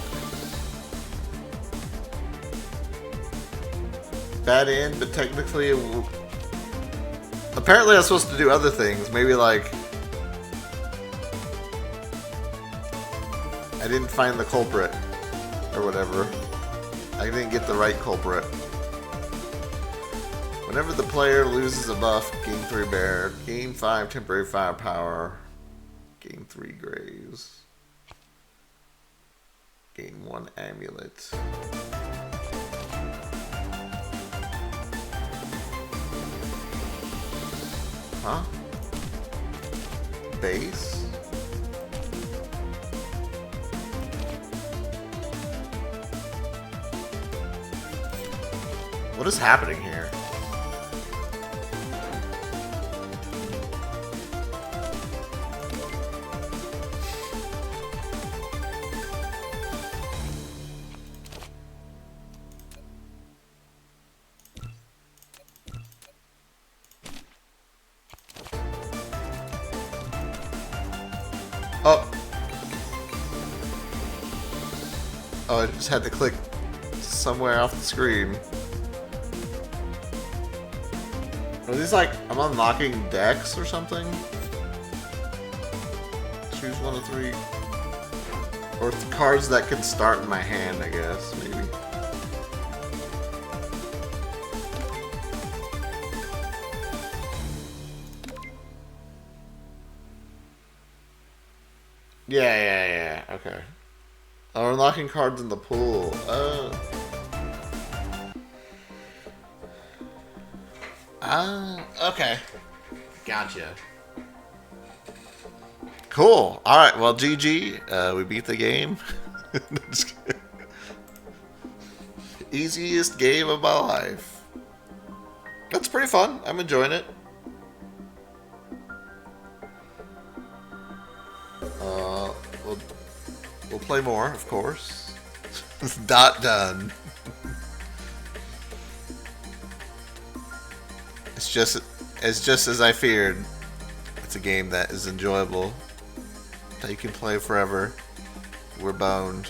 Speaker 1: Bad end, but technically it will... Apparently I'm supposed to do other things. Maybe like... I didn't find the culprit. Or whatever. I didn't get the right culprit. Whenever the player loses a buff, gain 3 bear. Gain 5 temporary firepower. Gain 3 graves. Gain 1 amulet. Huh? Base? What is happening here? Oh. Oh, I just had to click somewhere off the screen. Are these like, I'm unlocking decks or something? Choose 1 of 3. Or cards that can start in my hand, I guess, maybe. Yeah, okay. Oh, unlocking cards in the pool. Oh. Okay. Gotcha. Cool. Alright, well, GG. We beat the game. Easiest game of my life. That's pretty fun. I'm enjoying it. We'll play more, of course. Not done. It's just as I feared. It's a game that is enjoyable, that you can play forever. We're boned.